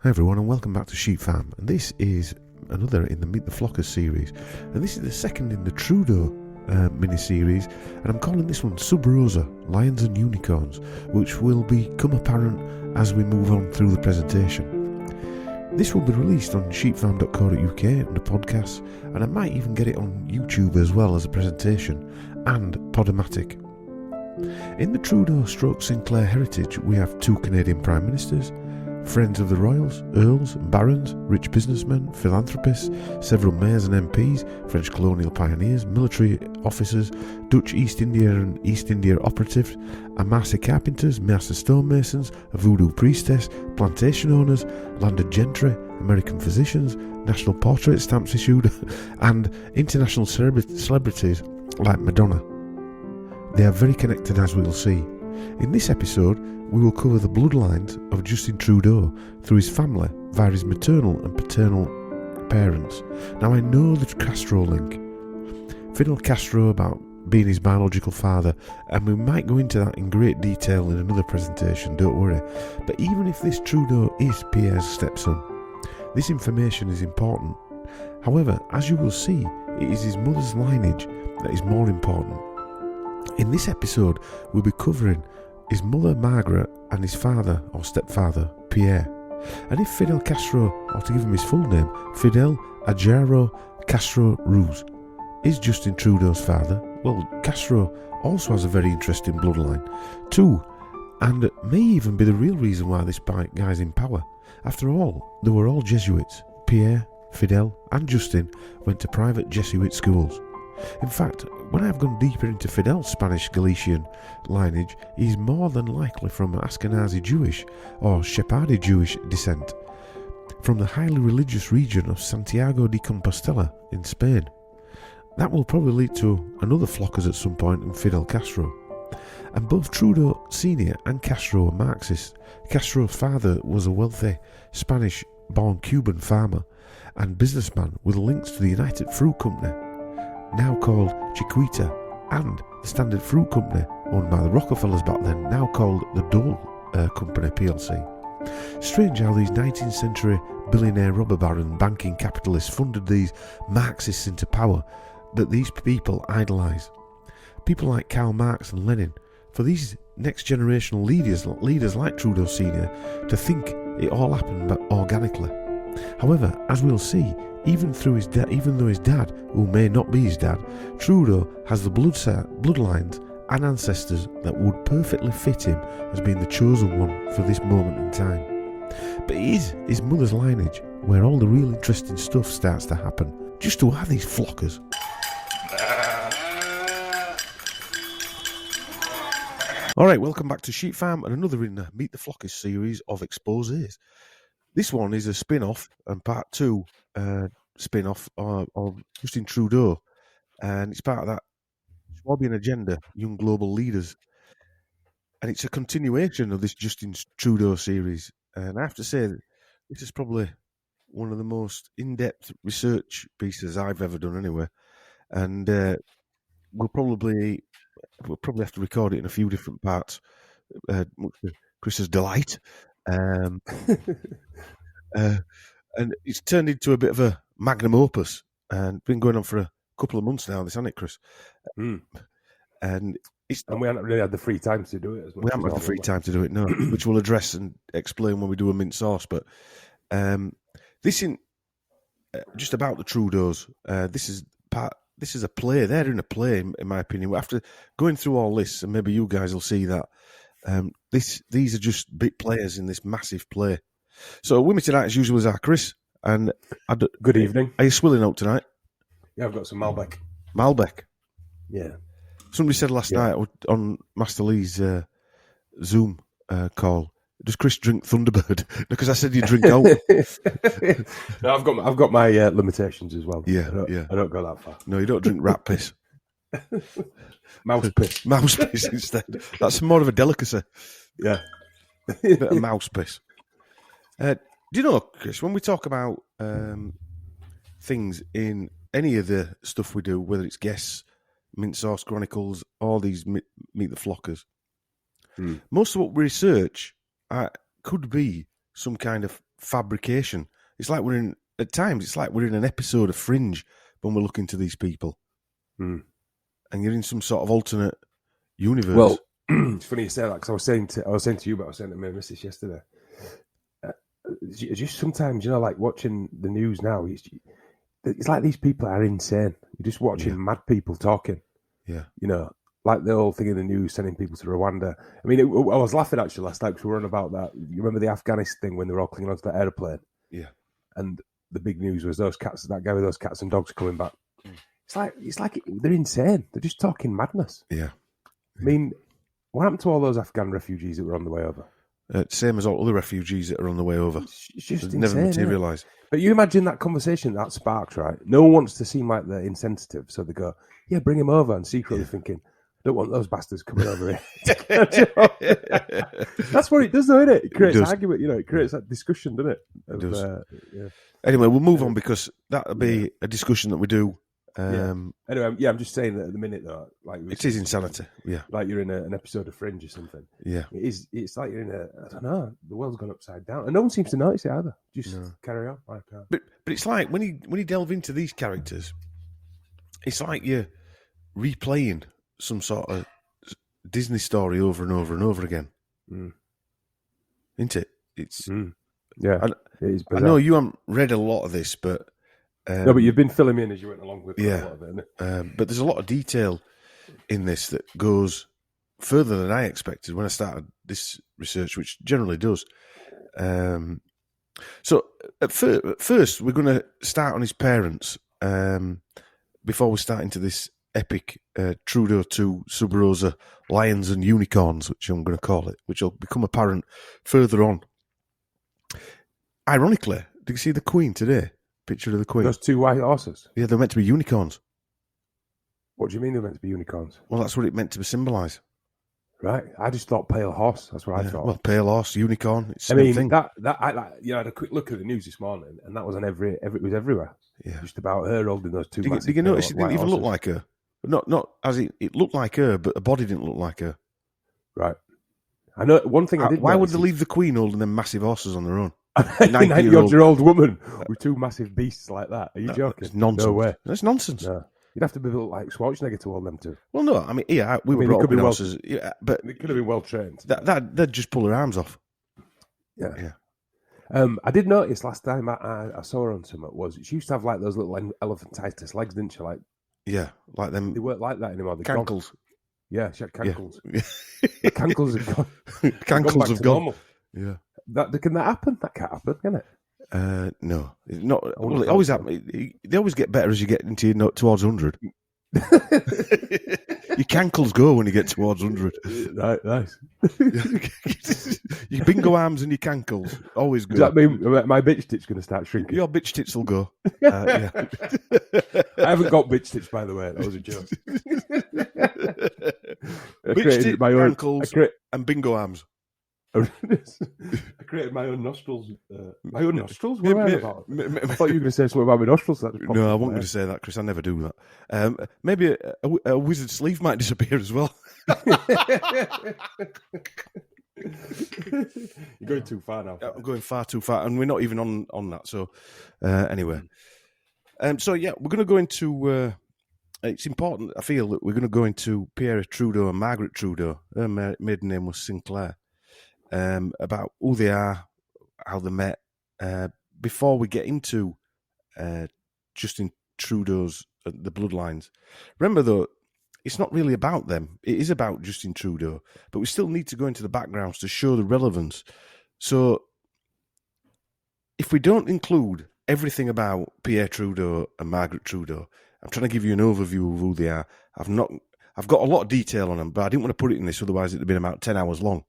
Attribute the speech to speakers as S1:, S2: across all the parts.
S1: Hi everyone and welcome back to Sheep Farm, and this is another in the Meet the Flockers series, and this is the second in the Trudeau mini-series, and I'm calling this one Sub Rosa, Lions and Unicorns, which will become apparent as we move on through the presentation. This will be released on sheepfarm.co.uk under podcasts, and I might even get it on YouTube as well as a presentation, and Podomatic. In the Trudeau / Sinclair heritage we have 2 Canadian Prime Ministers, friends of the royals, earls and barons, rich businessmen, philanthropists, several mayors and MPs, French colonial pioneers, military officers, Dutch East India and East India operatives, Amasa carpenters, master stonemasons, a voodoo priestess, plantation owners, landed gentry, American physicians, national portrait stamps issued, and international celebrities like Madonna. They are very connected, as we will see. In this episode, we will cover the bloodlines of Justin Trudeau through his family via his maternal and paternal parents. Now I know the Castro link. Fidel Castro about being his biological father, and we might go into that in great detail in another presentation, don't worry. But even if this Trudeau is Pierre's stepson, this information is important. However, as you will see, it is his mother's lineage that is more important. In this episode, we'll be covering his mother Margaret and his father or stepfather Pierre. And if Fidel Castro, or to give him his full name, Fidel Ajaro Castro Ruz, is Justin Trudeau's father, well, Castro also has a very interesting bloodline too, and may even be the real reason why this guy's in power. After all, they were all Jesuits. Pierre, Fidel and Justin went to private Jesuit schools. In fact, when I've gone deeper into Fidel's Spanish Galician lineage, he is more than likely from Ashkenazi Jewish or Sephardi Jewish descent, from the highly religious region of Santiago de Compostela in Spain. That will probably lead to another flockers at some point in Fidel Castro. And both Trudeau Sr. and Castro are Marxists. Castro's father was a wealthy Spanish-born Cuban farmer and businessman with links to the United Fruit Company, now called Chiquita, and the Standard Fruit Company, owned by the Rockefellers back then, now called the Dole Company plc. Strange how these 19th century billionaire robber baron banking capitalists funded these Marxists into power that these people idolise. People like Karl Marx and Lenin. For these next generational leaders like Trudeau Sr. to think it all happened but organically. However, as we'll see, even though his dad, who may not be his dad, Trudeau has the bloodlines and ancestors that would perfectly fit him as being the chosen one for this moment in time. But it is his mother's lineage where all the real interesting stuff starts to happen. Just who are these flockers? Alright, welcome back to Sheep Farm and another in the Meet the Flockers series of exposés. This one is a spin-off and part 2 spin-off of Justin Trudeau, and it's part of that Swabian agenda, Young Global Leaders, and it's a continuation of this Justin Trudeau series. And I have to say, this is probably one of the most in-depth research pieces I've ever done anyway, and we'll probably have to record it in a few different parts, much to Chris's delight. And it's turned into a bit of a magnum opus, and been going on for a couple of months now, this, hasn't it, Chris?
S2: Mm.
S1: And
S2: we haven't really had the free time to do it as much.
S1: We haven't had the free time to do it, no, which we'll address and explain when we do a mint sauce. But this isn't just about the Trudeaus. This is a play. They're in a play, in my opinion. After going through all this, and maybe you guys will see that these are just big players in this massive play. So with me tonight, as usual, is our Chris. And
S2: good evening.
S1: Are you swilling out tonight?
S2: Yeah, I've got some Malbec.
S1: Malbec?
S2: Yeah. Somebody
S1: said last night on Master Lee's Zoom call, does Chris drink Thunderbird? Because I said you drink out.
S2: No, I've got my limitations as well.
S1: Yeah,
S2: I don't go that far.
S1: No, you don't drink rat piss.
S2: Mouse piss.
S1: Mouse piss instead. That's more of a delicacy.
S2: Yeah.
S1: A mouse piss. Do you know, Chris, when we talk about things in any of the stuff we do, whether it's guests, Mint Sauce Chronicles, all these Meet the Flockers, most of what we research could be some kind of fabrication. It's like at times, it's like we're in an episode of Fringe when we're looking to these people.
S2: Mm.
S1: And you're in some sort of alternate universe.
S2: Well, it's funny you say that, because I was saying to you, but I was saying to my missus yesterday. Just sometimes, like watching the news now, it's like these people are insane. You're just watching mad people talking.
S1: Yeah.
S2: Like the whole thing in the news, sending people to Rwanda. I mean, I was laughing actually last night because we were on about that. You remember the Afghanistan thing when they were all clinging onto that aeroplane?
S1: Yeah. And
S2: the big news was that guy with those cats and dogs coming back. It's like they're insane. They're just talking madness.
S1: Yeah.
S2: I mean, what happened to all those Afghan refugees that were on the way over?
S1: Same as all other refugees that are on the way over.
S2: It's just insane,
S1: never materialise.
S2: But you imagine that conversation that sparks, right? No one wants to seem like they're insensitive, so they go, "Yeah, bring him over," and secretly thinking, "Don't want those bastards coming over here." That's what it does, though, isn't it? It creates argument. It creates that discussion, doesn't it?
S1: It does. Anyway, we'll move on because that'll be a discussion that we do.
S2: Anyway, I'm just saying that at the minute, though, like
S1: it is insanity. Yeah,
S2: like you're in an episode of Fringe or something.
S1: Yeah,
S2: it is. It's like you're in I don't know. The world's gone upside down, and no one seems to notice it either. Just carry on.
S1: But it's like when you delve into these characters, it's like you're replaying some sort of Disney story over and over and over again. Isn't it? It's
S2: it is bizarre.
S1: I know you haven't read a lot of this, but
S2: no, but you've been filling me in as you went along with a lot of it,
S1: but there's a lot of detail in this that goes further than I expected when I started this research, which generally does. So at first, we're going to start on his parents before we start into this epic Trudeau 2 Sub Rosa Lions and Unicorns, which I'm going to call it, which will become apparent further on. Ironically, did you see the Queen today? Picture of the Queen.
S2: Those two white horses?
S1: Yeah, they're meant to be unicorns.
S2: What do you mean they're meant to be unicorns?
S1: Well, that's what it meant to symbolise.
S2: Right. I just thought pale horse. That's what I thought.
S1: Well, pale horse, unicorn. It's the
S2: I mean,
S1: thing.
S2: I had a quick look at the news this morning, and that was on it was everywhere.
S1: Yeah.
S2: Just about her holding those two.
S1: Did you notice it didn't even look like her? Not as it looked like her, but the body didn't look like her.
S2: Right. I know one thing.
S1: Why would they leave the Queen holding them massive horses on their own?
S2: 90-odd-year-old woman with two massive beasts like that. Are you joking?
S1: It's nonsense.
S2: No way.
S1: That's nonsense.
S2: No. You'd have to be like Schwarzenegger to hold them two.
S1: Well, no, I mean, we were brought up with horses, but
S2: they could have been well trained.
S1: They'd just pull their arms off.
S2: Yeah. I did notice last time I saw her on something was she used to have like those little elephantitis legs, didn't she? Like
S1: like them.
S2: They weren't like that anymore.
S1: Cankles.
S2: Yeah, she had cankles. Yeah. The cankles have gone.
S1: Cankles have gone.
S2: Normal.
S1: Yeah.
S2: Can that happen? That can't happen, can it?
S1: No, it's not. Well, it always happens. They always get better as you get into towards 100. Your cankles go when you get towards 100.
S2: Right, nice.
S1: Your bingo arms and your cankles always go.
S2: Does that mean my bitch tit's going to start shrinking?
S1: Your bitch tits will go. Yeah.
S2: I haven't got bitch tits, by the way. That was a joke.
S1: Bitch tit, cankles, and bingo arms.
S2: I created my own nostrils. My own nostrils? What am I about? I thought you were going to say something about my nostrils.
S1: No, I wasn't going to say that, Chris. I never do that. Maybe a wizard sleeve might disappear as well.
S2: You're going too far now.
S1: I'm going far too far, and we're not even on that. So, anyway. So, yeah, we're going to go into... it's important, I feel, that we're going to go into Pierre Trudeau and Margaret Trudeau. Her maiden name was Sinclair. About who they are, how they met, before we get into Justin Trudeau's the bloodlines. Remember, though, it's not really about them. It is about Justin Trudeau, but we still need to go into the backgrounds to show the relevance. So, if we don't include everything about Pierre Trudeau and Margaret Trudeau, I'm trying to give you an overview of who they are. I've got a lot of detail on them, but I didn't want to put it in this, otherwise it'd have been about 10 hours long.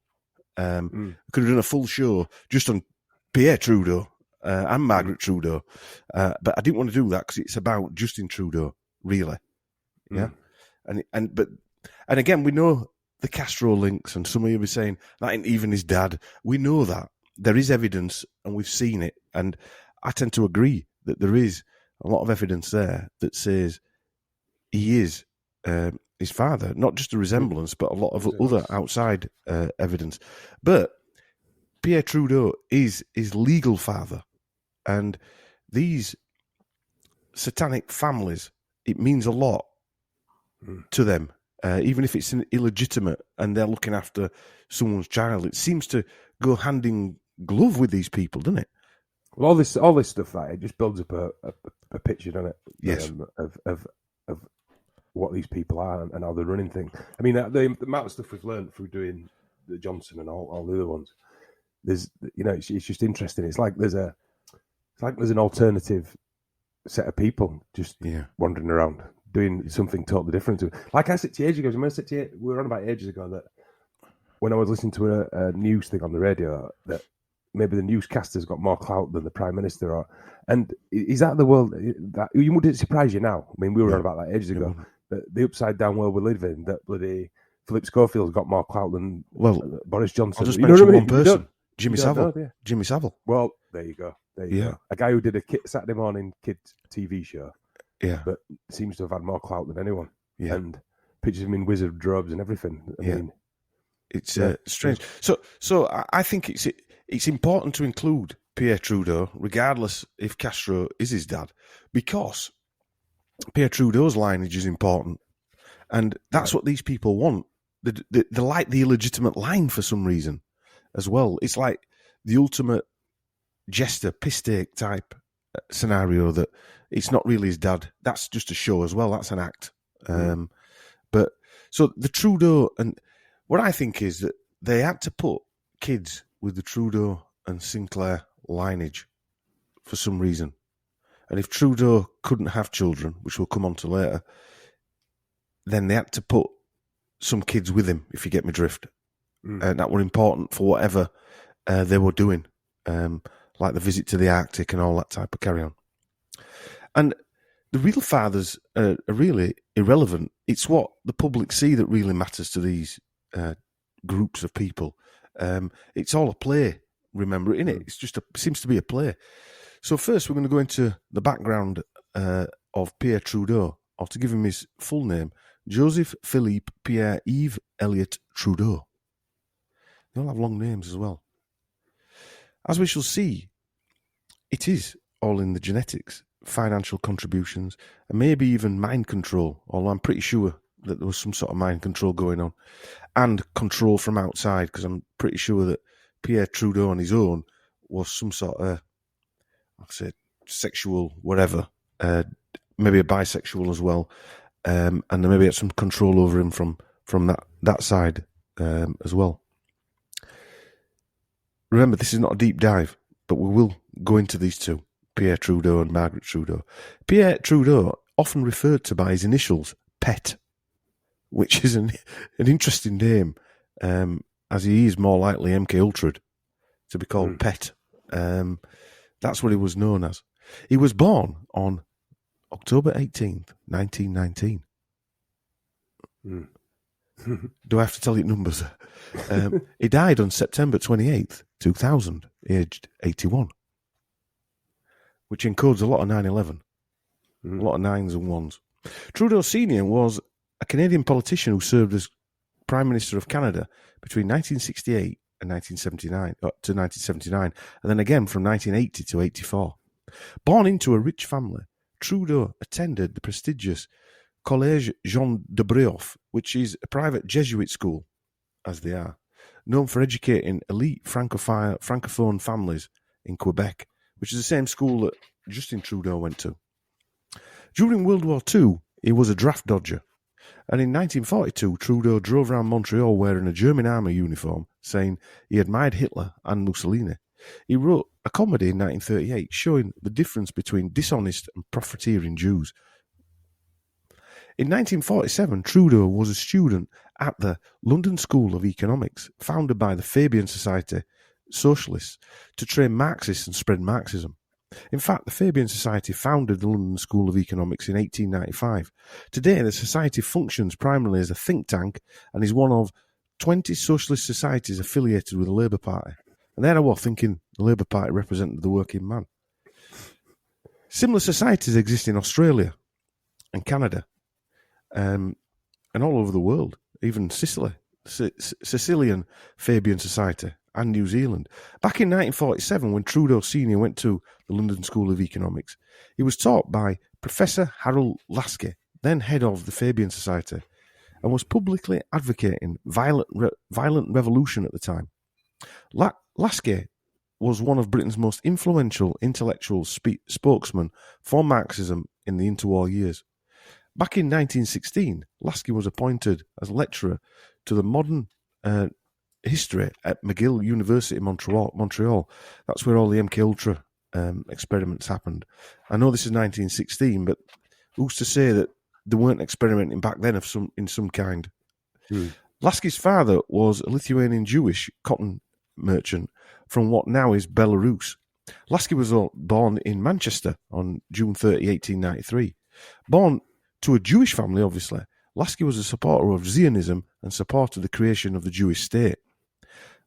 S1: Could have done a full show just on Pierre Trudeau and Margaret Trudeau, but I didn't want to do that because it's about Justin Trudeau, really. Yeah, and again, we know the Castro links, and some of you be saying that ain't even his dad. We know that there is evidence, and we've seen it, and I tend to agree that there is a lot of evidence there that says he is his father, not just a resemblance, but a lot of other outside evidence. But Pierre Trudeau is his legal father, and these satanic families, it means a lot to them, even if it's an illegitimate and they're looking after someone's child. It seems to go hand in glove with these people, doesn't it?
S2: Well, all this stuff, like, it just builds up a picture, doesn't it?
S1: Yes.
S2: Of what these people are and how they're running things. I mean, the amount of stuff we've learned through doing the Johnson and all the other ones. There's, it's just interesting. It's like there's an alternative set of people just wandering around doing something totally different. Like I said to you ages ago, we were on about ages ago that when I was listening to a news thing on the radio, that maybe the newscaster's got more clout than the Prime Minister. And is that the world that you wouldn't surprise you now? I mean, we were on about that ages ago. That the upside down world we live in, that bloody Philip Schofield's got more clout than Boris Johnson.
S1: I'll just mention one person, Jimmy Savile. Jimmy Savile.
S2: Well, there you go. A guy who did a Saturday morning kids TV show.
S1: Yeah.
S2: But seems to have had more clout than anyone.
S1: Yeah.
S2: And pictures of him in wizard robes and everything. I mean,
S1: it's strange. So I think it's important to include Pierre Trudeau, regardless if Castro is his dad, because Pierre Trudeau's lineage is important, and that's what these people want. They like the illegitimate line for some reason as well. It's like the ultimate jester, piss take type scenario that it's not really his dad. That's just a show as well. That's an act. But so the Trudeau, and what I think is that they had to put kids with the Trudeau and Sinclair lineage for some reason. And if Trudeau couldn't have children, which we'll come on to later, then they had to put some kids with him, if you get my drift. And that were important for whatever they were doing, like the visit to the Arctic and all that type of carry-on. And the real fathers are really irrelevant. It's what the public see that really matters to these groups of people. It's all a play, remember, innit? It's just seems to be a play. So first we're going to go into the background of Pierre Trudeau, or to give him his full name, Joseph Philippe Pierre Yves Elliot Trudeau. They all have long names as well. As we shall see, it is all in the genetics, financial contributions, and maybe even mind control, although I'm pretty sure that there was some sort of mind control going on, and control from outside, because I'm pretty sure that Pierre Trudeau on his own was some sort of, I'd say, sexual whatever, maybe a bisexual as well, and then maybe had some control over him from that side as well. Remember, this is not a deep dive, but we will go into these two, Pierre Trudeau and Margaret Trudeau. Pierre Trudeau, often referred to by his initials, PET, which is an interesting name, as he is more likely MK Ultra'd to be called PET. That's what he was known as. He was born on October 18th, 1919. Do I have to tell you numbers? He died on September 28th, 2000, aged 81, which encodes a lot of 9/11, a lot of nines and ones. Trudeau Sr. was a Canadian politician who served as Prime Minister of Canada between 1968 and 1979, and then again from 1980 to 84. Born into a rich family, Trudeau attended the prestigious Collège Jean de Brébeuf, which is a private Jesuit school, as they are, known for educating elite francophone families in Quebec, which is the same school that Justin Trudeau went to. During World War II, he was a draft dodger, and in 1942, Trudeau drove around Montreal wearing a German army uniform, saying he admired Hitler and Mussolini. He wrote a comedy in 1938 showing the difference between dishonest and profiteering Jews. In 1947, Trudeau was a student at the London School of Economics, founded by the Fabian Society Socialists to train Marxists and spread Marxism. In fact, the Fabian Society founded the London School of Economics in 1895. Today, the society functions primarily as a think tank and is one of 20 socialist societies affiliated with the Labour Party. And there I was thinking the Labour Party represented the working man. Similar societies exist in Australia and Canada, and all over the world, even Sicily, Sicilian Fabian Society, and New Zealand. Back in 1947, when Trudeau Sr. went to the London School of Economics, he was taught by Professor Harold Laski, then head of the Fabian Society, and was publicly advocating violent revolution at the time. Laski was one of Britain's most influential intellectual spokesmen for Marxism in the interwar years. Back in 1916, Laski was appointed as lecturer to the modern history at McGill University, Montreal. That's where all the MK Ultra experiments happened. I know this is 1916, but who's to say that they weren't experimenting back then in some kind? Laski's father was a Lithuanian Jewish cotton merchant from what now is Belarus. Laski was born in Manchester on June 30, 1893. Born to a Jewish family, obviously, Laski was a supporter of Zionism and supported the creation of the Jewish state.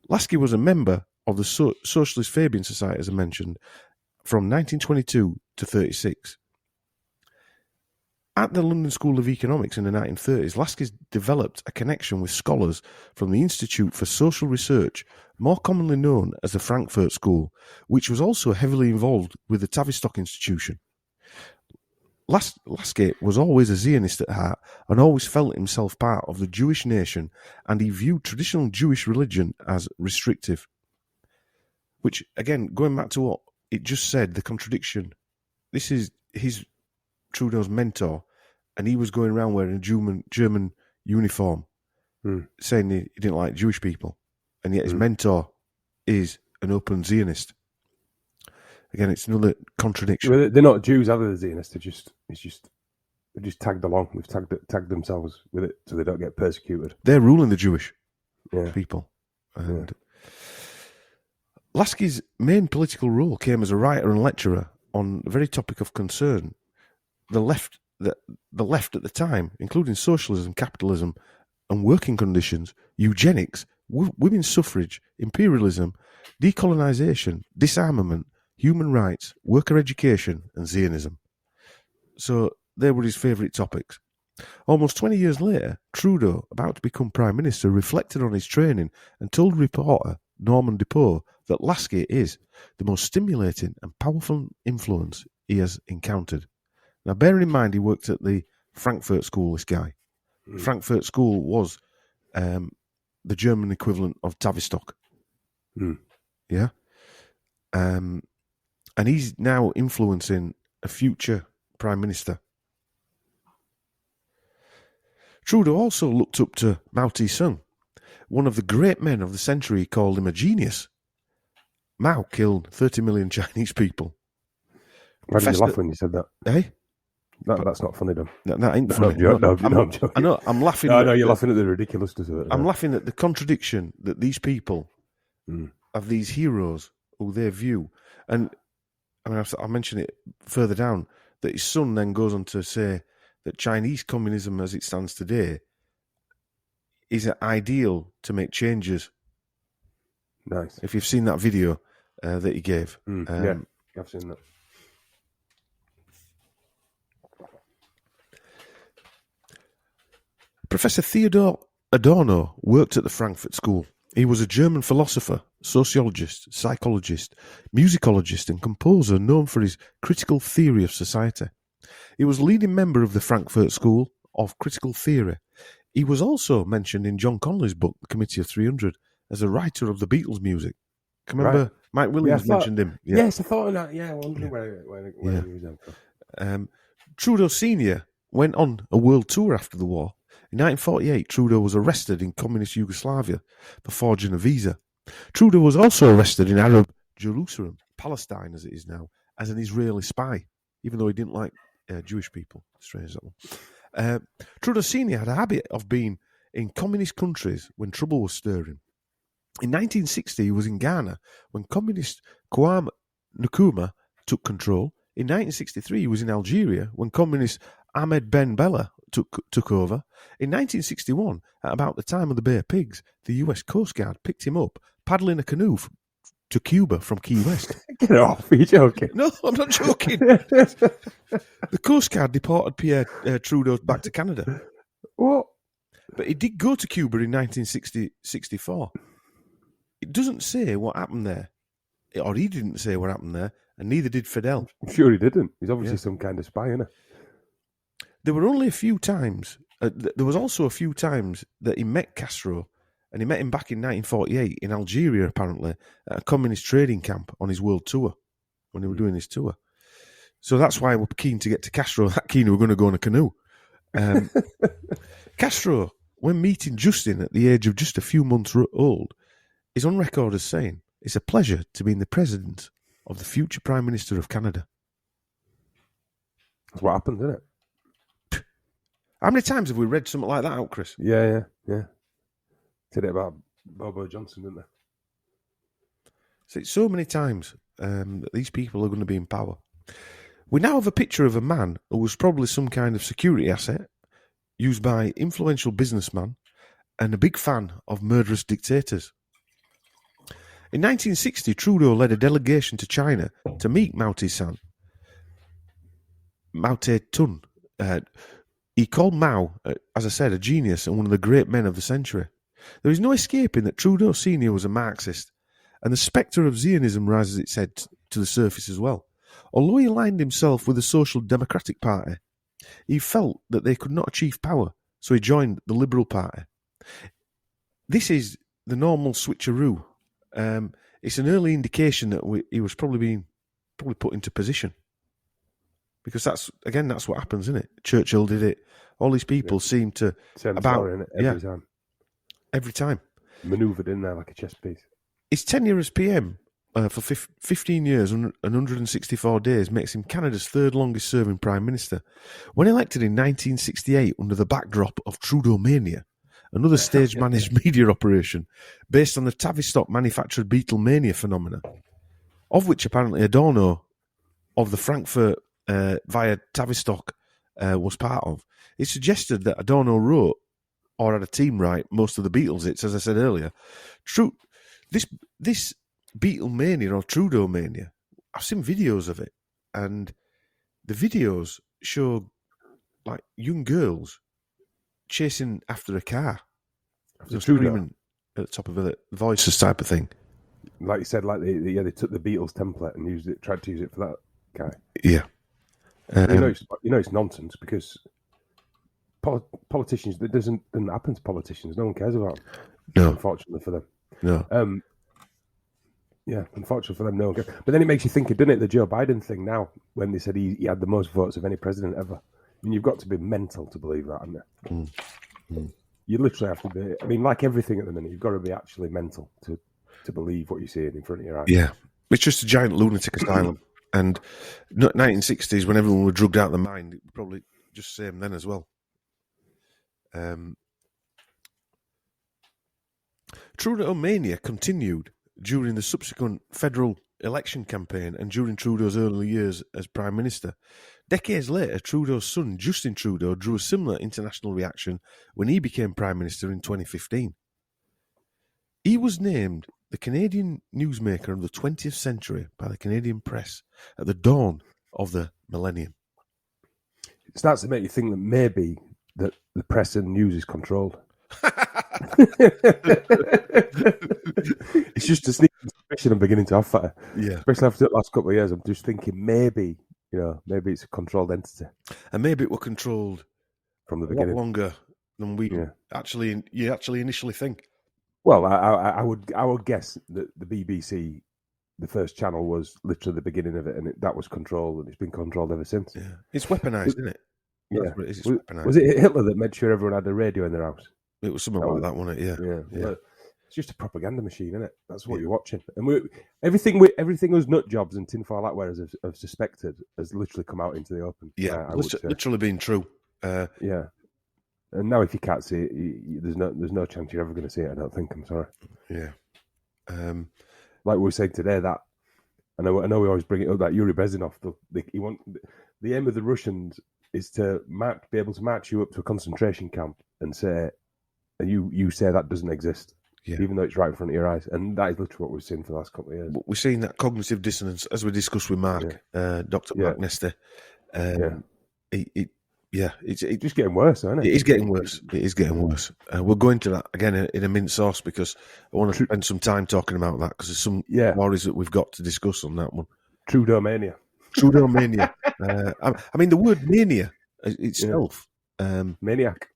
S1: Laski was a member of the Socialist Fabian Society, as I mentioned, from 1922 to 1936. At the London School of Economics in the 1930s, Laski developed a connection with scholars from the Institute for Social Research, more commonly known as the Frankfurt School, which was also heavily involved with the Tavistock Institution. Laski was always a Zionist at heart and always felt himself part of the Jewish nation, and he viewed traditional Jewish religion as restrictive. Which, again, going back to what it just said, the contradiction, this is Trudeau's mentor, and he was going around wearing a German uniform, saying he didn't like Jewish people, and yet his mentor is an open Zionist. Again, it's another contradiction.
S2: Well, they're not Jews, are they? The Zionists, they're just tagged along. They've tagged themselves with it so they don't get persecuted.
S1: They're ruling the Jewish people. And Laski's main political role came as a writer and lecturer on the very topic of concern. The left at the time, including socialism, capitalism, and working conditions, eugenics, women's suffrage, imperialism, decolonisation, disarmament, human rights, worker education, and Zionism. So they were his favourite topics. Almost 20 years later, Trudeau, about to become Prime Minister, reflected on his training and told reporter Norman Depoe that Laski is the most stimulating and powerful influence he has encountered. Now, bearing in mind he worked at the Frankfurt School, this guy. Frankfurt School was the German equivalent of Tavistock. Yeah? And he's now influencing a future Prime Minister. Trudeau also looked up to Mao Tse-tung, one of the great men of the century. He called him a genius. Mao killed 30 million Chinese people.
S2: Why did you laugh when you said that?
S1: Eh?
S2: That's not funny, though.
S1: That ain't funny.
S2: No, I'm joking.
S1: I know, I'm laughing.
S2: No, you're laughing at the ridiculousness of it.
S1: I'm laughing at the contradiction that these people have, these heroes who they view. And I mean, I'll mention it further down, that his son then goes on to say that Chinese communism as it stands today is an ideal to make changes.
S2: Nice.
S1: If you've seen that video that he gave.
S2: Yeah, I've seen that.
S1: Professor Theodor Adorno worked at the Frankfurt School. He was a German philosopher, sociologist, psychologist, musicologist, and composer known for his critical theory of society. He was a leading member of the Frankfurt School of Critical Theory. He was also mentioned in John Connolly's book, The Committee of 300, as a writer of the Beatles music. Can you remember Mike Williams mentioned him?
S2: Yeah. Yes, I thought of that. Yeah, I wondered where he was at.
S1: Trudeau Sr. went on a world tour after the war. In 1948, Trudeau was arrested in communist Yugoslavia for forging a visa. Trudeau was also arrested in Arab Jerusalem, Palestine as it is now, as an Israeli spy, even though he didn't like Jewish people. Strange that one. Trudeau Sr. had a habit of being in communist countries when trouble was stirring. In 1960, he was in Ghana when communist Kwame Nkrumah took control. In 1963, he was in Algeria when communist Ahmed Ben Bella took over. In 1961, at about the time of the Bay of Pigs, the US Coast Guard picked him up, paddling a canoe to Cuba from Key West.
S2: Get off, are you joking?
S1: No, I'm not joking. The Coast Guard deported Pierre Trudeau back to Canada.
S2: What?
S1: But he did go to Cuba in 1964. It doesn't say what happened there, or he didn't say what happened there, and neither did Fidel.
S2: I'm sure he didn't. He's obviously some kind of spy, isn't he?
S1: There were only a few times. There was also a few times that he met Castro, and he met him back in 1948 in Algeria, apparently, at a communist trading camp on his world tour, when they were doing his tour. So that's why we're keen to get to Castro, that keen we're going to go on a canoe. Castro, when meeting Justin at the age of just a few months old, is on record as saying, "It's a pleasure to be in the presence of the future Prime Minister of Canada."
S2: That's what happened, isn't it?
S1: How many times have we read something like that out, Chris?
S2: Yeah. Said it about Bobo Johnson, didn't they?
S1: So many times that these people are going to be in power. We now have a picture of a man who was probably some kind of security asset used by influential businessman and a big fan of murderous dictators. In 1960, Trudeau led a delegation to China to meet Mao Tse-tung. He called Mao, as I said, a genius and one of the great men of the century. There is no escaping that Trudeau Sr. was a Marxist, and the spectre of Zionism rises its head to the surface as well. Although he aligned himself with the Social Democratic Party, he felt that they could not achieve power, so he joined the Liberal Party. This is the normal switcheroo. It's an early indication that he was probably put into position. Because that's what happens, isn't it? Churchill did it. All these people seem to...
S2: Same story, innit? Every time.
S1: Every time.
S2: Manoeuvred in there like a chess piece.
S1: His tenure as PM for 15 years and 164 days makes him Canada's third longest serving Prime Minister. When elected in 1968 under the backdrop of Trudeau mania, another stage-managed media operation based on the Tavistock manufactured Beatlemania phenomena, of which apparently Adorno of the Frankfurt via Tavistock was part of. It suggested that Adorno wrote, or had a team write, most of the Beatles hits, as I said earlier. This Beatlemania or Trudeau mania, I've seen videos of it, and the videos show like young girls chasing after a car, screaming at the top of the voices type of thing.
S2: Like you said, like they took the Beatles template and tried to use it for that guy.
S1: Yeah.
S2: It's nonsense because politicians, that doesn't happen to politicians. No one cares about them.
S1: No.
S2: Unfortunately for them.
S1: No.
S2: Unfortunately for them, no one cares. But then it makes you think, doesn't it, the Joe Biden thing now, when they said he had the most votes of any president ever. I mean, you've got to be mental to believe that, haven't you? You literally have to be, I mean, like everything at the minute, you've got to be actually mental to believe what you're seeing in front of your eyes. Yeah.
S1: It's just a giant lunatic asylum. And 1960s, when everyone was drugged out of their mind, it was probably just the same then as well. Trudeau mania continued during the subsequent federal election campaign and during Trudeau's early years as Prime Minister. Decades later, Trudeau's son, Justin Trudeau, drew a similar international reaction when he became Prime Minister in 2015. He was named the Canadian newsmaker of the 20th century by the Canadian press at the dawn of the millennium.
S2: It starts to make you think that maybe that the press and news is controlled. It's just a sneaking suspicion I'm beginning to have for it.
S1: Yeah.
S2: Especially after the last couple of years, I'm just thinking maybe it's a controlled entity.
S1: And maybe it was controlled
S2: from the beginning.
S1: A lot longer than we actually initially think.
S2: Well, I would guess that the BBC, the first channel, was literally the beginning of it, and that was controlled, and it's been controlled ever since.
S1: Yeah, it's weaponized, isn't it?
S2: Yeah. Was it Hitler that made sure everyone had a radio in their house?
S1: It was something like that, wasn't it? Yeah.
S2: Well, it's just a propaganda machine, isn't it? That's what you're watching. And everything those nut jobs and tinfoil hatwares have suspected has literally come out into the open.
S1: Yeah, literally being true.
S2: Yeah. And now if you can't see it, there's no chance you're ever going to see it, I don't think. I'm sorry.
S1: Yeah.
S2: Like we were saying today, that I know we always bring it up, that Yuri Bezmenov, the aim of the Russians is to be able to march you up to a concentration camp and say, and you say that doesn't exist, even though it's right in front of your eyes. And that is literally what we've seen for the last couple of years.
S1: We're seeing that cognitive dissonance, as we discussed with Mark, Dr. Mark Nestor. Yeah, it's
S2: just getting worse, isn't it?
S1: It is getting worse. It is getting worse. We'll go into that again in a minute sauce because I want to spend some time talking about that because there's some stories that we've got to discuss on that one.
S2: Trudeau mania.
S1: Trudeau mania. I mean, the word mania itself.
S2: Maniac.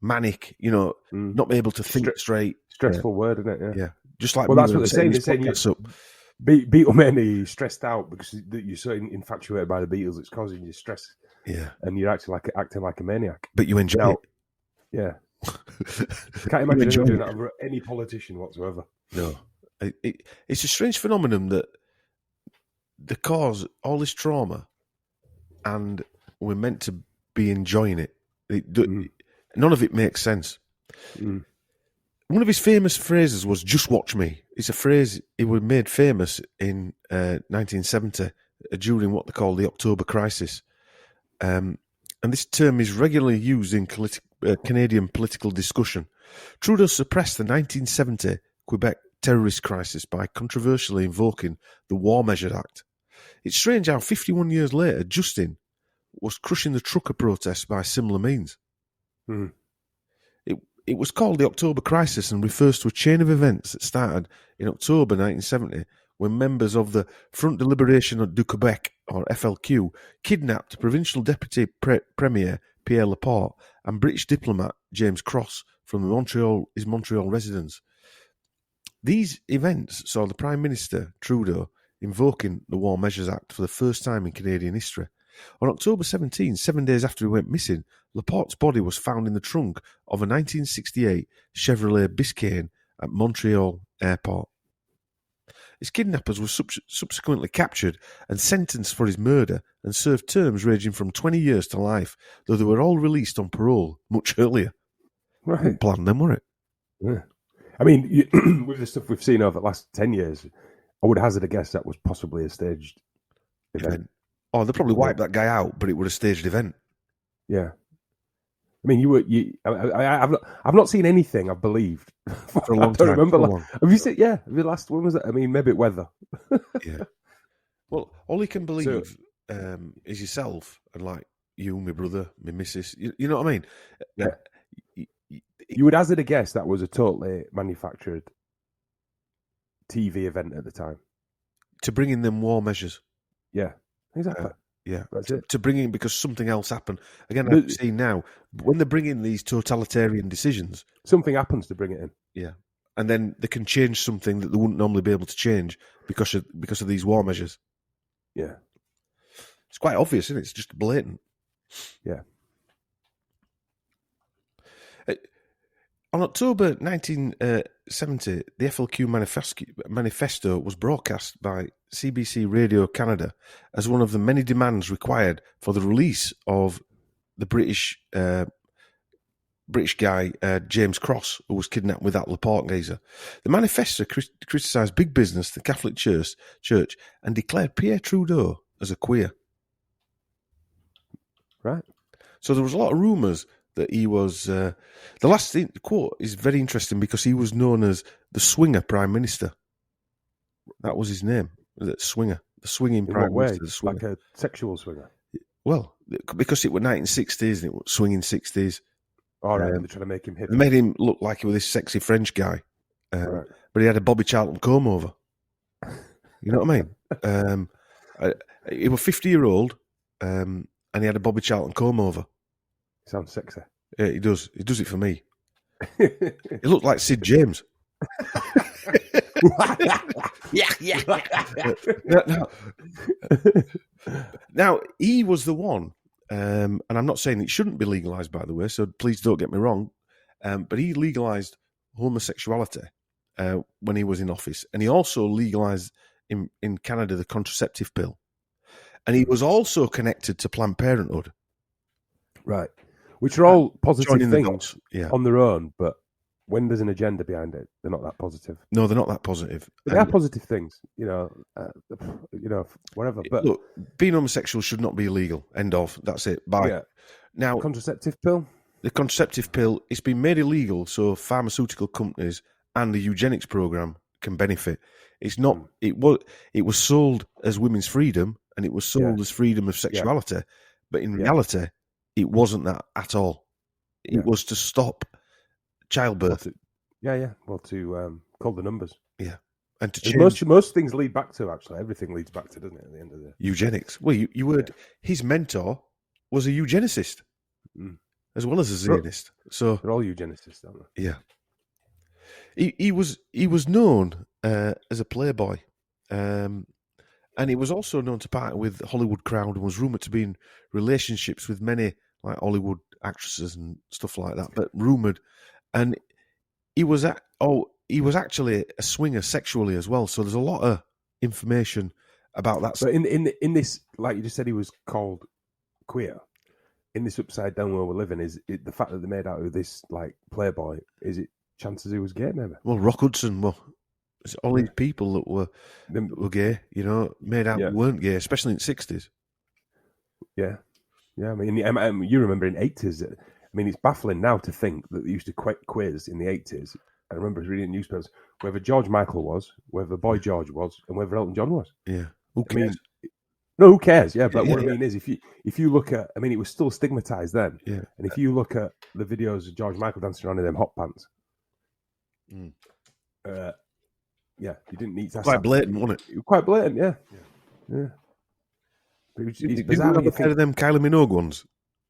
S1: Manic. You know, not be able to think straight.
S2: Stressful word, isn't it?
S1: Yeah. Just like
S2: that's what they're saying. They're saying Beatlemania, stressed out because you're so infatuated by the Beatles, it's causing you stress.
S1: Yeah,
S2: and you're acting like a maniac.
S1: But you enjoy it.
S2: Yeah. Can't imagine him doing that over any politician whatsoever.
S1: No, it's a strange phenomenon that they cause all this trauma, and we're meant to be enjoying it. None of it makes sense. One of his famous phrases was "just watch me." It's a phrase he was made famous in 1970 during what they call the October Crisis. And this term is regularly used in Canadian political discussion. Trudeau suppressed the 1970 Quebec terrorist crisis by controversially invoking the War Measures Act. It's strange how 51 years later, Justin was crushing the trucker protests by similar means. It was called the October Crisis and refers to a chain of events that started in October 1970 when members of the Front de Libération du Québec, or FLQ, kidnapped Provincial Deputy Premier Pierre Laporte and British diplomat James Cross from his Montreal residence. These events saw the Prime Minister, Trudeau, invoking the War Measures Act for the first time in Canadian history. On October 17, 7 days after he went missing, Laporte's body was found in the trunk of a 1968 Chevrolet Biscayne at Montreal Airport. His kidnappers were subsequently captured and sentenced for his murder and served terms ranging from 20 years to life, though they were all released on parole much earlier.
S2: Right.
S1: Planned them, were it?
S2: Yeah. I mean, with the stuff we've seen over the last 10 years, I would hazard a guess that was possibly a staged event.
S1: Oh, they probably wiped that guy out, but it was a staged event.
S2: Yeah. I mean, I've not seen anything I've believed
S1: for a long time.
S2: I don't remember. Have you seen? Yeah, the last when was it? I mean, maybe weather.
S1: Yeah. Well, all you can believe is yourself and like you, my brother, my missus. You know what I mean?
S2: Yeah. You would hazard a guess that was a totally manufactured TV event at the time
S1: to bring in them war measures.
S2: Yeah, exactly.
S1: Yeah,
S2: that's it.
S1: To bring in because something else happened. Again, I've seen now when they bring in these totalitarian decisions,
S2: something happens to bring it in.
S1: Yeah, and then they can change something that they wouldn't normally be able to change because of these war measures.
S2: Yeah,
S1: it's quite obvious, isn't it? It's just blatant.
S2: Yeah.
S1: On October 1970, the FLQ manifesto was broadcast by CBC Radio Canada as one of the many demands required for the release of the British guy, James Cross, who was kidnapped with that Laporte geezer. The manifesto criticised big business, the Catholic Church, and declared Pierre Trudeau as a queer.
S2: Right.
S1: So there was a lot of rumours that he was... the last quote is very interesting because he was known as the Swinger Prime Minister. That was his name, the Swinger. The swinging
S2: In
S1: Prime
S2: what way?
S1: Minister. The swinger.
S2: Like a sexual swinger?
S1: Well, because it was 1960s and it was swinging 60s.
S2: All right, they're trying to make him hip.
S1: They made him look like he was this sexy French guy.
S2: Right.
S1: But he had a Bobby Charlton comb over. You know what I mean? He was 50-year-old and he had a Bobby Charlton comb over.
S2: Sounds sexy.
S1: Yeah, he does. He does it for me. He looked like Sid James. Now, he was the one, and I'm not saying it shouldn't be legalised, by the way, so please don't get me wrong, but he legalised homosexuality when he was in office, and he also legalised in Canada the contraceptive pill. And he was also connected to Planned Parenthood.
S2: Right. Which are all positive things
S1: yeah.
S2: on their own, but when there's an agenda behind it, they're not that positive.
S1: No, they're not that positive.
S2: But they are positive things, whatever. But
S1: look, being homosexual should not be illegal. End of. That's it. Bye. Yeah. Now,
S2: contraceptive pill?
S1: The contraceptive pill, it's been made illegal so pharmaceutical companies and the eugenics program can benefit. It's not. It was sold as women's freedom and it was sold as freedom of sexuality, but in reality, it wasn't that at all. It was to stop childbirth.
S2: Well, to call the numbers.
S1: Yeah. And to change.
S2: Most things lead back to, actually. Everything leads back to, doesn't it, at the end of the day?
S1: Eugenics. Well, you heard his mentor was a eugenicist as well as a Zionist. So
S2: they're all eugenicists, aren't they?
S1: Yeah. He was known as a playboy. And he was also known to partner with the Hollywood crowd and was rumoured to be in relationships with many like Hollywood actresses and stuff like that. But rumoured, and he was actually a swinger sexually as well. So there's a lot of information about that.
S2: But in this, like you just said, he was called queer. In this upside down world we're living, is it the fact that they made out of this like playboy? Is it chances he was gay? Maybe.
S1: Well, Rock Hudson. Well, it's all these people that were gay, made out weren't gay, especially in the 60s.
S2: Yeah. I mean, you remember in the 80s. I mean, it's baffling now to think that they used to quiz in the 80s. I remember reading newspapers whether George Michael was, whether Boy George was, and whether Elton John was.
S1: Yeah. Who cares?
S2: Who cares? Yeah, but what I mean is, if you look at, I mean, it was still stigmatized then.
S1: Yeah.
S2: And if you look at the videos of George Michael dancing around in them hot pants, you didn't need to.
S1: Quite blatant, wasn't it?
S2: It was quite blatant, yeah. But it's bizarre.
S1: Did you have them Kylie Minogue ones?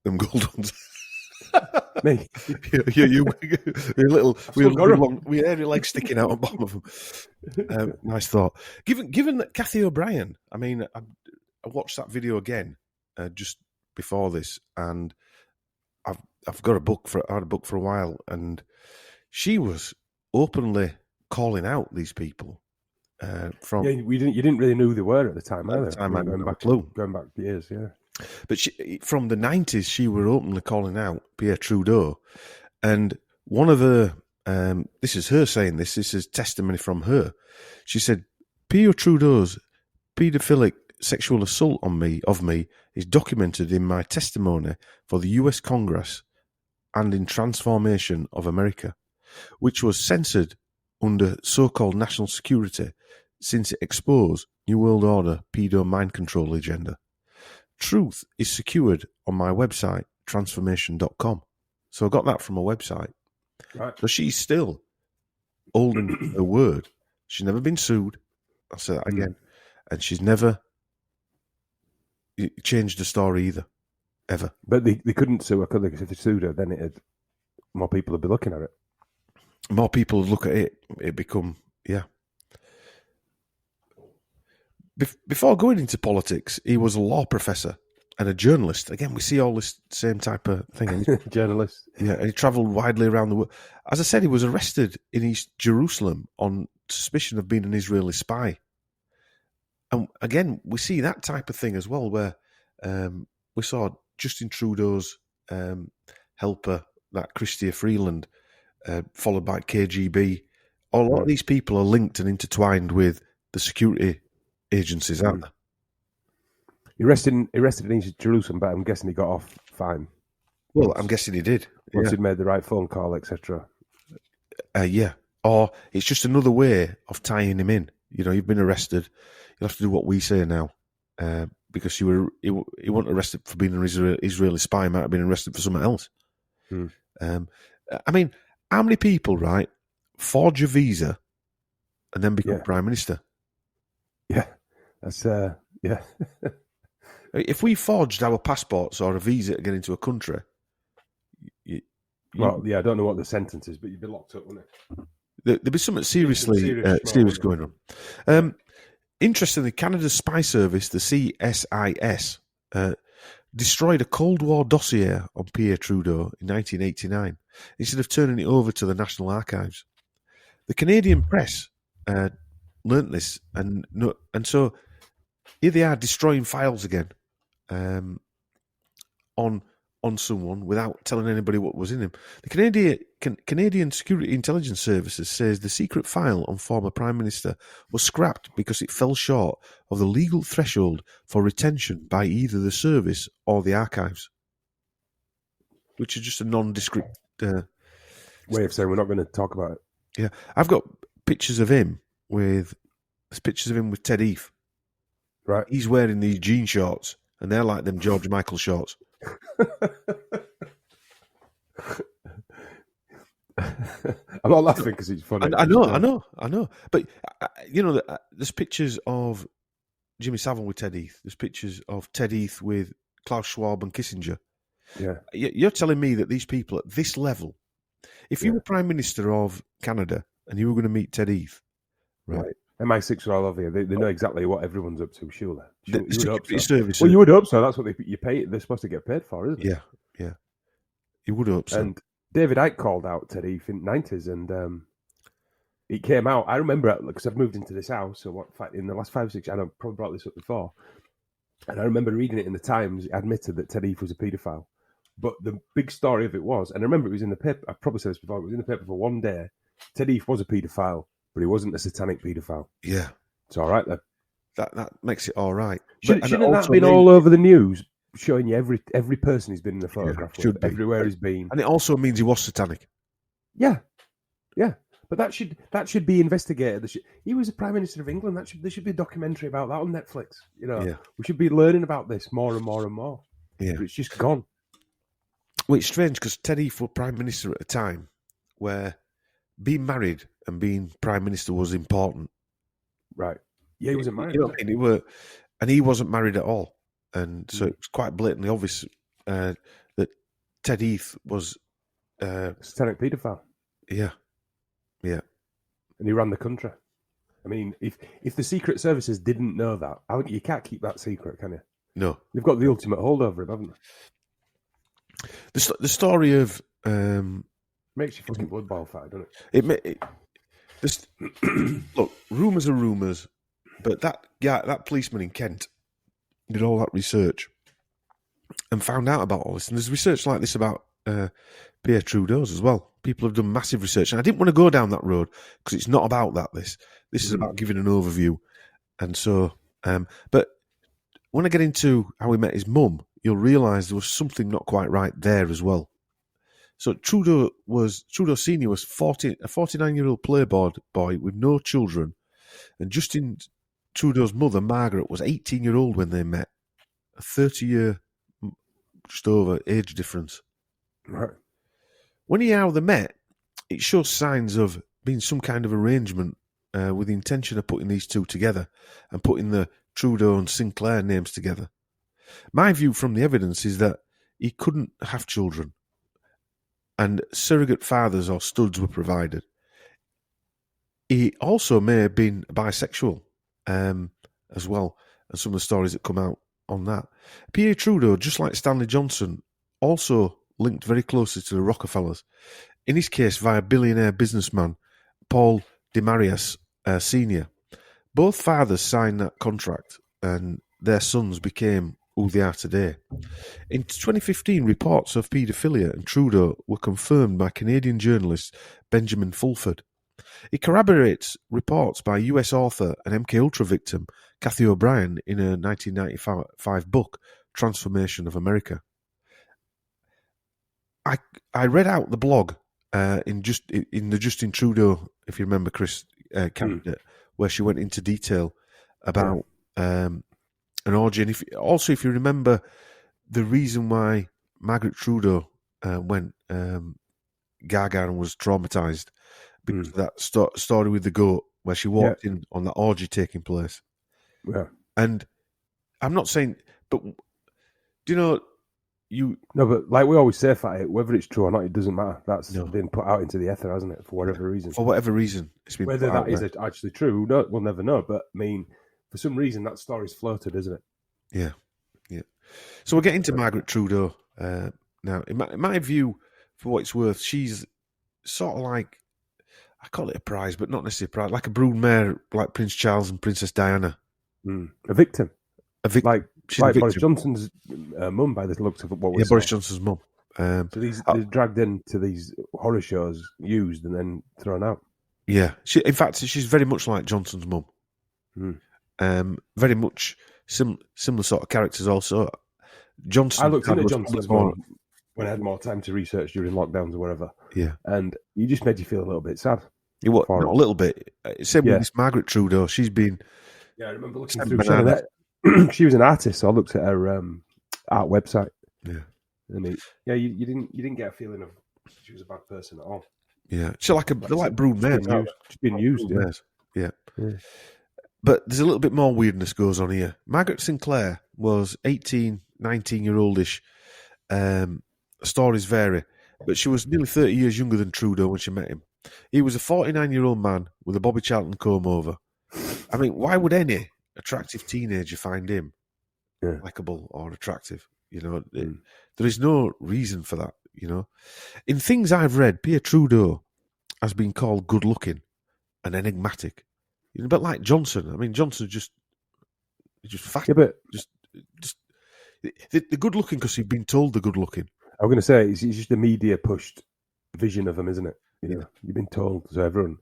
S1: Them gold ones?
S2: Me?
S1: you little, we had your legs sticking out on the bottom of them. Nice thought. Given that Kathy O'Brien, I mean, I watched that video again just before this, and I've got a book I had a book for a while, and she was openly calling out these people.
S2: You didn't really know who they were at the time either.
S1: At the time, I didn't have a clue.
S2: Going back years, yeah.
S1: But from the 90s, she were openly calling out Pierre Trudeau, and one of her, this is her saying this is testimony from her. She said, Pierre Trudeau's paedophilic sexual assault of me is documented in my testimony for the US Congress and in Transformation of America, which was censored under so-called national security since it exposed New World Order pedo mind control agenda. Truth is secured on my website, transformation.com. So I got that from a website.
S2: Right.
S1: So she's still holding her word. She's never been sued. I'll say that again. And she's never changed the story either. Ever.
S2: But they couldn't sue her, could they? Because if they sued her, then more people would be looking at it.
S1: More people would look at it. It'd become, Before going into politics, he was a law professor and a journalist. Again, we see all this same type of thing.
S2: Journalist.
S1: Yeah, and he travelled widely around the world. As I said, he was arrested in East Jerusalem on suspicion of being an Israeli spy. And again, we see that type of thing as well, where we saw Justin Trudeau's helper, that Chrystia Freeland, followed by KGB. A lot of these people are linked and intertwined with the security agencies, aren't they?
S2: He arrested in East Jerusalem, but I'm guessing he got off fine.
S1: Well, I'm guessing he did.
S2: Once he'd made the right phone call, etc.
S1: Yeah. Or it's just another way of tying him in. You've been arrested. You'll have to do what we say now. Because he wasn't arrested for being an Israeli spy. He might have been arrested for something else. I mean, how many people, right, forge a visa and then become Prime Minister?
S2: Yeah. That's,
S1: If we forged our passports or a visa to get into a country... I
S2: don't know what the sentence is, but you'd be locked up, wouldn't it?
S1: There'd be something serious going on. Interestingly, Canada's spy service, the CSIS, destroyed a Cold War dossier on Pierre Trudeau in 1989 instead of turning it over to the National Archives. The Canadian press learnt this, and so here they are destroying files again on someone without telling anybody what was in him. The Canadian Security Intelligence Services says the secret file on former Prime Minister was scrapped because it fell short of the legal threshold for retention by either the service or the archives, which is just a nondescript
S2: way of saying we're not going to talk about it.
S1: Yeah, I've got pictures of him with Ted Heath.
S2: Right,
S1: he's wearing these jean shorts, and they're like them George Michael shorts.
S2: I'm not laughing because it's funny.
S1: I know. But there's pictures of Jimmy Savile with Ted Heath. There's pictures of Ted Heath with Klaus Schwab and Kissinger.
S2: Yeah.
S1: You're telling me that these people at this level, if you were Prime Minister of Canada and you were going to meet Ted Heath, right?
S2: MI6 are all over you. They know exactly what everyone's up to, surely. You would hope so.
S1: Service.
S2: Well, you would hope so. That's what you pay. They're supposed to get paid for, isn't it?
S1: Yeah. You would hope so.
S2: And David Icke called out Ted Heath in the 90s, and it came out. I remember because I've moved into this house. So in the last 5 or 6 years, I've probably brought this up before. And I remember reading it in the Times. It admitted that Ted Heath was a paedophile. But the big story of it was, and I remember it was in the paper. I've probably said this before. It was in the paper for one day. Ted Heath was a paedophile, but he wasn't a satanic paedophile.
S1: Yeah,
S2: it's all right then.
S1: That makes it all right.
S2: Shouldn't that been all over the news, showing you every person he's been in a photograph with, everywhere he's been?
S1: And it also means he was satanic.
S2: Yeah. But that should be investigated. He was the Prime Minister of England. There should be a documentary about that on Netflix. We should be learning about this more and more and more.
S1: Yeah,
S2: but it's just gone.
S1: Well, it's strange because Ted Heath was Prime Minister at a time where being married and being Prime Minister was important.
S2: Right. Yeah, he wasn't married.
S1: You know what I mean? And he wasn't married at all. And so it was quite blatantly obvious that Ted Heath was
S2: satanic paedophile.
S1: Yeah.
S2: And he ran the country. I mean, if the Secret Services didn't know that, you can't keep that secret, can you?
S1: No.
S2: They've got the ultimate hold over him, haven't they?
S1: The story of
S2: makes you fucking blood boil fight, doesn't it?
S1: Look, rumours are rumours, but that policeman in Kent did all that research and found out about all this. And there's research like this about Pierre Trudeau's as well. People have done massive research, and I didn't want to go down that road because it's not about that. This is about giving an overview, and so. But when I get into how he met his mum, you'll realise there was something not quite right there as well. So Trudeau Senior was a 49-year-old playboy boy with no children, and Justin Trudeau's mother, Margaret, was 18-year-old when they met. A 30-year, just over, age difference.
S2: Right.
S1: When you hear how they met, it shows signs of being some kind of arrangement with the intention of putting these two together and putting the Trudeau and Sinclair names together. My view from the evidence is that he couldn't have children, and surrogate fathers or studs were provided. He also may have been bisexual as well, and some of the stories that come out on that. Pierre Trudeau, just like Stanley Johnson, also linked very closely to the Rockefellers, in his case via billionaire businessman Paul Demarius Sr. Both fathers signed that contract, and their sons became who they are today. In 2015, reports of paedophilia and Trudeau were confirmed by Canadian journalist Benjamin Fulford. It corroborates reports by US author and MKUltra victim Cathy O'Brien in her 1995 book, Transformation of America. I read out the blog in the Justin Trudeau, if you remember, Chris, candidate, where she went into detail about an orgy. And if you remember the reason why Margaret Trudeau went gaga and was traumatised, because of that story with the goat, where she walked in on that orgy taking place.
S2: Yeah.
S1: And I'm not saying, but do you know,
S2: No, but like we always say, Fatty, whether it's true or not, it doesn't matter. That's been put out into the ether, hasn't it, for whatever reason.
S1: For whatever reason, it's been
S2: whether
S1: put out
S2: that is
S1: there.
S2: actually true, no, we'll never know. But I mean, for some reason, that story's floated, isn't it?
S1: Yeah. So we'll get into Margaret Trudeau now. In my view, for what it's worth, she's sort of like, I call it a prize, but not necessarily a prize, like a broodmare, like Prince Charles and Princess Diana.
S2: A victim.
S1: Like
S2: Boris Johnson's mum, by the looks of what we saw.
S1: Boris Johnson's mum.
S2: So they're dragged into these horror shows, used, and then thrown out.
S1: Yeah. In fact, she's very much like Johnson's mum. Very much similar sort of characters also. Johnson.
S2: I looked into Johnson's mum when I had more time to research during lockdowns or whatever.
S1: Yeah.
S2: And you just made you feel a little bit sad.
S1: Not a little bit. Same with this Margaret Trudeau. She's been...
S2: Yeah, I remember looking through some of that. She was an artist, so I looked at her art website.
S1: Yeah.
S2: And you didn't get a feeling of she was a bad person at all.
S1: Yeah, they're like brood mares.
S2: Just being used.
S1: Yeah. But there's a little bit more weirdness goes on here. Margaret Sinclair was 18, 19-year-oldish. Stories vary, but she was nearly 30 years younger than Trudeau when she met him. He was a 49-year-old man with a Bobby Charlton comb over. I mean, why would any attractive teenager find him likable or attractive? There is no reason for that, In things I've read, Pierre Trudeau has been called good-looking and enigmatic. But like Johnson, I mean, Johnson just fat.
S2: Yeah, but
S1: just the good-looking because he'd been told the good-looking.
S2: I was going to say it's just a media-pushed vision of him, isn't it? You've been told, so everyone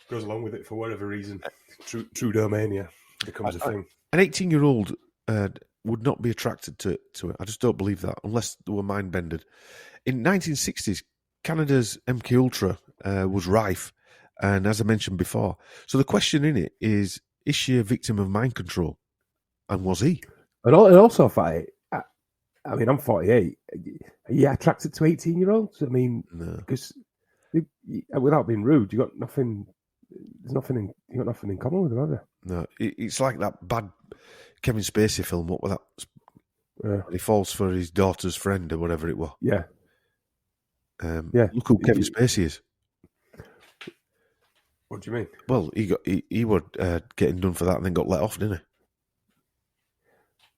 S2: goes along with it for whatever reason. Trudeau mania becomes a thing.
S1: An 18-year-old would not be attracted to it. I just don't believe that, unless they were mind-bended. In 1960s, Canada's MK Ultra was rife, and as I mentioned before, so the question in it is she a victim of mind control? And was he?
S2: And also, I mean, I'm 48. Are you attracted to 18-year-olds? I mean,
S1: no.
S2: Because without being rude, you got nothing. You got nothing in common with them, have you?
S1: No, it's like that bad Kevin Spacey film. What was that? He falls for his daughter's friend or whatever it was.
S2: Yeah.
S1: Look who Kevin Spacey is.
S2: What do you mean?
S1: Well, he was getting done for that and then got let off, didn't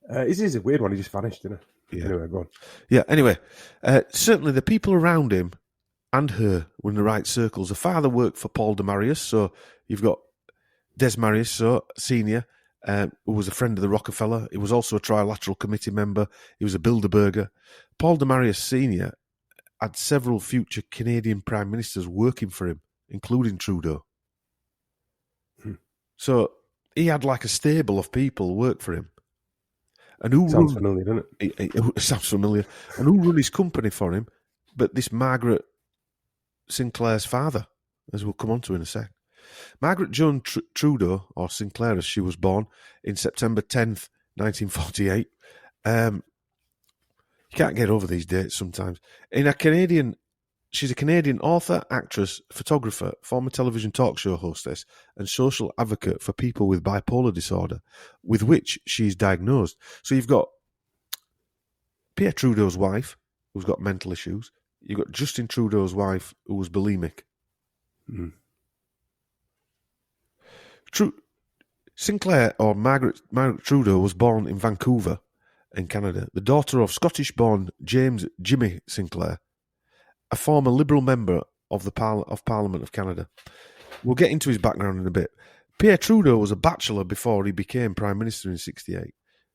S1: he?
S2: This is a weird one. He just vanished, didn't he?
S1: Yeah.
S2: Anyway, go on.
S1: Yeah. Anyway, certainly the people around him and her were in the right circles. The father worked for Paul de Marius, so you've got Des Marius, Senior, who was a friend of the Rockefeller. He was also a trilateral committee member. He was a Bilderberger. Paul de Marius Senior had several future Canadian prime ministers working for him, including Trudeau. So he had like a stable of people work for him. And who
S2: sounds familiar, doesn't it?
S1: It sounds familiar. And who run his company for him? But this Margaret Sinclair's father, as we'll come on to in a sec. Margaret Joan Trudeau, or Sinclair as she was born, in September 10th, 1948. You can't get over these dates sometimes. She's a Canadian author, actress, photographer, former television talk show hostess, and social advocate for people with bipolar disorder, with which she's diagnosed. So you've got Pierre Trudeau's wife, who's got mental issues. You've got Justin Trudeau's wife, who was bulimic. Sinclair, or Margaret Trudeau, was born in Vancouver, in Canada, the daughter of Scottish-born James Jimmy Sinclair, a former Liberal member of Parliament of Canada. We'll get into his background in a bit. Pierre Trudeau was a bachelor before he became Prime Minister in 1968.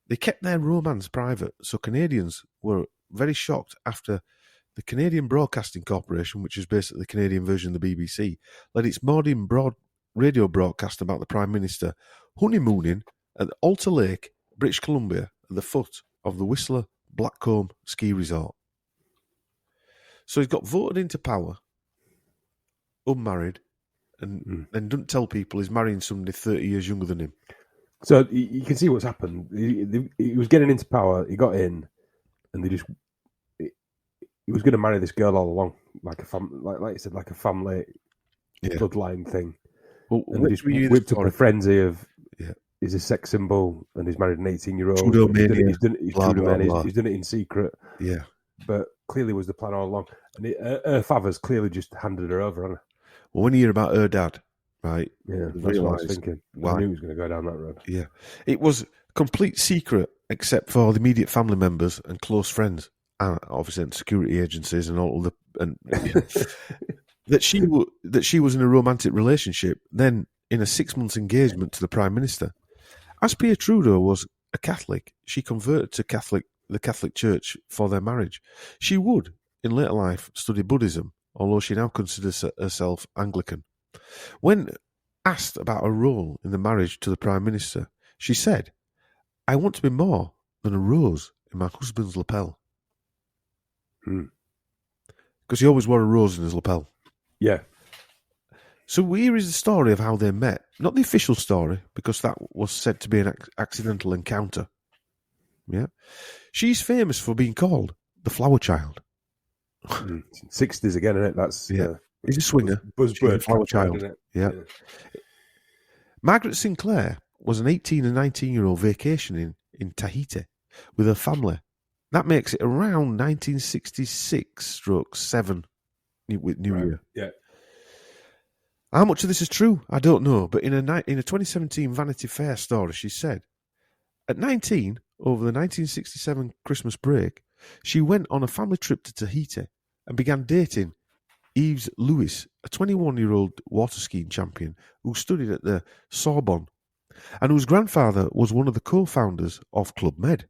S1: They kept their romance private, so Canadians were very shocked after the Canadian Broadcasting Corporation, which is basically the Canadian version of the BBC, led its morning radio broadcast about the Prime Minister honeymooning at Alta Lake, British Columbia, at the foot of the Whistler Blackcomb ski resort. So he's got voted into power, unmarried, and then doesn't tell people he's marrying somebody 30 years younger than him.
S2: So you can see what's happened. He was getting into power, he got in, and he was going to marry this girl all along, like you said, like a family bloodline thing.
S1: Well,
S2: and they just whipped up a frenzy of he's a sex symbol and he's married an 18-year-old.
S1: Trudeau mania.
S2: He's done it in secret.
S1: Yeah.
S2: But clearly was the plan all along. And her father's clearly just handed her over, hasn't he?
S1: Well, when you hear about her dad, right?
S2: Yeah, that's what I was thinking.
S1: Why?
S2: I knew he was going to go down that road.
S1: Yeah. It was complete secret except for the immediate family members and close friends, and obviously and security agencies and all that she was in a romantic relationship, then in a 6-month engagement to the Prime Minister. As Pierre Trudeau was a Catholic, she converted to the Catholic Church for their marriage. She would, in later life, study Buddhism, although she now considers herself Anglican. When asked about her role in the marriage to the Prime Minister, she said, "I want to be more than a rose in my husband's lapel." Because he always wore a rose in his lapel.
S2: Yeah.
S1: So here is the story of how they met. Not the official story, because that was said to be an accidental encounter. Yeah. She's famous for being called the flower child.
S2: 60s again, isn't it? That's
S1: he's a swinger.
S2: Buzzword
S1: Flower
S2: catchword,
S1: child.
S2: isn't it?
S1: Yeah. Margaret Sinclair was an 18 and 19-year-old vacationing in Tahiti with her family. That makes it around 1966/7 with New Year.
S2: Yeah.
S1: How much of this is true? I don't know. But in a 2017 Vanity Fair story, she said, at 19, over the 1967 Christmas break, she went on a family trip to Tahiti and began dating Yves Lewis, a 21-year-old water skiing champion who studied at the Sorbonne and whose grandfather was one of the co-founders of Club Med.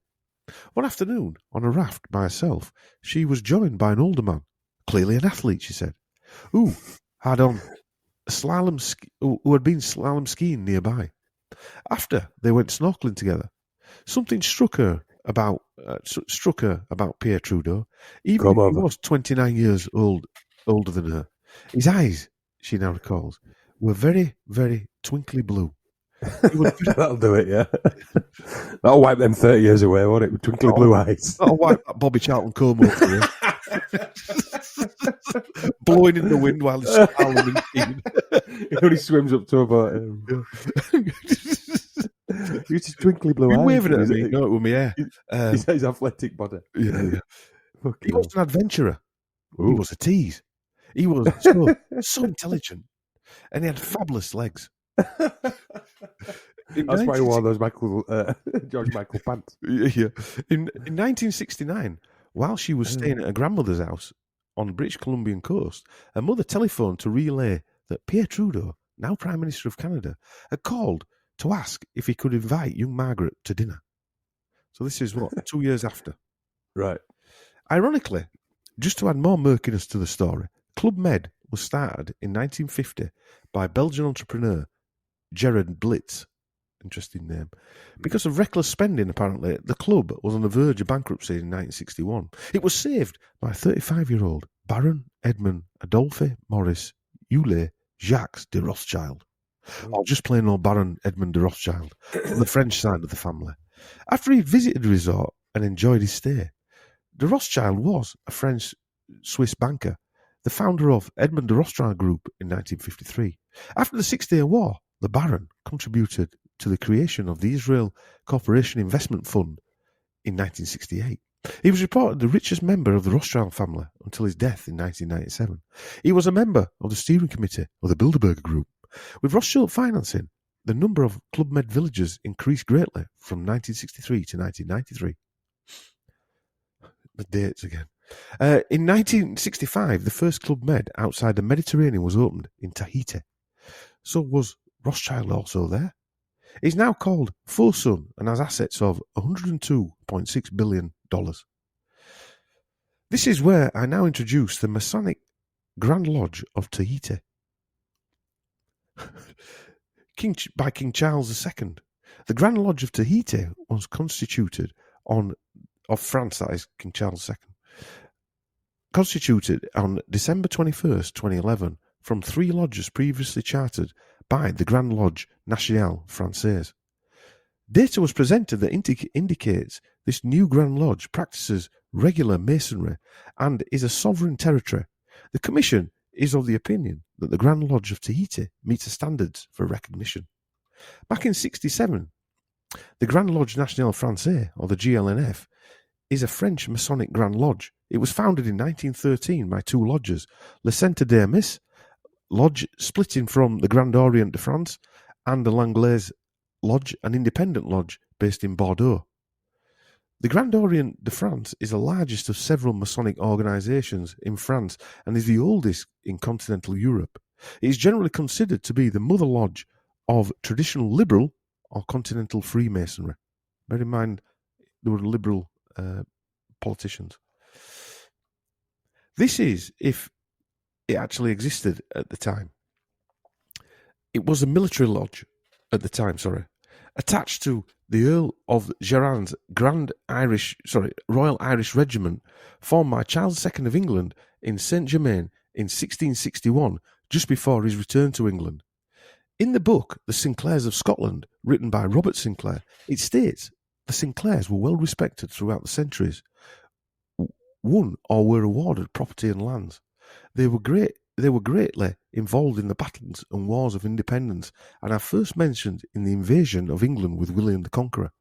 S1: One afternoon, on a raft by herself, she was joined by an older man, clearly an athlete, she said, who had been slalom skiing nearby. After they went snorkeling together, something struck her about Pierre Trudeau, even if he was 29 years older than her. His eyes, she now recalls, were very, very twinkly blue.
S2: That'll do it, yeah. That'll wipe them 30 years away, won't it? With twinkly blue eyes.
S1: That'll wipe that Bobby Charlton comb over you. Blowing in the wind while he's slaloming skiing.
S2: He only swims up to about It's just twinkly blue eyes.
S1: Waving at me, no, it was my hair.
S2: His athletic body.
S1: Yeah. He was an adventurer.
S2: Ooh.
S1: He was a tease. He was so intelligent, and he had fabulous legs.
S2: That's why he wore those George Michael pants.
S1: Yeah. In 1969, while she was staying at her grandmother's house on the British Columbian coast, her mother telephoned to relay that Pierre Trudeau, now Prime Minister of Canada, had called to ask if he could invite young Margaret to dinner. So this is 2 years after.
S2: Right.
S1: Ironically, just to add more murkiness to the story, Club Med was started in 1950 by Belgian entrepreneur Gerard Blitz. Interesting name. Because of reckless spending, apparently, the club was on the verge of bankruptcy in 1961. It was saved by 35-year-old Baron Edmond Adolphe Maurice Euler Jacques de Rothschild. Or just plain old Baron Edmond de Rothschild, on the French side of the family. After he visited the resort and enjoyed his stay, de Rothschild was a French-Swiss banker, the founder of Edmond de Rothschild Group in 1953. After the Six-Day War, the Baron contributed to the creation of the Israel Corporation Investment Fund in 1968. He was reported the richest member of the Rothschild family until his death in 1997. He was a member of the steering committee of the Bilderberger Group. With Rothschild financing, the number of Club Med villagers increased greatly from 1963 to 1993. The dates again. In 1965, the first Club Med outside the Mediterranean was opened in Tahiti. So was Rothschild also there? He's now called Fosun and has assets of $102.6 billion. This is where I now introduce the Masonic Grand Lodge of Tahiti. By King Charles II. The Grand Lodge of Tahiti was constituted of France, that is King Charles II, constituted on December 21st, 2011, from 3 lodges previously chartered by the Grand Lodge Nationale Française. Data was presented that indicates this new Grand Lodge practices regular masonry and is a sovereign territory. The Commission is of the opinion that the Grand Lodge of Tahiti meets the standards for recognition. Back in 1967, the Grand Lodge Nationale Française, or the GLNF, is a French Masonic Grand Lodge. It was founded in 1913 by 2 lodges, Le Centre d'Hermès, lodge splitting from the Grand Orient de France, and the L'Anglaise Lodge, an independent lodge based in Bordeaux. The Grand Orient de France is the largest of several Masonic organisations in France and is the oldest in continental Europe. It is generally considered to be the mother lodge of traditional liberal or continental Freemasonry. Bear in mind, there were liberal politicians. This is if it actually existed at the time. It was a military lodge at the time, attached to the Earl of Gerard's Royal Irish Regiment, formed by Charles II of England in Saint-Germain in 1661, just before his return to England. In the book, The Sinclairs of Scotland, written by Robert Sinclair, it states the Sinclairs were well respected throughout the centuries, won or were awarded property and lands. They were greatly involved in the battles and wars of independence, and are first mentioned in the invasion of England with William the Conqueror.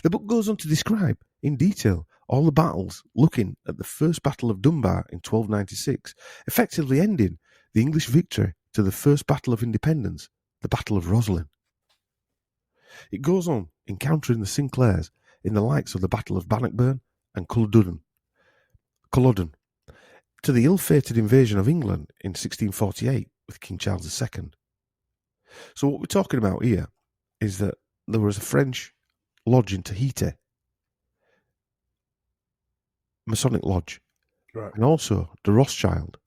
S1: The book goes on to describe in detail all the battles, looking at the first Battle of Dunbar in 1296, effectively ending the English victory to the first Battle of Independence, the Battle of Roslin. It goes on encountering the Sinclairs in the likes of the Battle of Bannockburn and Culloden, to the ill-fated invasion of England in 1648 with King Charles II. So what we're talking about here is that there was a French lodge in Tahiti, Masonic lodge,
S2: Right.
S1: and also the Rothschild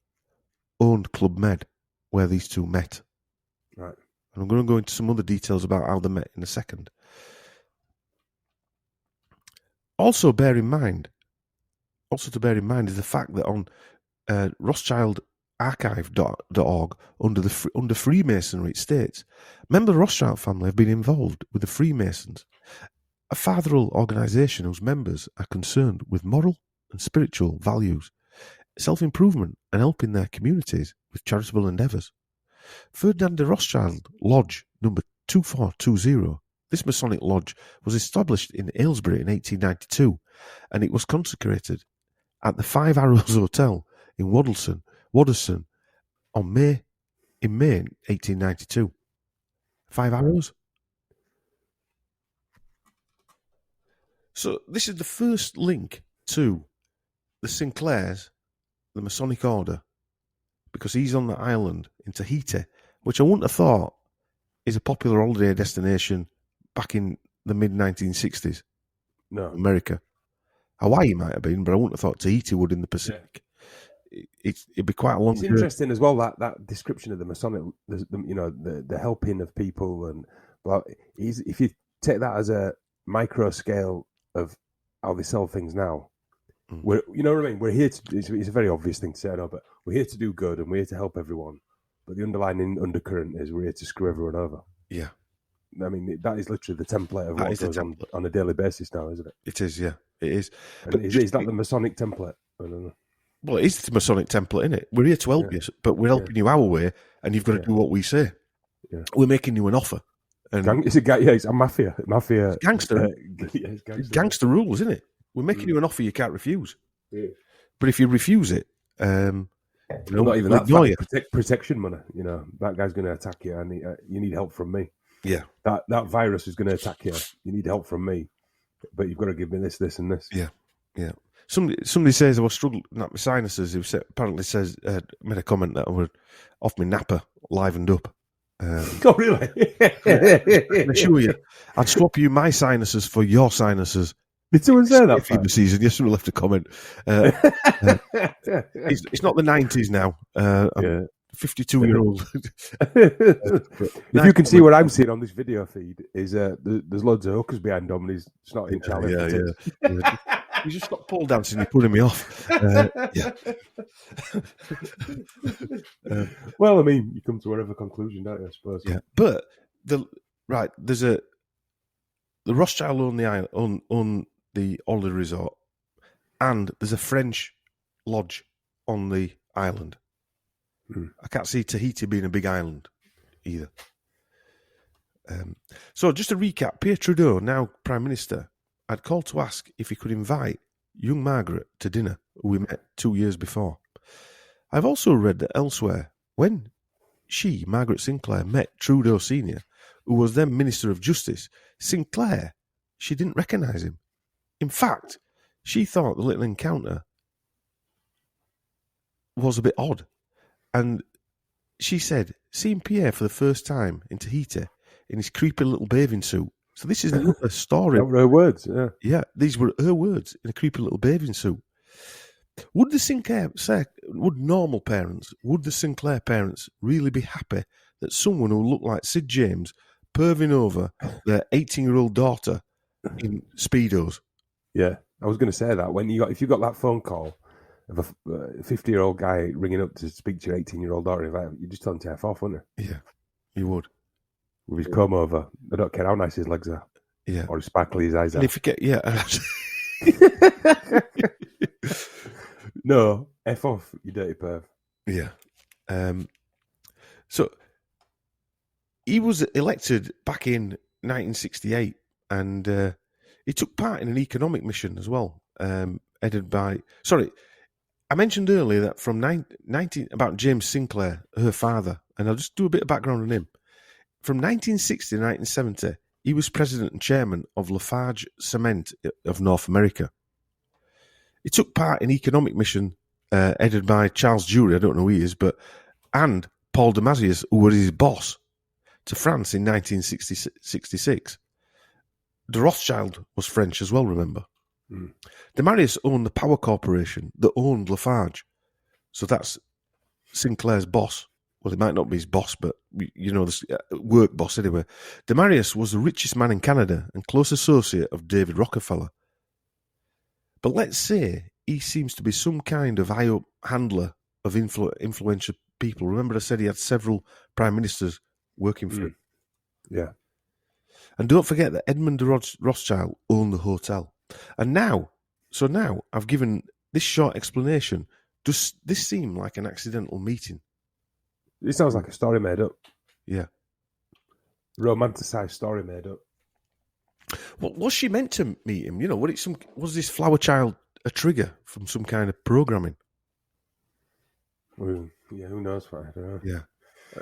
S1: owned Club Med, where these two met.
S2: Right.
S1: And I'm going to go into some other details about how they met in a second. Also to bear in mind is the fact that on RothschildArchive.org, under Freemasonry, it states, members of the Rothschild family have been involved with the Freemasons, a fatherly organisation whose members are concerned with moral and spiritual values, self-improvement, and helping their communities with charitable endeavours. Ferdinand de Rothschild Lodge number 2420. This Masonic lodge was established in Aylesbury in 1892, and it was consecrated at the Five Arrows Hotel in Waddesdon in May 1892. Five Arrows? So this is the first link to the Sinclairs, the Masonic Order, because he's on the island in Tahiti, which I wouldn't have thought is a popular holiday destination back in the mid-1960s.
S2: No.
S1: America. Hawaii might have been, but I wouldn't have thought Tahiti would in the Pacific. It'd be quite a long.
S2: It's interesting as well that description of the Masonic, the helping of people, and if you take that as a micro scale of how they sell things now, you know what I mean. We're here to. It's a very obvious thing to say, I know, but we're here to do good and we're here to help everyone. But the underlying undercurrent is we're here to screw everyone over.
S1: Yeah.
S2: I mean, that is literally the template of what goes on a daily basis now, isn't it?
S1: It is, yeah. It is.
S2: But is that the Masonic template? I don't know.
S1: Well, it is the Masonic template, isn't it? We're here to help you, but we're helping you our way, and you've got to do what we say. Yeah. We're making you an offer. And
S2: it's a mafia. It's
S1: gangster. It's gangster rules, isn't it? We're making you an offer you can't refuse. Yeah. But if you refuse it,
S2: not even that. Protection money. You know, that guy's going to attack you, and you need help from me.
S1: Yeah.
S2: That virus is going to attack you. You need help from me, but you've got to give me this, and this.
S1: Yeah. Yeah. Somebody says I was struggling with my sinuses. Who apparently made a comment that I would off my napper livened up.
S2: Oh really?
S1: I assure you, I'd swap you my sinuses for your sinuses.
S2: Did someone say that?
S1: In the season, yes, someone left a comment. It's not the 90s now. I'm 52-year-old.
S2: If you can see what I'm seeing on this video feed, is there's loads of hookers behind Dom, and he's snotting challenge.
S1: Yeah. You just stop pole dancing, you're putting me off.
S2: Well, I mean, you come to whatever conclusion, don't you, I suppose.
S1: Yeah, but there's the Rothschild own the island, own the holiday resort, and there's a French lodge on the island. I can't see Tahiti being a big island either. So just to recap, Pierre Trudeau, now Prime Minister, I'd called to ask if he could invite young Margaret to dinner, who we met 2 years before. I've also read that elsewhere, when Margaret Sinclair, met Trudeau Sr., who was then Minister of Justice, Sinclair, she didn't recognise him. In fact, she thought the little encounter was a bit odd. And she said, seeing Pierre for the first time in Tahiti in his creepy little bathing suit. So this is another story.
S2: That were her words, yeah.
S1: Yeah, these were her words in a creepy little bathing suit. Would the Sinclair parents really be happy that someone who looked like Sid James perving over their 18-year-old daughter in Speedos?
S2: Yeah, I was going to say that. If you got that phone call of a 50-year-old guy ringing up to speak to your 18-year-old daughter, you just tell him to F off, wouldn't you?
S1: Yeah, you would.
S2: With his comb over. I don't care how nice his legs are.
S1: Yeah.
S2: Or how sparkly his eyes are.
S1: And if you get,
S2: No, F off, you dirty perv.
S1: Yeah. So he was elected back in 1968, and he took part in an economic mission as well, headed by. Sorry, I mentioned earlier that from 19 about James Sinclair, her father, and I'll just do a bit of background on him. From 1960 to 1970, he was president and chairman of Lafarge Cement of North America. He took part in economic mission headed by Charles Jury, I don't know who he is, and Paul Damasio, who was his boss, to France in 1966. De Rothschild was French as well, remember?
S2: Mm.
S1: Damasio owned the power corporation that owned Lafarge. So that's Sinclair's boss. Well, it might not be his boss, but, this work boss anyway. Damasio was the richest man in Canada and close associate of David Rockefeller. But let's say he seems to be some kind of high-up handler of influential people. Remember I said he had several prime ministers working for him.
S2: Yeah.
S1: And don't forget that Edmund de Rothschild owned the hotel. And now I've given this short explanation. Does this seem like an accidental meeting?
S2: It sounds like a story made up.
S1: Yeah.
S2: Romanticised story made up.
S1: Well, was she meant to meet him? Was this flower child a trigger from some kind of programming?
S2: Well, yeah, who knows? I don't know.
S1: Yeah.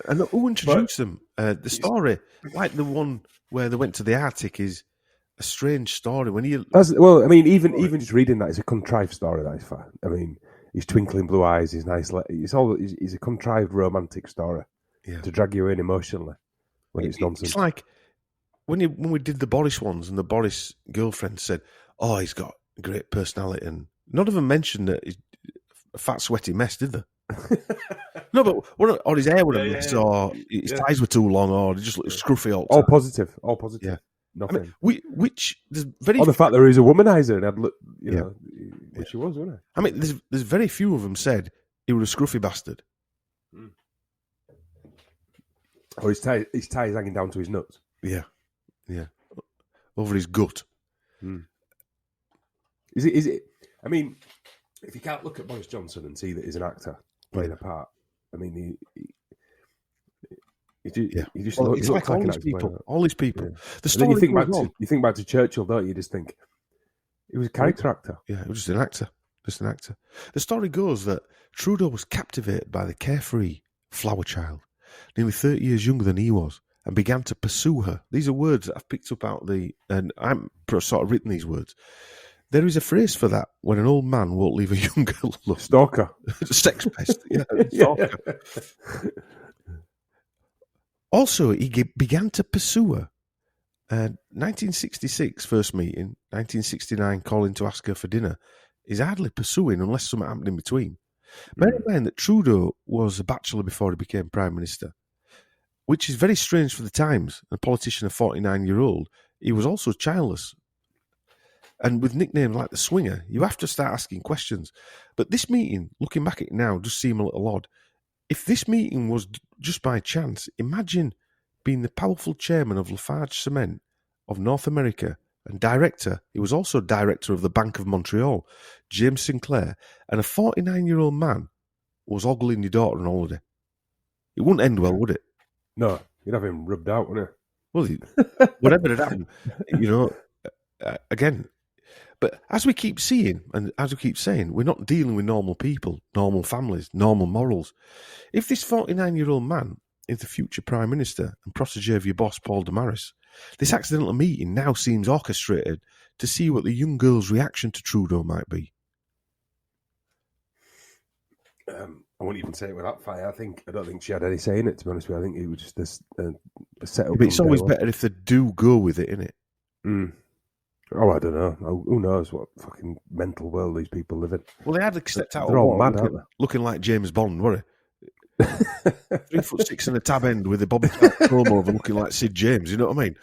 S1: And who introduced them? The story, like the one where they went to the Arctic, is a strange story.
S2: Even just reading that is a contrived story. That is fine. I mean, his twinkling blue eyes, his nice. It's a contrived romantic story to drag you in emotionally when it's nonsense.
S1: It's like when we did the Boris ones, and the Boris girlfriend said, "Oh, he's got a great personality," and none of them mentioned that he's a fat, sweaty mess, did they? No, but or his hair was a mess, or his ties were too long, or he just looked scruffy all the time.
S2: All positive. Yeah. Nothing.
S1: I mean, there's very
S2: the fact that he was a womanizer and had which he was, wasn't he?
S1: I mean, there's very few of them said he was a scruffy bastard.
S2: Mm. Or his tie is hanging down to his nuts.
S1: Yeah, over his gut.
S2: Mm. Is it? I mean, if you can't look at Boris Johnson and see that he's an actor playing a part, I mean, he just
S1: it's like all these people. All these people.
S2: Yeah. The story you think back to Churchill, don't you? Just think he was a character actor.
S1: Yeah, he was just an actor. The story goes that Trudeau was captivated by the carefree flower child, nearly 30 years younger than he was, and began to pursue her. These are words that I've picked up and I'm sort of written these words. There is a phrase for that when an old man won't leave a young girl alone.
S2: Stalker.
S1: Sex pest. Yeah, stalker. Also, he began to pursue her. 1966, first meeting. 1969, calling to ask her for dinner. He's hardly pursuing unless something happened in between. Bear in mind that Trudeau was a bachelor before he became Prime Minister, which is very strange for the times. A politician of 49-year-old, he was also childless. And with nicknames like the Swinger, you have to start asking questions. But this meeting, looking back at it now, does seem a little odd. If this meeting was just by chance, imagine being the powerful chairman of Lafarge Cement of North America and director. He was also director of the Bank of Montreal, James Sinclair, and a 49-year-old man was ogling your daughter on holiday. It wouldn't end well, would it?
S2: No, you'd have him rubbed out, wouldn't
S1: you? Well, whatever had happened, again. But as we keep seeing, and as we keep saying, we're not dealing with normal people, normal families, normal morals. If this 49-year-old man is the future Prime Minister and protégé of your boss, Paul Damasio, this accidental meeting now seems orchestrated to see what the young girl's reaction to Trudeau might be.
S2: I wouldn't even say it with that fire. I don't think she had any say in it, to be honest with you. I think it was just a setup.
S1: But it's always better if they do go with it, innit?
S2: Mm. Oh, I don't know. Who knows what fucking mental world these people live in?
S1: Well, they had stepped out.
S2: They're all mad, aren't they?
S1: Looking like James Bond, were they? 3'6" and a tab end with a Bobby Clark promo over, looking like Sid James. You know what I mean?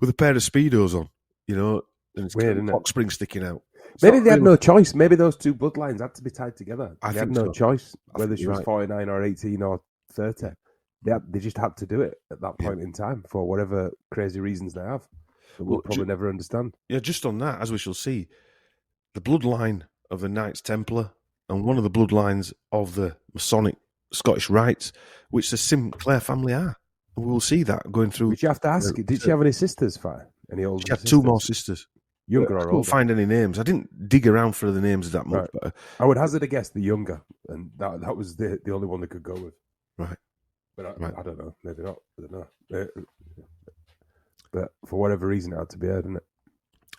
S1: With a pair of Speedos on, and it's weird, isn't it? Box spring sticking out.
S2: Maybe they had no choice. Maybe those two bloodlines had to be tied together. They had no choice whether she was 49 or 18 or 30. They just had to do it at that point in time for whatever crazy reasons they have. that we'll probably never understand.
S1: Yeah, just on that, as we shall see, the bloodline of the Knights Templar and one of the bloodlines of the Masonic Scottish Rites, which the Sinclair family are. And we will see that going through.
S2: But you have to ask, did she have any sisters, Fire? Any older
S1: She had
S2: sisters?
S1: 2 more sisters.
S2: Younger
S1: I
S2: or
S1: couldn't
S2: older?
S1: find any names. I didn't dig around for the names that much.
S2: Right.
S1: But,
S2: I would hazard a guess the younger, and that was the only one they could go with.
S1: Right.
S2: But
S1: Right.
S2: I don't know. Maybe not. I don't know. But for whatever reason, it had to be heard, didn't it?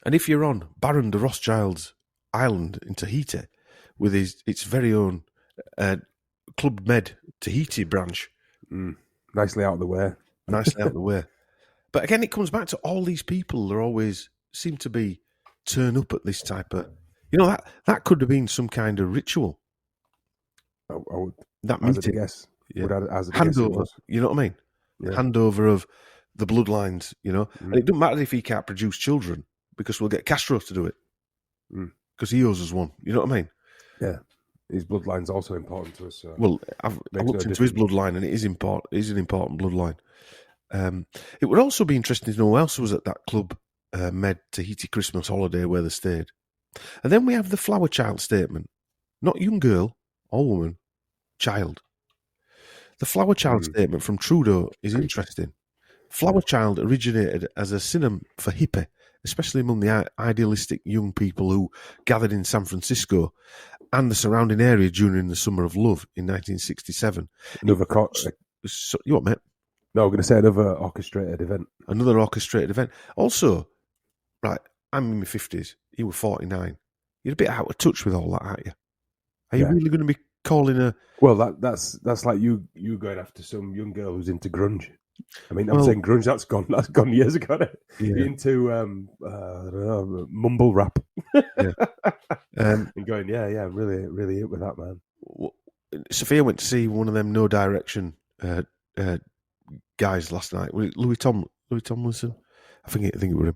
S1: And if you're on Baron de Rothschild's island in Tahiti with its very own Club Med Tahiti branch.
S2: Nicely out of the way.
S1: Nicely out of the way. But again, it comes back to all these people that always seem to be turn up at this type of... that could have been some kind of ritual.
S2: I would
S1: That
S2: hazard a
S1: meeting.
S2: guess.
S1: Yeah.
S2: Would hazard a guess it
S1: Handover,
S2: was.
S1: you know what I mean?
S2: Yeah.
S1: Handover of the bloodlines, And it doesn't matter if he can't produce children, because we'll get Castro to do it. Because he owes us one. You know what I mean?
S2: Yeah. His bloodline's also important to us. So
S1: Well, I've looked into his bloodline, and it is important. It is an important bloodline. It would also be interesting to know who else was at that Club Med Tahiti Christmas holiday where they stayed. And then we have the flower child statement. Not young girl or woman, child. The flower child statement from Trudeau is interesting. Flower child originated as a synonym for hippie, especially among the idealistic young people who gathered in San Francisco and the surrounding area during the Summer of Love in 1967.
S2: you
S1: what, mate?
S2: No, I'm going to say another orchestrated event.
S1: Another orchestrated event. Also, right, I'm in my 50s. You were 49. You're a bit out of touch with all that, aren't you? Are you really going to be calling a...
S2: Well, that's like you going after some young girl who's into grunge. I mean, I'm saying grunge, that's gone years ago. Yeah. Into I don't know, mumble rap.
S1: Yeah.
S2: And going, really, really hit with that, man.
S1: Sophia went to see one of them No Direction guys last night. Was it Louis Tomlinson? I think it was him.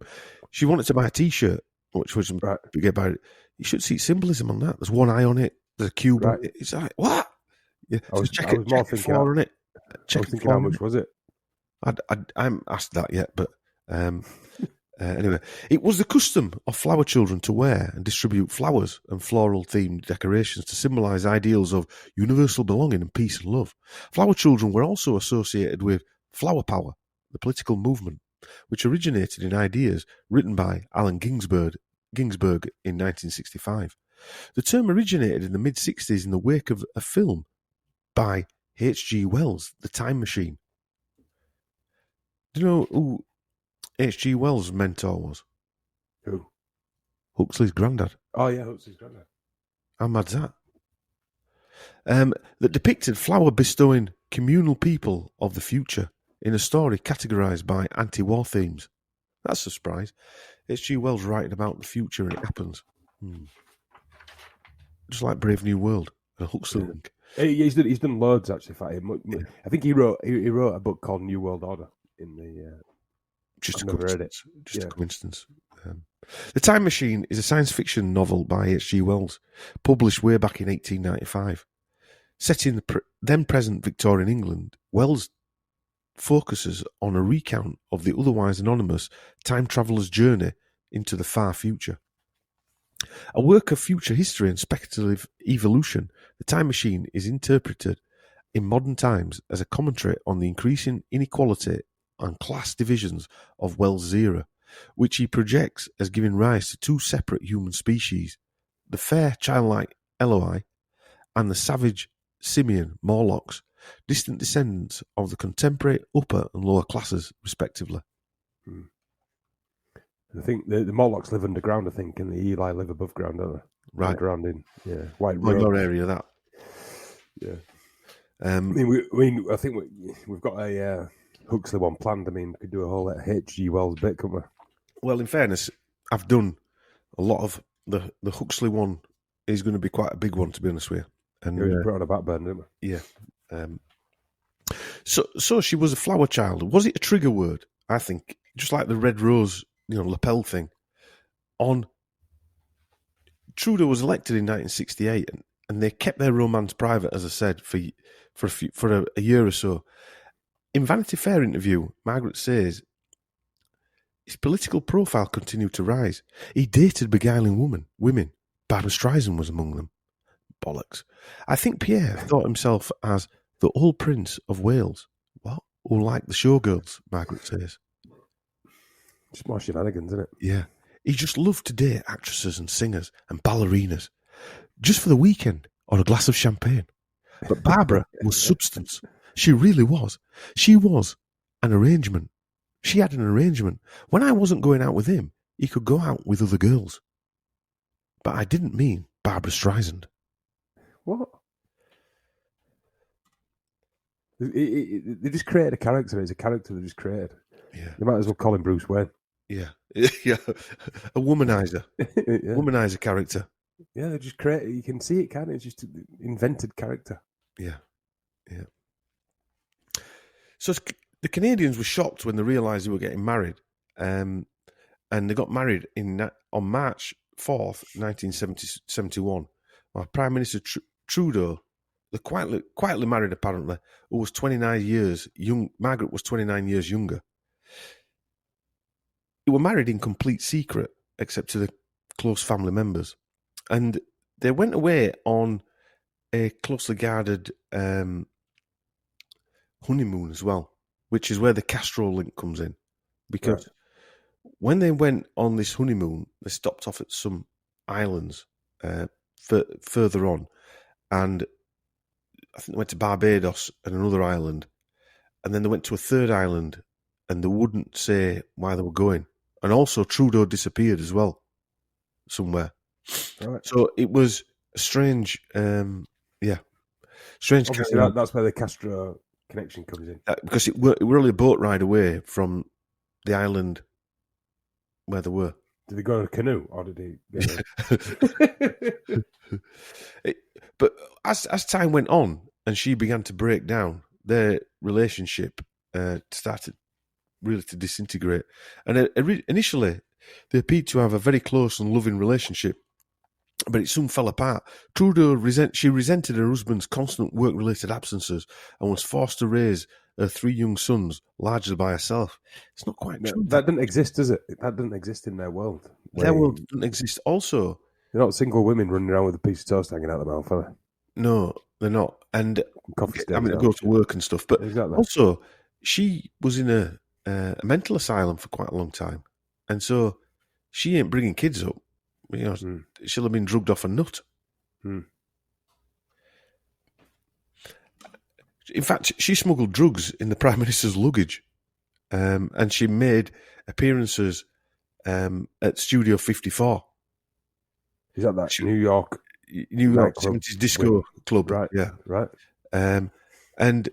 S1: She wanted to buy a T-shirt, which was get about it. You should see Symbolism on that. There's one eye on it. There's a cube on it. It's like, what? Yeah.
S2: I was thinking how much was it?
S1: I haven't asked that yet, but anyway, it was the custom of flower children to wear and distribute flowers and floral-themed decorations to symbolise ideals of universal belonging and peace and love. Flower children were also associated with flower power, the political movement, which originated in ideas written by Allen Ginsberg in 1965. The term originated in the mid-60s in the wake of a film by H.G. Wells, The Time Machine. Do you know who H.G. Wells' mentor was?
S2: Who?
S1: Huxley's granddad.
S2: Oh, yeah, Huxley's granddad.
S1: How mad's that? That depicted flower-bestowing communal people of the future in a story categorised by anti-war themes. That's a surprise. H.G. Wells writing about the future and it happens. Just like Brave New World and Huxley link.
S2: He's done loads, actually. I think he wrote a book called New World Order.
S1: Just a coincidence. The Time Machine is a science fiction novel by H.G. Wells, published way back in 1895. Set in the then-present Victorian England, Wells focuses on a recount of the otherwise anonymous time traveller's journey into the far future. A work of future history and speculative evolution, The Time Machine is interpreted in modern times as a commentary on the increasing inequality and class divisions of Wells' era, which he projects as giving rise to two separate human species, the fair childlike Eloi and the savage simian Morlocks, distant descendants of the contemporary upper and lower classes, respectively.
S2: I think the Morlocks live underground, I think, and the Eli live above ground, don't they?
S1: Right.
S2: Underground in White
S1: Road.
S2: Road.
S1: Your area, that.
S2: Yeah. I think we've got a Huxley one planned. I mean, we could do a whole H.G. Wells bit, couldn't we?
S1: Well, in fairness, I've done a lot of the Huxley one is going to be quite a big one, to be honest with you. And
S2: we put it on a back burner, didn't we?
S1: Yeah. So she was a flower child. Was it a trigger word? I think, just like the red rose, lapel thing. On Trudeau was elected in 1968, and they kept their romance private, as I said, for a year or so. In Vanity Fair interview, Margaret says his political profile continued to rise. He dated beguiling women. Barbara Streisand was among them. Bollocks. I think Pierre thought himself as the old Prince of Wales. What? Who liked the showgirls, Margaret says.
S2: Just more shenanigans, isn't it?
S1: Yeah. He just loved to date actresses and singers and ballerinas. Just for the weekend or a glass of champagne. But Barbara was substance. She really was. She was an arrangement. She had an arrangement. When I wasn't going out with him, he could go out with other girls. But I didn't mean Barbara Streisand.
S2: What? They just created a character. It's a character they just created.
S1: Yeah.
S2: They might as well call him Bruce Wayne.
S1: Yeah. Yeah. A womanizer.
S2: Yeah.
S1: Womanizer character.
S2: Yeah, they just create. You can see it, can't it? It's just an invented character.
S1: Yeah. Yeah. So the Canadians were shocked when they realised they were getting married. And they got married on March 4th, 1971. Prime Minister Trudeau, they quietly married apparently, who was 29 years young. Margaret was 29 years younger. They were married in complete secret, except to the close family members. And they went away on a closely guarded honeymoon as well, which is where the Castro link comes in. Because when they went on this honeymoon, they stopped off at some islands further on. And I think they went to Barbados and another island. And then they went to a third island and they wouldn't say why they were going. And also Trudeau disappeared as well somewhere.
S2: Right.
S1: So it was a strange, strange.
S2: Obviously, that's where the Castro connection comes in.
S1: Because it were only a boat ride away from the island where they were.
S2: Did they go in a canoe or did he?
S1: But as time went on and she began to break down, their relationship started really to disintegrate. And initially, they appeared to have a very close and loving relationship, but it soon fell apart. Trudeau resented her husband's constant work-related absences and was forced to raise her 3 young sons largely by herself. It's not quite true.
S2: That didn't exist, does it? That didn't exist in their world.
S1: Their world didn't exist. Also,
S2: they're not single women running around with a piece of toast hanging out the mouth, are they?
S1: No, they're not. And having to go to work and stuff. But
S2: exactly.
S1: Also, she was in a mental asylum for quite a long time. And so she ain't bringing kids up. You know, she'll have been drugged off a nut. In fact, she smuggled drugs in the Prime Minister's luggage. And she made appearances at Studio 54.
S2: Is that New York
S1: 70s disco club?
S2: Right.
S1: Yeah.
S2: Right.
S1: And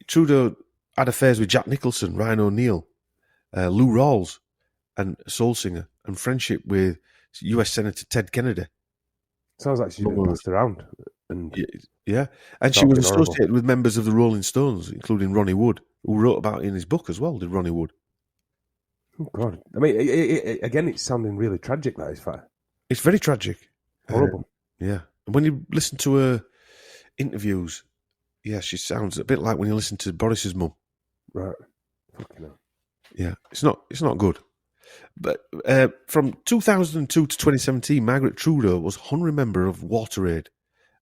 S1: Trudeau had affairs with Jack Nicholson, Ryan O'Neill, Lou Rawls, and soul singer, and friendship with US Senator Ted Kennedy.
S2: Sounds like she's been passed around. And
S1: yeah. And she was associated with members of the Rolling Stones, including Ronnie Wood, who wrote about it in his book as well, did Ronnie Wood.
S2: Oh, God. I mean, again, it's sounding really tragic, that is fair.
S1: It's very tragic.
S2: Horrible.
S1: Yeah. And when you listen to her interviews, yeah, she sounds a bit like when you listen to Boris's mum.
S2: Right. Fucking hell.
S1: Yeah. It's not good. But from 2002 to 2017, Margaret Trudeau was honorary member of WaterAid,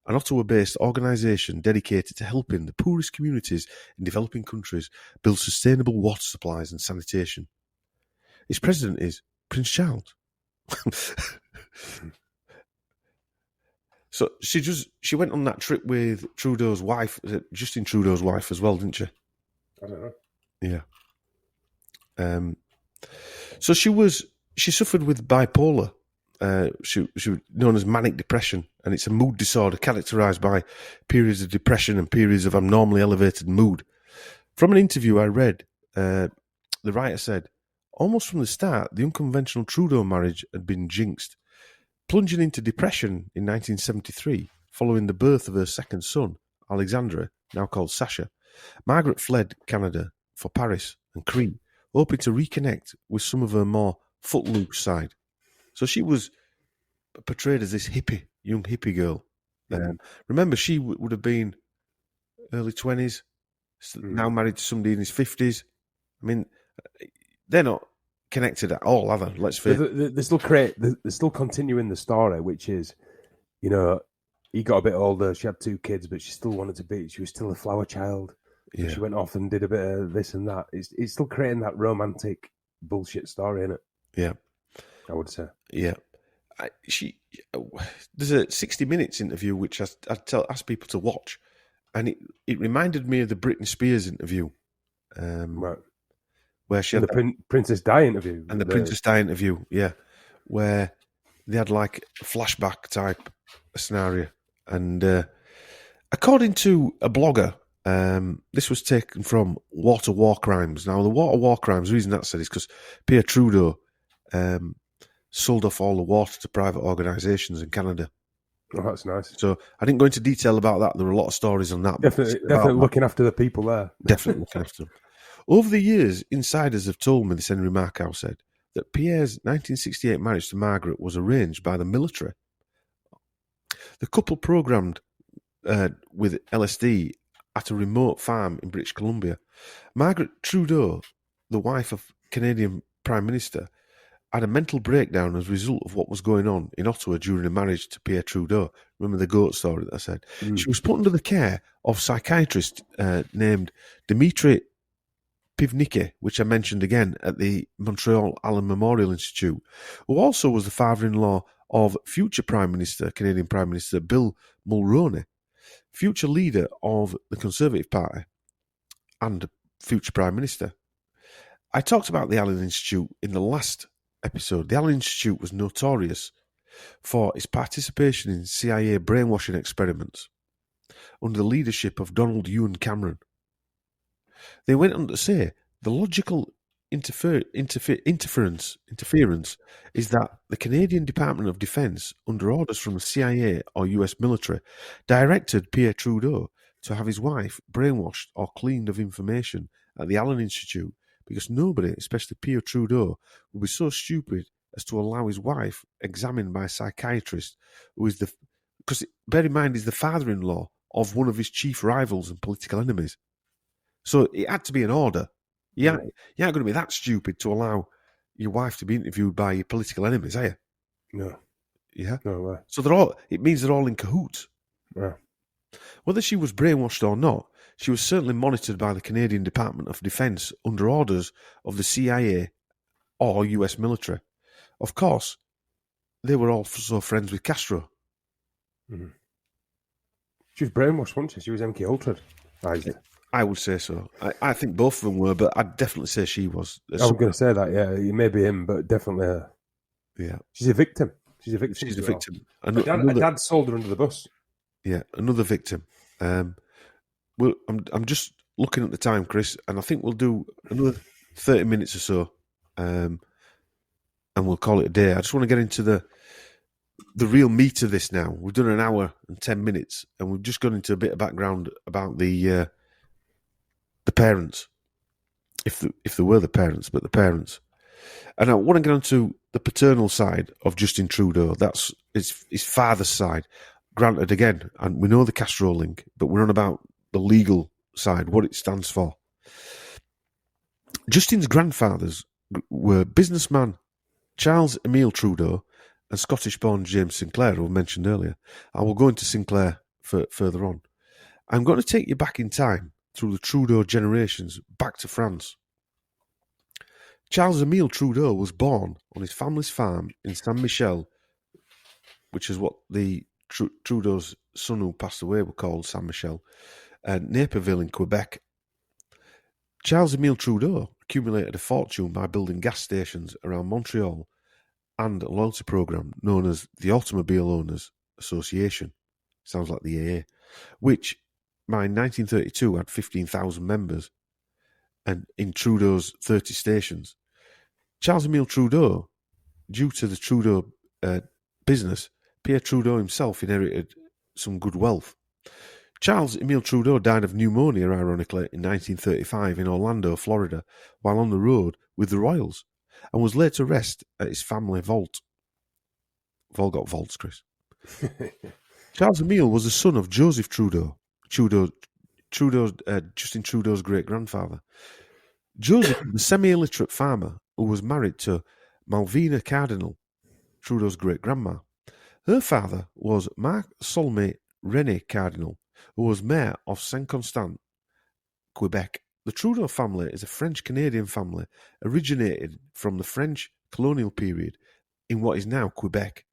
S1: an Ottawa-based organisation dedicated to helping the poorest communities in developing countries build sustainable water supplies and sanitation. Its president is Prince Charles. So she went on that trip with Trudeau's wife, Justin Trudeau's wife as well, didn't she?
S2: I don't know.
S1: Yeah. So she suffered with bipolar. She was known as manic depression, and it's a mood disorder characterised by periods of depression and periods of abnormally elevated mood. From an interview I read, the writer said, almost from the start, the unconventional Trudeau marriage had been jinxed. Plunging into depression in 1973, following the birth of her second son, Alexandra, now called Sasha, Margaret fled Canada for Paris and Crete, hoping to reconnect with some of her more footloose side. So she was portrayed as this young hippie girl. Remember, she would have been early 20s, now married to somebody in his 50s. I mean, they're not connected at all, have they? Let's face it.
S2: They're still continuing the story, which is, you know, he got a bit older. She had 2 kids, but she still wanted to be. She was still a flower child. So she went off and did a bit of this and that. It's still creating that romantic bullshit story, isn't it?
S1: Yeah,
S2: I would say.
S1: Yeah, there's a 60 Minutes interview which I ask people to watch, and it reminded me of the Britney Spears interview,
S2: Right.
S1: Where she had
S2: the Princess Di interview.
S1: And the Princess Di interview, yeah, where they had like a flashback type scenario. And according to a blogger, this was taken from Water War Crimes. Now, the Water War Crimes, the reason that's said is because Pierre Trudeau sold off all the water to private organisations in Canada.
S2: Oh, that's nice.
S1: So I didn't go into detail about that. There were a lot of stories on that.
S2: Definitely looking after the people there.
S1: Definitely looking after them. Over the years, insiders have told me, this Henry Markow said, that Pierre's 1968 marriage to Margaret was arranged by the military. The couple programmed with LSD at a remote farm in British Columbia. Margaret Trudeau, the wife of Canadian Prime Minister, had a mental breakdown as a result of what was going on in Ottawa during her marriage to Pierre Trudeau. Remember the goat story that I said? She was put under the care of a psychiatrist named Dimitri Pivnicki, which I mentioned again at the Montreal Allen Memorial Institute, who also was the father-in-law of future Canadian Prime Minister Bill Mulroney, future leader of the Conservative Party and future Prime Minister. I talked about the Allen Institute in the last episode. The Allen Institute was notorious for its participation in CIA brainwashing experiments under the leadership of Donald Ewan Cameron. They went on to say the logical interference is that the Canadian Department of Defence, under orders from the CIA or US military, directed Pierre Trudeau to have his wife brainwashed or cleaned of information at the Allen Institute, because nobody, especially Pierre Trudeau, would be so stupid as to allow his wife examined by a psychiatrist who is because bear in mind, he's the father-in-law of one of his chief rivals and political enemies. So it had to be an order. You ain't going to be that stupid to allow your wife to be interviewed by your political enemies, are you?
S2: No.
S1: Yeah?
S2: No way.
S1: So it means they're all in cahoots.
S2: Yeah.
S1: Whether she was brainwashed or not, she was certainly monitored by the Canadian Department of Defence under orders of the CIA or US military. Of course, they were also friends with Castro.
S2: Mm-hmm. She was brainwashed, wasn't she? She was MK Ultra.
S1: I would say so. I think both of them were, but I'd definitely say she was.
S2: I was going to say that, yeah. It may be him, but definitely her.
S1: Yeah.
S2: She's a victim. She's a
S1: victim.
S2: Her dad sold her under the bus.
S1: Yeah, another victim. Well, I'm just looking at the time, Chris, and I think we'll do another 30 minutes or so, and we'll call it a day. I just want to get into the real meat of this now. We've done an hour and 10 minutes, and we've just gone into a bit of background about the parents, if there were the parents, but the parents. And I want to get onto the paternal side of Justin Trudeau. That's his father's side. Granted, again, and we know the Castro link, but we're on about the legal side, what it stands for. Justin's grandfathers were businessman Charles Emile Trudeau and Scottish-born James Sinclair, who I mentioned earlier. I will go into Sinclair further on. I'm going to take you back in time through the Trudeau generations, back to France. Charles Emile Trudeau was born on his family's farm in Saint-Michel, which is what the Trudeau's son who passed away were called, Saint-Michel, and Naperville in Quebec. Charles Emile Trudeau accumulated a fortune by building gas stations around Montreal and a loyalty program known as the Automobile Owners Association, sounds like the AA, which by 1932 had 15,000 members, and in Trudeau's 30 stations. Charles Emile Trudeau, due to the Trudeau business, Pierre Trudeau himself inherited some good wealth. Charles Emile Trudeau died of pneumonia, ironically, in 1935 in Orlando, Florida, while on the road with the Royals, and was laid to rest at his family vault. We've all got vaults, Chris. Charles Emile was the son of Joseph Trudeau, Justin Trudeau's great-grandfather. Joseph was a semi-illiterate farmer who was married to Malvina Cardinal, Trudeau's great-grandma. Her father was Marc Solmé René Cardinal, who was mayor of Saint-Constant, Quebec. The Trudeau family is a French-Canadian family originated from the French colonial period in what is now Quebec.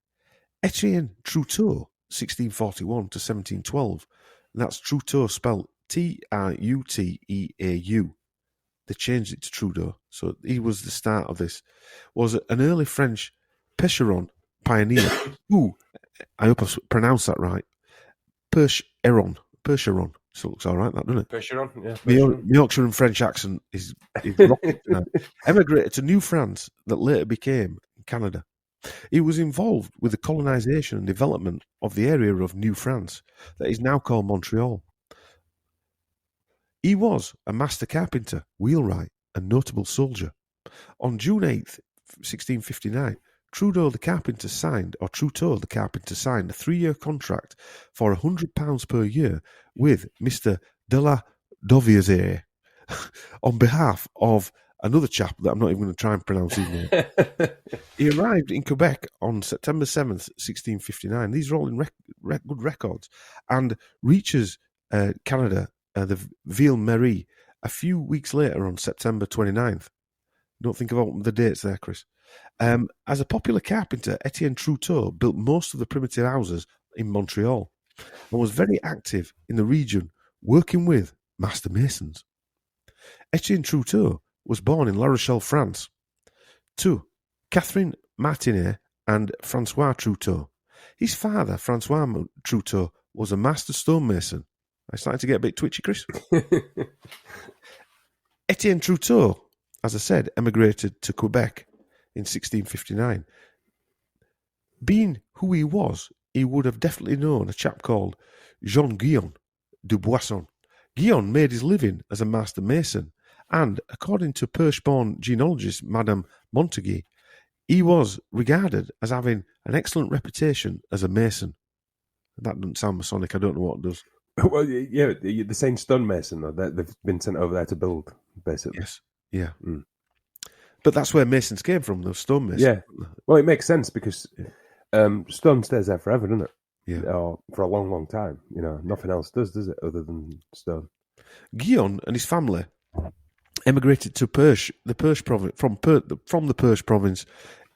S1: Etienne Trudeau, 1641 to 1712, and that's Trudeau spelled Truteau. They changed it to Trudeau, so he was the start of this. Was an early French pêcheron pioneer who, I hope I pronounced that right, Percheron. So it looks all right, that, doesn't it?
S2: Percheron, yeah.
S1: The Yorkshire and French accent is rocket now. Emigrated to New France that later became Canada. He was involved with the colonisation and development of the area of New France that is now called Montreal. He was a master carpenter, wheelwright, and notable soldier. On June 8th, 1659, Trudeau the carpenter signed a 3-year contract for £100 per year with Mr. de la Dauversière on behalf of another chap that I'm not even going to try and pronounce his name. He arrived in Quebec on September 7th, 1659. These are all in good records, and reaches Canada, the Ville-Marie, a few weeks later on September 29th. Don't think about the dates there, Chris. As a popular carpenter, Etienne Trudeau built most of the primitive houses in Montreal and was very active in the region, working with master masons. Etienne Trudeau was born in La Rochelle, France, to Catherine Martinet and Francois Trudeau. His father, Francois Trudeau, was a master stonemason. I started to get a bit twitchy, Chris. Etienne Trudeau, as I said, emigrated to Quebec in 1659. Being who he was, he would have definitely known a chap called Jean-Guyon du Boisson. Guyon made his living as a master mason, and according to Perche-born genealogist Madame Montague, he was regarded as having an excellent reputation as a mason. That doesn't sound Masonic, I don't know what it does.
S2: Well, yeah, the same stonemason, though, they've been sent over there to build, basically.
S1: Yes, yeah. Mm. But that's where masons came from, those stonemasons.
S2: Yeah. Well, it makes sense because stone stays there forever, doesn't it?
S1: Yeah.
S2: Or for a long, long time. You know, nothing else does it, other than stone?
S1: Guyon and his family emigrated to Perche, the Perche province, from the Perche province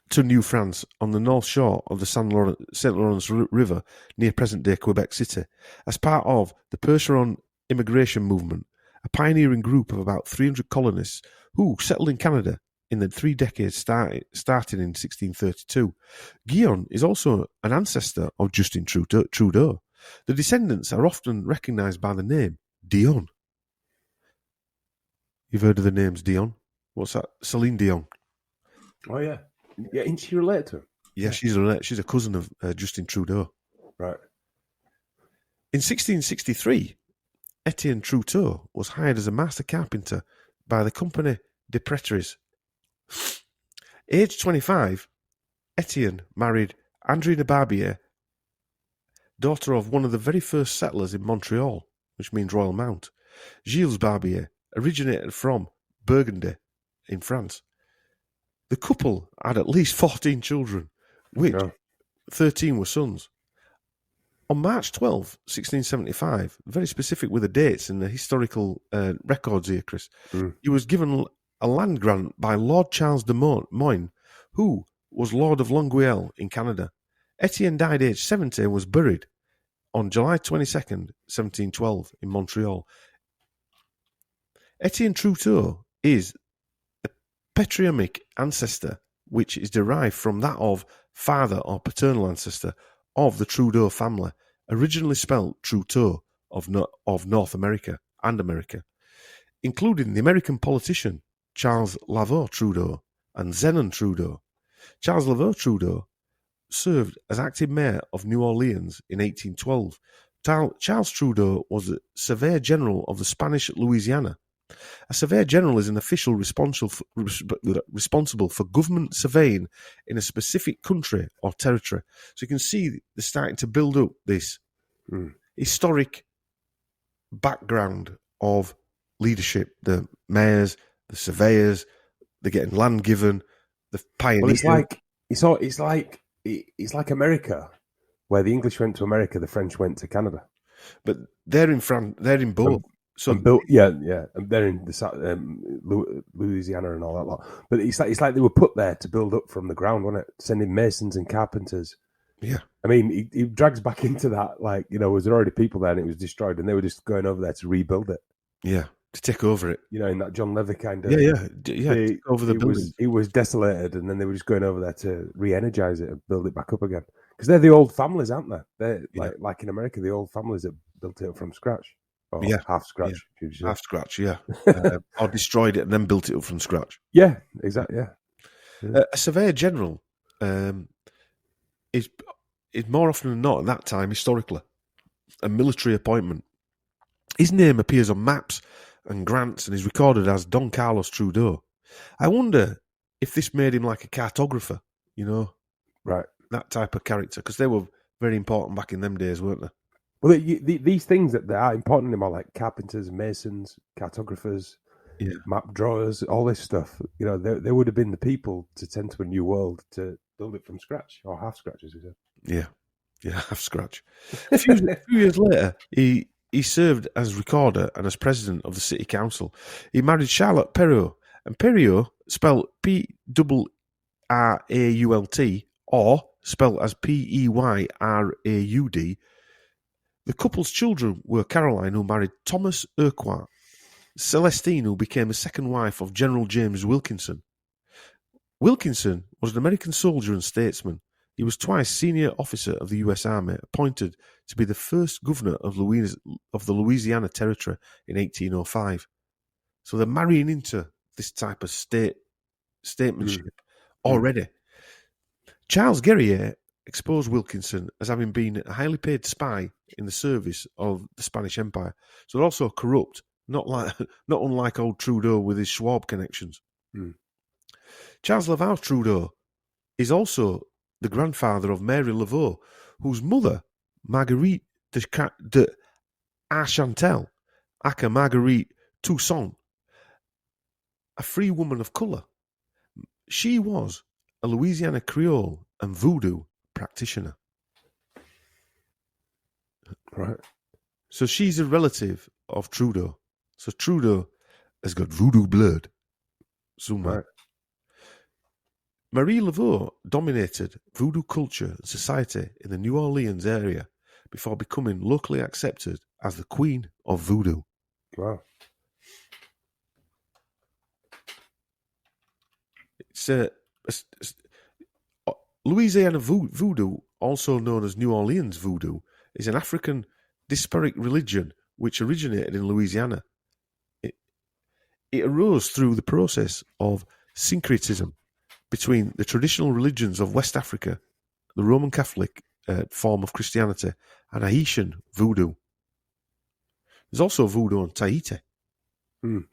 S1: to New France on the north shore of the St. Lawrence River near present-day Quebec City as part of the Percheron immigration movement, a pioneering group of about 300 colonists who settled in Canada in the 3 decades starting in 1632. Guyon is also an ancestor of Justin Trudeau. The descendants are often recognised by the name Dion. You've heard of the names Dion? What's that? Celine Dion.
S2: Oh, yeah. Yeah, isn't she related to him?
S1: Yeah, she's a cousin of Justin Trudeau.
S2: Right.
S1: In 1663, Etienne Trudeau was hired as a master carpenter by the Compagnie des Prêtres. Aged 25, Etienne married Andrina Barbier, daughter of one of the very first settlers in Montreal, which means Royal Mount. Gilles Barbier originated from Burgundy in France. The couple had at least 14 children, which 13 were sons. On March 12, 1675, very specific with the dates and the historical records here, Chris, he was given a land grant by Lord Charles de Moyne, who was Lord of Longueuil in Canada. Etienne died aged 70 and was buried on July 22nd, 1712 in Montreal. Etienne Trudeau is a patronymic ancestor which is derived from that of father or paternal ancestor of the Trudeau family, originally spelled Trudeau of North America and America, including the American politician Charles Lavaux Trudeau and Zenon Trudeau. Charles Lavaux Trudeau served as acting mayor of New Orleans in 1812. Charles Trudeau was the Surveyor General of the Spanish Louisiana. A Surveyor General is an official responsible for government surveying in a specific country or territory. So you can see they're starting to build up this historic background of leadership, the mayors, the surveyors, they're getting land given, the pioneer.
S2: Well, it's like America, where the English went to America, the French went to Canada.
S1: But they're in France. They're in both.
S2: And they're in the Louisiana and all that lot. But it's like they were put there to build up from the ground, wasn't it? Sending masons and carpenters.
S1: Yeah.
S2: I mean, he drags back into that, like, was there already people there and it was destroyed and they were just going over there to rebuild it?
S1: Yeah, to take over it.
S2: In that John Levy kind of...
S1: Take over the building.
S2: It was desolated and then they were just going over there to re-energize it and build it back up again. Because they're the old families, aren't they? They're like in America, the old families that built it up from scratch. Or half scratch.
S1: Yeah. Half scratch, yeah. Or destroyed it and then built it up from scratch.
S2: Yeah, exactly, yeah.
S1: A surveyor general is more often than not at that time, historically, a military appointment. His name appears on maps and grants and is recorded as Don Carlos Trudeau. I wonder if this made him like a cartographer,
S2: Right.
S1: That type of character, because they were very important back in them days, weren't they?
S2: Well, these things that are important to him are like carpenters, masons, cartographers, map drawers, all this stuff. They would have been the people to tend to a new world to build it from scratch, or half scratch, as we said.
S1: Yeah, half scratch. A few years later, he served as recorder and as president of the city council. He married Charlotte Perrault, and Perrault, spelled P-R-R-A-U-L-T, or spelled as P-E-Y-R-A-U-D. The couple's children were Caroline, who married Thomas Urquhart, Celestine, who became the second wife of General James Wilkinson. Wilkinson was an American soldier and statesman. He was twice senior officer of the U.S. Army, appointed to be the first governor of the Louisiana Territory in 1805. So they're marrying into this type of statesmanship already. Charles Guerrier exposed Wilkinson as having been a highly paid spy in the service of the Spanish Empire. So they're also corrupt, not unlike old Trudeau with his Schwab connections. Charles Laval Trudeau is also the grandfather of Mary Laveau, whose mother, Marguerite de Archantel, aka Marguerite Toussaint, a free woman of colour. She was a Louisiana Creole and voodoo practitioner.
S2: Right.
S1: So she's a relative of Trudeau. So Trudeau has got voodoo blood somewhere.
S2: Right.
S1: Marie Laveau dominated voodoo culture and society in the New Orleans area before becoming locally accepted as the Queen of Voodoo.
S2: Wow.
S1: Louisiana voodoo, also known as New Orleans voodoo, is an African diasporic religion which originated in Louisiana. It arose through the process of syncretism between the traditional religions of West Africa, the Roman Catholic form of Christianity, and Haitian voodoo. There's also voodoo on Tahiti.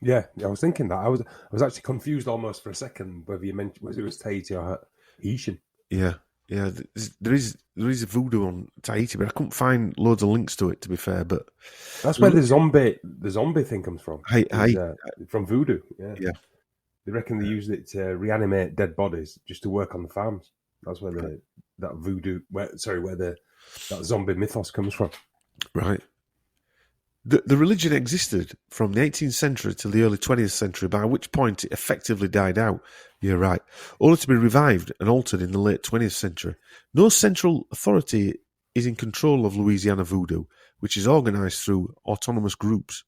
S2: Yeah, I was thinking that. I was actually confused almost for a second whether you mentioned whether it was Tahiti or Haitian.
S1: Yeah. There is a voodoo on Tahiti, but I couldn't find loads of links to it. To be fair, but
S2: that's where the zombie thing comes from. From voodoo.
S1: Yeah.
S2: They reckon they used it to reanimate dead bodies just to work on the farms. That's where that zombie mythos comes from.
S1: Right. The religion existed from the 18th century to the early 20th century, by which point it effectively died out. You're right. Only to be revived and altered in the late 20th century. No central authority is in control of Louisiana voodoo, which is organised through autonomous groups.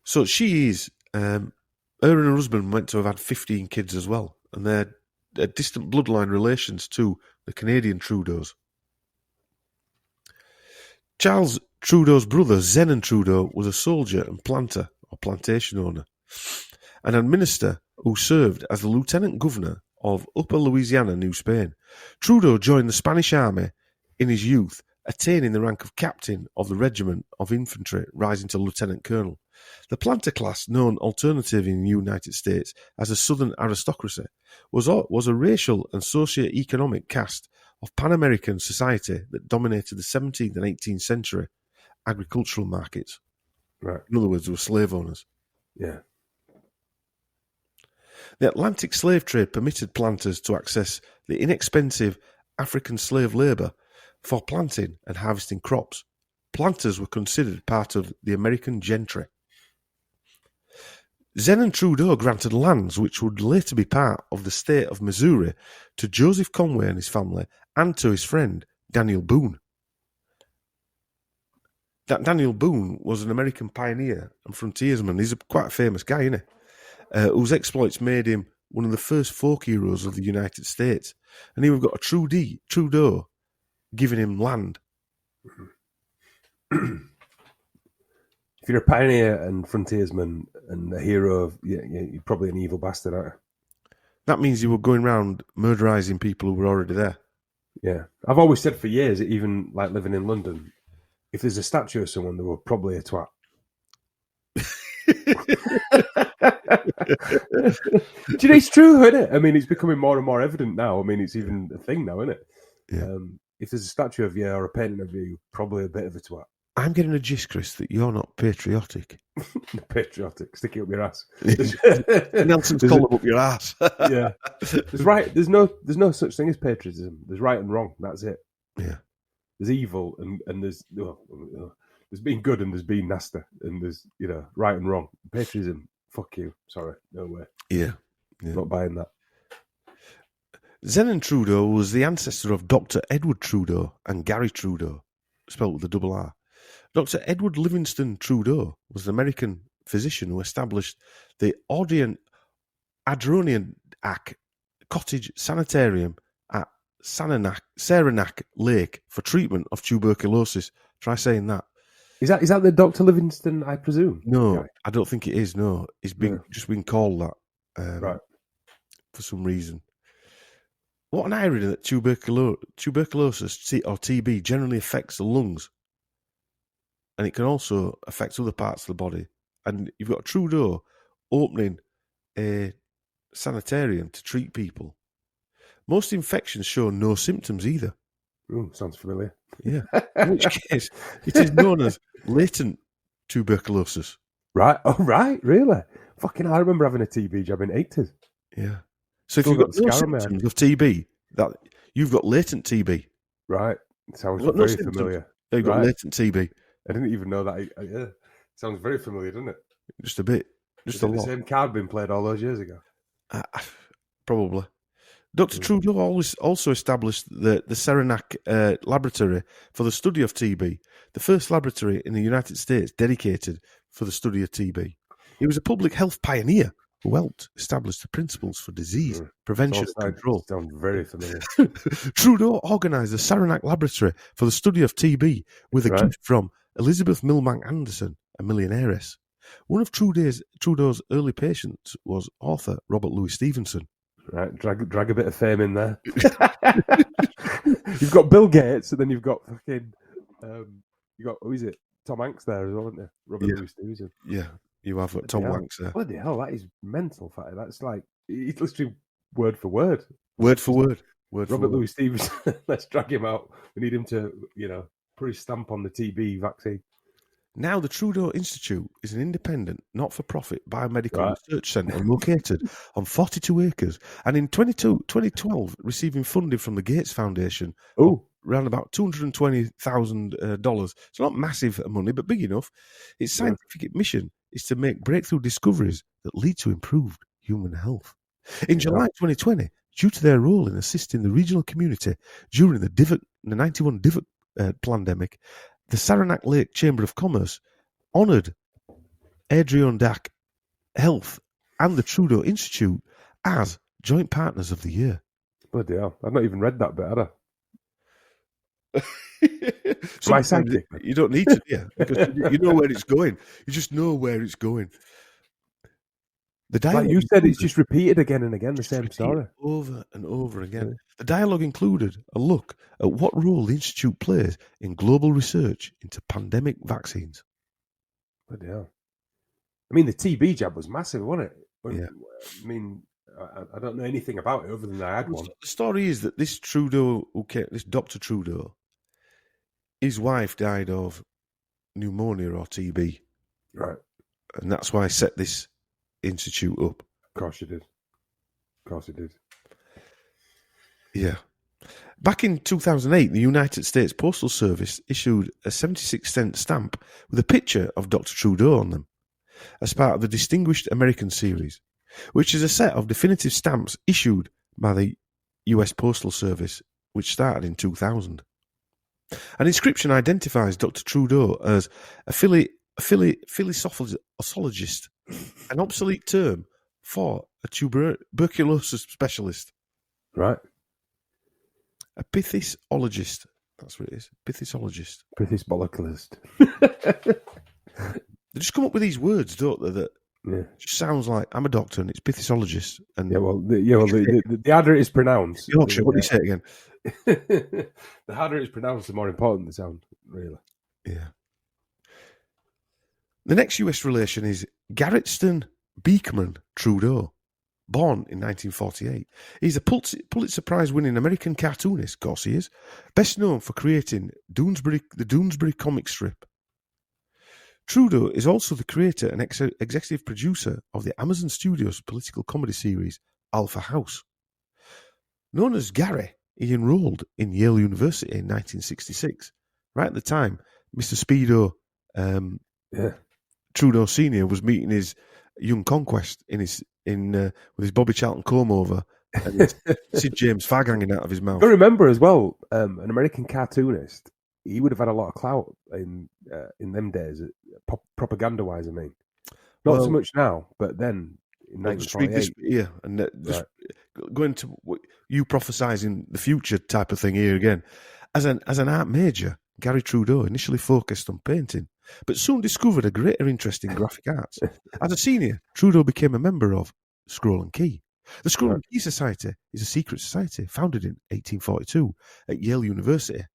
S1: So she is... her and her husband went to have had 15 kids as well, and they're distant bloodline relations to the Canadian Trudeaus. Charles Trudeau's brother, Zenon Trudeau, was a soldier and planter, or plantation owner, and a minister who served as the lieutenant governor of Upper Louisiana, New Spain. Trudeau joined the Spanish army in his youth, attaining the rank of captain of the regiment of infantry, rising to lieutenant colonel. The planter class, known alternatively in the United States as the Southern aristocracy, was a racial and socio-economic caste of Pan-American society that dominated the 17th and 18th century agricultural markets.
S2: Right.
S1: In other words, they were slave owners.
S2: Yeah.
S1: The Atlantic slave trade permitted planters to access the inexpensive African slave labour for planting and harvesting crops. Planters were considered part of the American gentry. Zen and Trudeau granted lands which would later be part of the state of Missouri to Joseph Conway and his family and to his friend Daniel Boone. That Daniel Boone was an American pioneer and frontiersman. He's quite a famous guy, isn't he? Whose exploits made him one of the first folk heroes of the United States. And here we've got a Trudeau giving him land.
S2: If you're a pioneer and frontiersman and a hero, you're probably an evil bastard, aren't you?
S1: That means you were going around murderising people who were already there.
S2: Yeah. I've always said for years, even like living in London, if there's a statue of someone, they were probably a twat. Do you know, it's true, isn't it? I mean, it's becoming more and more evident now. I mean, it's even a thing now, isn't it?
S1: Yeah.
S2: If there's a statue of you or a painting of you, probably a bit of a twat.
S1: I'm getting a gist, Chris, that you're not patriotic.
S2: Patriotic, stick it up your ass.
S1: Nelson's column up your ass.
S2: Yeah, There's no such thing as patriotism. There's right and wrong. That's it.
S1: Yeah.
S2: There's evil and there's being good and there's being nasty and there's right and wrong. Patriotism, fuck you. Sorry, no way.
S1: Yeah.
S2: Not buying that.
S1: Zen Trudeau was the ancestor of Dr. Edward Trudeau and Gary Trudeau, spelled with a double R. Dr. Edward Livingston Trudeau was an American physician who established the Adirondack Cottage Sanitarium at Saranac Lake for treatment of tuberculosis. Try saying that.
S2: Is that the Dr. Livingston, I presume?
S1: No,
S2: guy?
S1: I don't think it is. No, it's just been called that
S2: right
S1: for some reason. What an irony that tuberculosis or TB generally affects the lungs, and it can also affect other parts of the body. And you've got Trudeau opening a sanitarium to treat people. Most infections show no symptoms either.
S2: Ooh, sounds familiar.
S1: Yeah. In which case, it is known as latent tuberculosis.
S2: Right. Oh, right. Really? Fucking, I remember having a TB jab in 80s.
S1: Yeah. So if you've got no symptoms of TB, that you've got latent TB.
S2: Right. Sounds very familiar.
S1: You've got latent TB.
S2: I didn't even know that. Yeah. Sounds very familiar, doesn't it?
S1: Just a bit. Just a lot.
S2: The same card being played all those years ago.
S1: Probably. Dr. Trudeau also established the Saranac Laboratory for the study of TB, the first laboratory in the United States dedicated for the study of TB. He was a public health pioneer who helped establish the principles for disease prevention and control.
S2: Sounds very familiar.
S1: Trudeau organised the Saranac Laboratory for the study of TB with a gift from Elizabeth Milbank Anderson, a millionairess. One of Trudeau's early patients was author Robert Louis Stevenson.
S2: Right, drag a bit of fame in there. You've got Bill Gates, and then you've got fucking, who is it? Tom Hanks there as well, isn't there? Robert Louis Stevenson.
S1: Yeah, you have Tom Hanks there.
S2: Bloody hell, that is mental, fatty. That's like, it's literally word for word.
S1: Word for word.
S2: Robert Louis Stevenson, let's drag him out. We need him to, put his stamp on the TB vaccine.
S1: Now, the Trudeau Institute is an independent, not-for-profit biomedical research centre located on 42 acres, and in 2012 receiving funding from the Gates Foundation around about $220,000. It's not massive money, but big enough. Its scientific mission is to make breakthrough discoveries that lead to improved human health. In July 2020, due to their role in assisting the regional community during the 91 Divot pandemic, the Saranac Lake Chamber of Commerce honoured Adirondack Health and the Trudeau Institute as joint partners of the year.
S2: Bloody hell. I've not even read that bit, had I? My psychic.
S1: You don't need to, because you know where it's going. You just know where it's going. The dialogue,
S2: like you said, it's just repeated again and again, the same story.
S1: Over and over again. Yeah. The dialogue included a look at what role the Institute plays in global research into pandemic vaccines.
S2: Bloody hell. I mean, the TB jab was massive, wasn't it?
S1: Yeah.
S2: I mean, I don't know anything about it other than I had one.
S1: The story is that this Dr. Trudeau, his wife died of pneumonia or TB.
S2: Right.
S1: And that's why I set this institute up.
S2: Of course you did. course it did.
S1: Yeah. Back in 2008, the United States Postal Service issued a 76-cent stamp with a picture of Dr. Trudeau on them as part of the Distinguished American Series, which is a set of definitive stamps issued by the US Postal Service, which started in 2000. An inscription identifies Dr. Trudeau as a philosophologist, an obsolete term for a tuberculosis specialist.
S2: Right.
S1: A pithisologist. That's what it is. Pithisologist.
S2: Pithisologist.
S1: They just come up with these words, don't they? That just sounds like I'm a doctor and it's pithisologist. And
S2: the harder it is pronounced.
S1: Yorkshire, what do you say again?
S2: The harder it is pronounced, the more important they sound. Really.
S1: Yeah. The next US relation is Garretson Beekman Trudeau. Born in 1948, he's a Pulitzer Prize-winning American cartoonist, of course he is, best known for creating the Doonesbury comic strip. Trudeau is also the creator and executive producer of the Amazon Studios political comedy series Alpha House. Known as Gary, he enrolled in Yale University in 1966. Right at the time, Mr. Speedo Trudeau Sr. was meeting his young conquest with his Bobby Charlton comb over and his Sid James fag hanging out of his mouth.
S2: I remember as well, an American cartoonist. He would have had a lot of clout in them days, propaganda-wise. I mean, not so much now, but then in 1948.
S1: And going to you prophesizing the future type of thing here again. As an art major, Gary Trudeau initially focused on painting, but soon discovered a greater interest in graphic arts. As a senior, Trudeau became a member of Scroll and Key. The Scroll and Key Society is a secret society founded in 1842 at Yale University.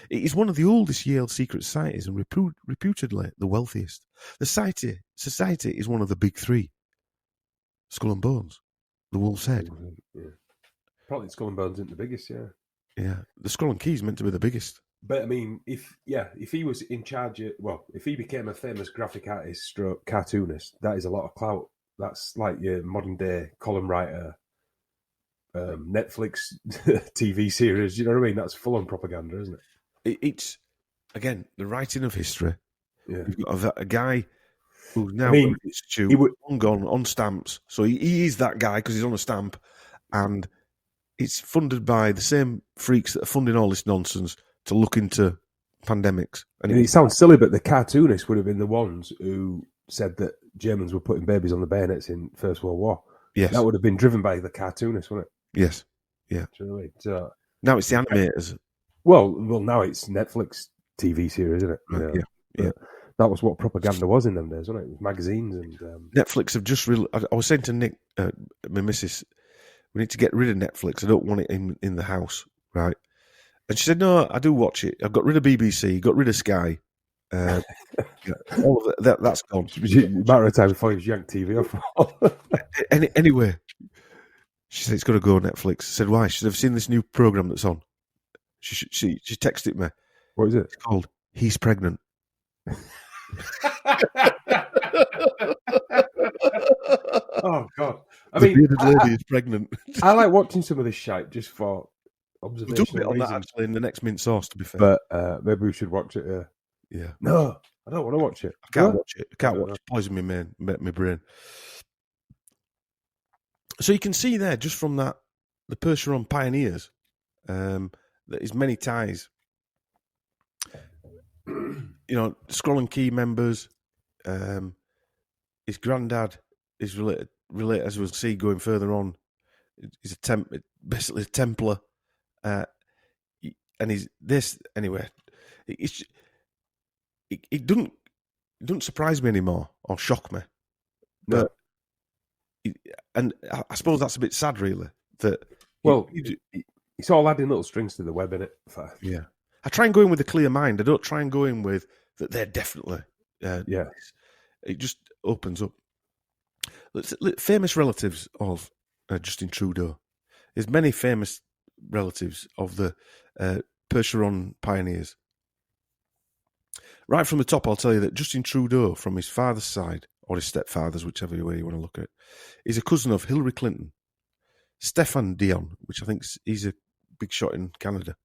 S1: It is one of the oldest Yale secret societies and reputedly the wealthiest. The society is one of the big three. Skull and Bones, the Wolf's Head.
S2: Yeah. Probably Skull and Bones isn't the biggest,
S1: Yeah, the Scroll and Key is meant to be the biggest.
S2: But I mean, if he was in charge of, if he became a famous graphic artist stroke cartoonist, that is a lot of clout. That's like your modern day column writer, Netflix TV series. You know what I mean? That's full on propaganda, isn't it?
S1: It's, again, the writing of history.
S2: Yeah.
S1: You've got a guy who's now on stamps. So he is that guy because he's on a stamp, and it's funded by the same freaks that are funding all this nonsense to look into pandemics.
S2: And it sounds silly, but the cartoonists would have been the ones who said that Germans were putting babies on the bayonets in First World War.
S1: Yes.
S2: That would have been driven by the cartoonists, wouldn't it?
S1: Yes. Yeah.
S2: Do you know what I mean? So,
S1: now it's the animators.
S2: Well, now it's Netflix TV series, isn't it?
S1: Right. Yeah.
S2: That was what propaganda was in them days, wasn't it? It was magazines and...
S1: Netflix have just... I was saying to Nick, my missus, we need to get rid of Netflix. I don't want it in the house, right? And she said, no, I do watch it. I've got rid of BBC, got rid of Sky. All of that's gone.
S2: Matter of time before you yanked TV off.
S1: Anyway, she said, it's got to go on Netflix. I said, why? She said, I've seen this new programme that's on. She texted me.
S2: What is it?
S1: It's called He's Pregnant.
S2: Oh, God.
S1: I mean, the bearded lady is pregnant.
S2: I like watching some of this shite just for observation.
S1: We'll do a bit on that actually in the next mint sauce, to be fair.
S2: But maybe we should watch it.
S1: Yeah.
S2: No, I don't want to watch it.
S1: I can't watch it. I can't watch it. Poison my brain. So you can see there, just from that, the Percheron pioneers, that is many ties. Scroll and Key members. His granddad is related, as we'll see going further on. He's basically a Templar, and he's this anyway. It doesn't surprise me anymore or shock me, but and I suppose that's a bit sad, really. That
S2: it's all adding little strings to the web, innit?
S1: Yeah, I try and go in with a clear mind. I don't try and go in with that they're definitely. It just opens up. Famous relatives of Justin Trudeau. There's many famous relatives of the Percheron pioneers. Right from the top, I'll tell you that Justin Trudeau, from his father's side, or his stepfather's, whichever way you want to look at it, is a cousin of Hillary Clinton. Stefan Dion, which I think he's a big shot in Canada.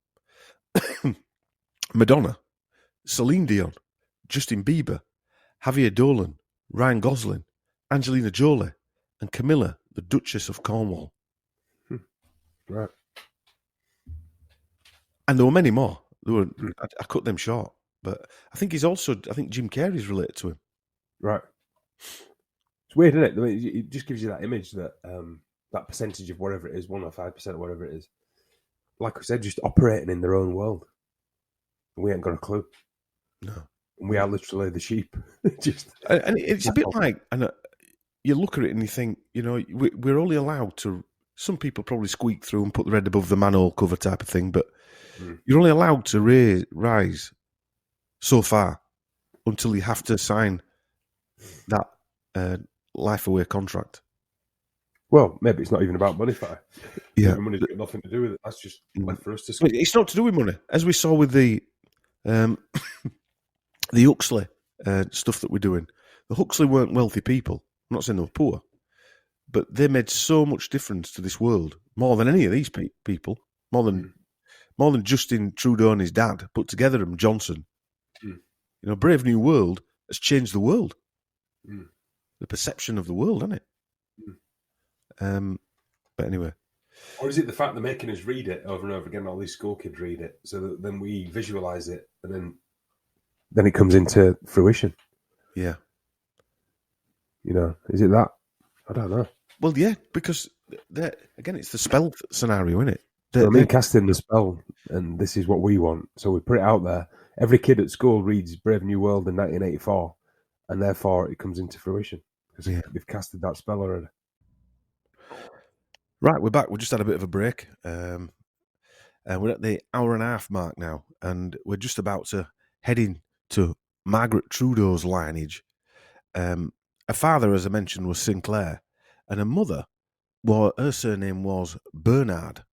S1: Madonna, Celine Dion, Justin Bieber, Javier Dolan, Ryan Gosling, Angelina Jolie, and Camilla, the Duchess of Cornwall.
S2: Right.
S1: And there were many more. I cut them short. But I think Jim Carrey's related to him.
S2: Right. It's weird, isn't it? I mean, it just gives you that image that that percentage of whatever it is, 1 or 5%, whatever it is, like I said, just operating in their own world. We ain't got a clue.
S1: No.
S2: And we are literally the sheep.
S1: And it's a bit like, and you look at it and you think, we're only allowed to, some people probably squeak through and put the head above the manhole cover type of thing, but you're only allowed to rise so far until you have to sign that life away contract.
S2: Well, maybe it's not even about money, Fi.
S1: Yeah.
S2: Money's got nothing to do with it. That's just left for us to see.
S1: It's not to do with money. As we saw with the Huxley stuff that we're doing. The Huxley weren't wealthy people. I'm not saying they were poor. But they made so much difference to this world, more than any of these people, more than Justin Trudeau and his dad put together, and Johnson. Brave New World has changed the world, the perception of the world, hasn't it? But anyway,
S2: or is it the fact they're making us read it over and over again? All these school kids read it, so that then we visualize it, and then it comes into fruition.
S1: Yeah,
S2: is it that? I don't know.
S1: Well, yeah, because again, it's the spell scenario, isn't it?
S2: Casting the spell, and this is what we want. So we put it out there. Every kid at school reads Brave New World in 1984, and therefore it comes into fruition because they've casted that spell already.
S1: Right, we're back. We just had a bit of a break. We're at the hour and a half mark now, and we're just about to head into Margaret Trudeau's lineage. Her father, as I mentioned, was Sinclair, and her mother, her surname was Bernard.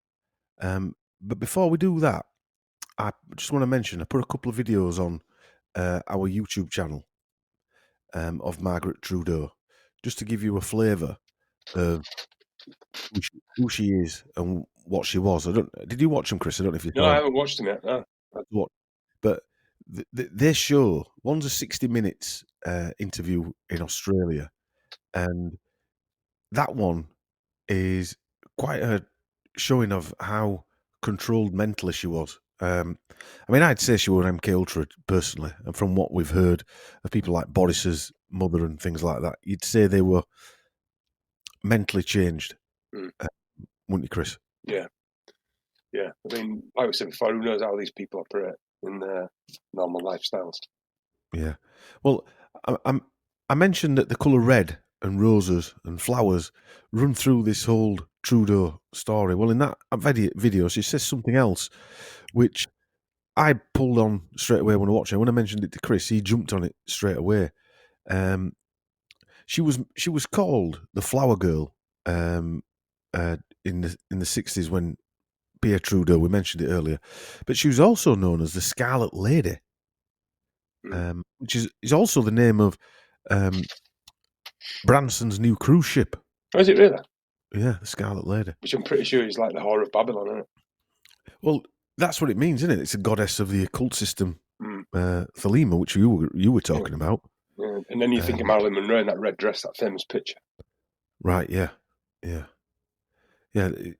S1: But before we do that, I just want to mention I put a couple of videos on our YouTube channel of Margaret Trudeau, just to give you a flavour of who she is and what she was. Did you watch them, Chris? I don't know if you.
S2: No, I haven't watched them yet. No.
S1: But they show one's a 60 minutes interview in Australia, and that one is quite a showing of how controlled mentally she was. I'd say she was an MK Ultra personally, and from what we've heard of people like Boris's mother and things like that, you'd say they were mentally changed, wouldn't you, Chris?
S2: Yeah. I mean, like we said before, who knows how these people operate in their normal lifestyles? Yeah.
S1: Well, I mentioned that the colour red and roses and flowers run through this whole Trudeau story. Well, in that video, she says something else, which I pulled on straight away when I watched it. When I mentioned it to Chris, he jumped on it straight away. She was called the Flower Girl in the 60s when Pierre Trudeau, we mentioned it earlier, but she was also known as the Scarlet Lady, which is also the name of Branson's new cruise ship.
S2: Oh, is it really?
S1: Yeah, the Scarlet Lady.
S2: Which I'm pretty sure is like the Whore of Babylon, isn't it?
S1: Well, that's what it means, isn't it? It's a goddess of the occult system, Thelema, which you were talking about.
S2: Yeah. And then you think of Marilyn Monroe in that red dress, that famous picture.
S1: Right, yeah.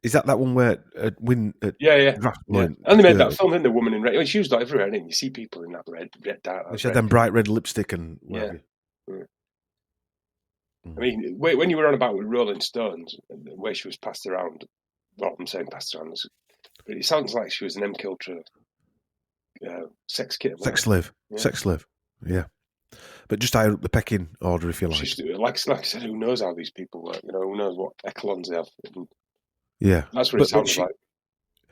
S1: Is that one where Win?
S2: Yeah. And they made that film, in The Woman in Red. I mean, she was everywhere, and you see people in that red dark.
S1: She had them bright red lipstick and whatever.
S2: Yeah. I mean, when you were on about with Rolling Stones, the way she was passed around, well, I'm saying passed around, but it sounds like she was an MK Ultra sex kit.
S1: Sex slave. Yeah. But just higher up the pecking order, if you like.
S2: Like I said, who knows how these people work? Who knows what echelons they have?
S1: Yeah.
S2: That's what it sounds like.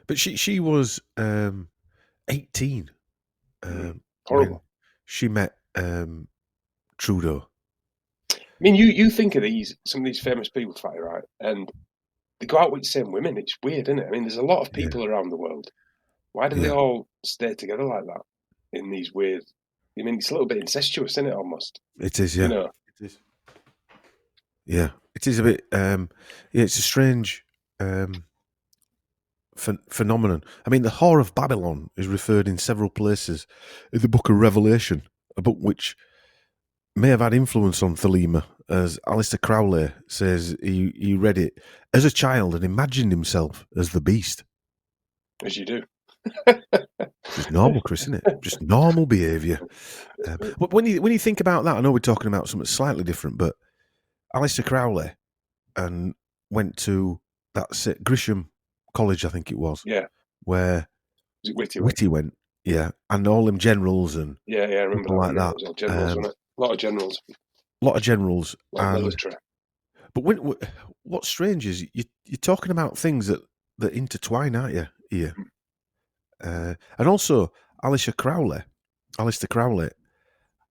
S1: But she was 18
S2: horrible.
S1: When she met Trudeau.
S2: I mean, you think of some of these famous people, right? And they go out with the same women. It's weird, isn't it? I mean, there's a lot of people around the world. Why do they all stay together like that in these weird... I mean, it's a little bit incestuous, isn't it, almost?
S1: It is, yeah. It is. Yeah, it is a bit... it's a strange phenomenon. I mean, the Whore of Babylon is referred in several places in the Book of Revelation, a book which may have had influence on Thelema, as Alistair Crowley says he read it as a child and imagined himself as the beast.
S2: As you do.
S1: Just normal, Chris, isn't it? Just normal behaviour. But when you think about that, I know we're talking about something slightly different, but Alistair Crowley went to that Grisham College, I think it was.
S2: Yeah.
S1: Where
S2: Whitty
S1: went. Yeah, and all them generals and
S2: I remember that.
S1: Like that.
S2: It was all generals, wasn't it? A lot of generals.
S1: Military. But what's strange is you're talking about things that intertwine, aren't you? Here, and also Alistair Crowley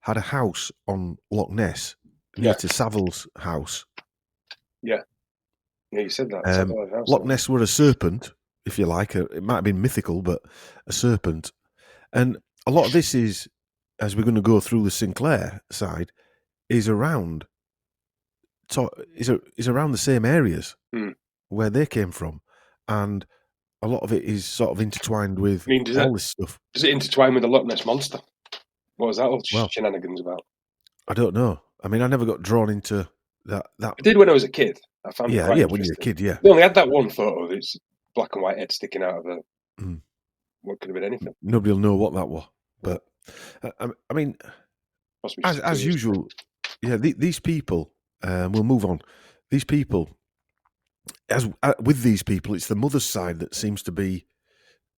S1: had a house on Loch Ness near to Savile's house.
S2: Yeah, you said that.
S1: Loch Ness were a serpent, if you like. It might have been mythical, but a serpent. And a lot of this is, as we're going to go through the Sinclair side, is around the same areas where they came from, and a lot of it is sort of intertwined with this stuff.
S2: Does it intertwine with the Loch Ness monster? What was that all shenanigans about?
S1: I don't know. I mean, I never got drawn into that. I
S2: did when I was a kid. I found it quite
S1: when you're a kid, yeah.
S2: They only had that one photo of its black and white head sticking out of what could have been anything.
S1: Nobody will know what that was, but I mean, as usual, yeah. These people, we'll move on. These people, with these people, it's the mother's side that seems to be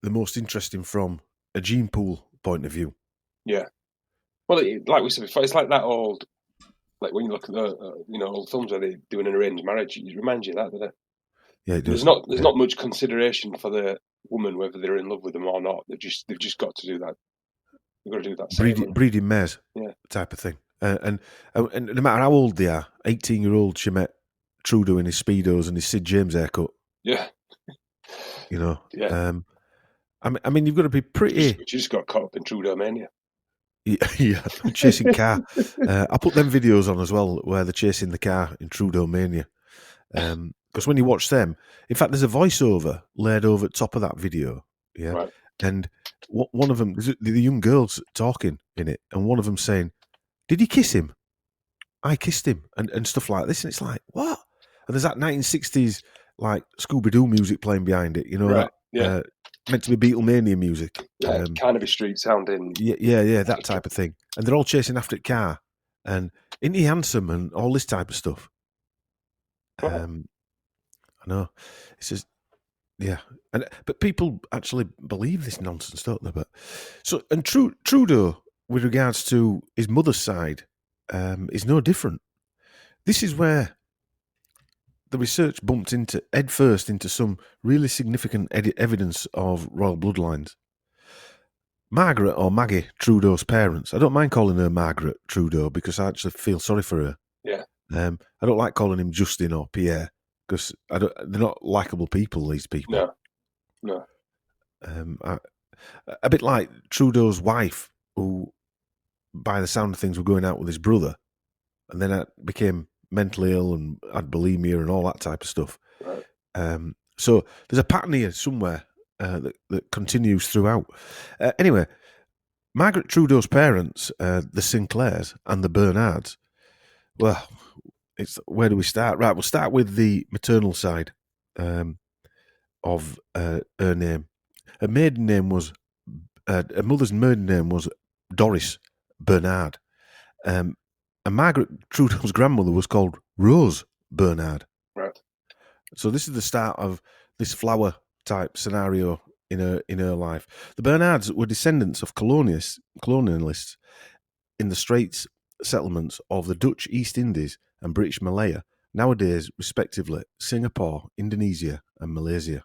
S1: the most interesting from a gene pool point of view.
S2: Yeah. Well, like we said before, it's like that old, like when you look at the old films where they're doing an arranged marriage, it reminds you of that, doesn't it?
S1: Yeah, it does.
S2: There's not much consideration for the woman whether they're in love with them or not. They've just got to do that. They've got to do that.
S1: Breeding mares, type of thing. And no matter how old they are, 18-year-old, she met Trudeau in his Speedos and his Sid James haircut.
S2: Yeah.
S1: Yeah. I mean, you've got to be pretty.
S2: She just got caught up in Trudeau mania.
S1: Yeah, chasing car. I put them videos on as well where they're chasing the car in Trudeau mania. Because when you watch them, in fact, there's a voiceover laid over the top of that video. Yeah.
S2: Right.
S1: And one of them, the young girls talking in it, and one of them saying, "Did he kiss him? I kissed him," and stuff like this. And it's like, what? And there's that 1960s like Scooby-Doo music playing behind it,
S2: right.
S1: Meant to be Beatlemania music.
S2: Carnaby Street sounding.
S1: Yeah, that type of thing. And they're all chasing after the car. And isn't he handsome and all this type of stuff? I know. It's just, yeah. But people actually believe this nonsense, don't they? And Trudeau, with regards to his mother's side, is no different. This is where the research bumped head first into some really significant evidence of royal bloodlines. Margaret or Maggie Trudeau's parents. I don't mind calling her Margaret Trudeau because I actually feel sorry for her.
S2: Yeah.
S1: I don't like calling him Justin or Pierre because they're not likable people. These people.
S2: No.
S1: A bit like Trudeau's wife, who, by the sound of things, were going out with his brother, and then became mentally ill and had bulimia and all that type of stuff.
S2: Right.
S1: So there's a pattern here somewhere that continues throughout. Anyway, Margaret Trudeau's parents, the Sinclairs and the Bernards. Well, where do we start? Right, we'll start with the maternal side of her name. Her maiden name was her mother's maiden name was Doris Bernard. And Margaret Trudeau's grandmother was called Rose Bernard.
S2: Right.
S1: So this is the start of this flower type scenario in her life. The Bernards were descendants of colonialists in the Straits settlements of the Dutch East Indies and British Malaya, nowadays respectively Singapore, Indonesia and Malaysia.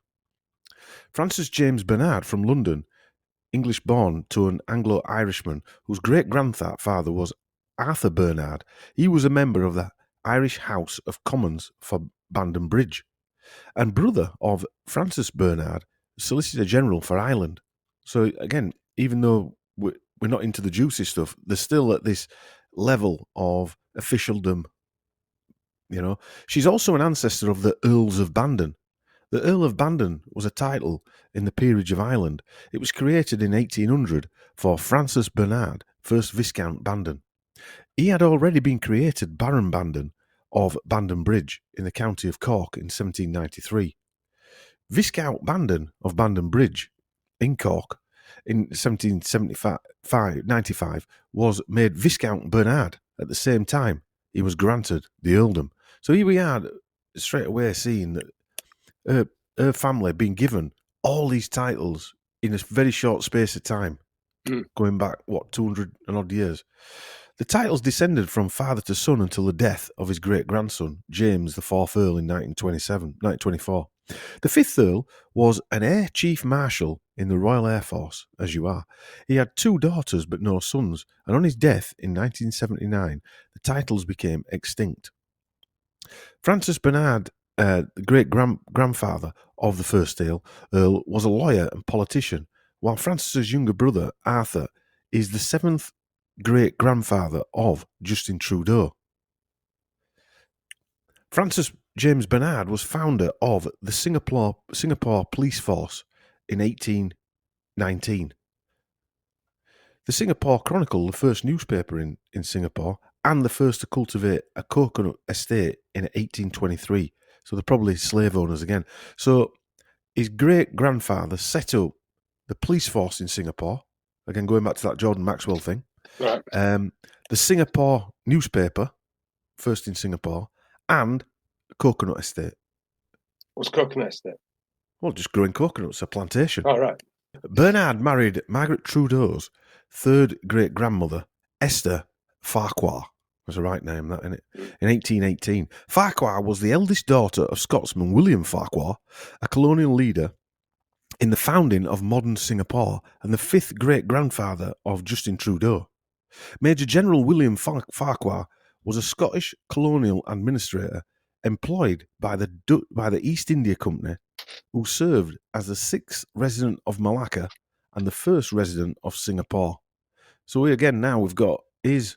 S1: Francis James Bernard from London, English-born to an Anglo-Irishman whose great-grandfather was Arthur Bernard. He was a member of the Irish House of Commons for Bandon Bridge and brother of Francis Bernard, Solicitor General for Ireland. So again, even though we're not into the juicy stuff, they're still at this level of officialdom. She's also an ancestor of the Earls of Bandon, The Earl of Bandon was a title in the Peerage of Ireland. It was created in 1800 for Francis Bernard, 1st Viscount Bandon. He had already been created Baron Bandon of Bandon Bridge in the county of Cork in 1793. Viscount Bandon of Bandon Bridge in Cork in 1795 was made Viscount Bernard at the same time. He was granted the earldom. So here we are straight away seeing that her family being given all these titles in a very short space of time, going back, 200 and odd years. The titles descended from father to son until the death of his great-grandson, James the 4th Earl, in 1924. The 5th Earl was an Air Chief Marshal in the Royal Air Force, as you are. He had 2 daughters but no sons, and on his death in 1979, the titles became extinct. Francis Bernard, the great-grandfather of the 1st Earl, was a lawyer and politician, while Francis's younger brother, Arthur, is the 7th great-grandfather of Justin Trudeau. Francis James Bernard was founder of the Singapore Police Force in 1819. The Singapore Chronicle, the first newspaper in Singapore, and the first to cultivate a coconut estate in 1823. So they're probably slave owners again. So his great-grandfather set up the police force in Singapore, again going back to that Jordan Maxwell thing.
S2: Right.
S1: The Singapore newspaper, first in Singapore, and coconut estate.
S2: What's coconut estate?
S1: Well, just growing coconuts, a plantation.
S2: Oh, right.
S1: Bernard married Margaret Trudeau's 3rd great-grandmother, Esther Farquhar. That's a right name, that, isn't it? In 1818. Farquhar was the eldest daughter of Scotsman William Farquhar, a colonial leader in the founding of modern Singapore, and the 5th great-grandfather of Justin Trudeau. Major General William Farquhar was a Scottish colonial administrator employed by the East India Company, who served as the 6th resident of Malacca and the 1st resident of Singapore. So now we've got his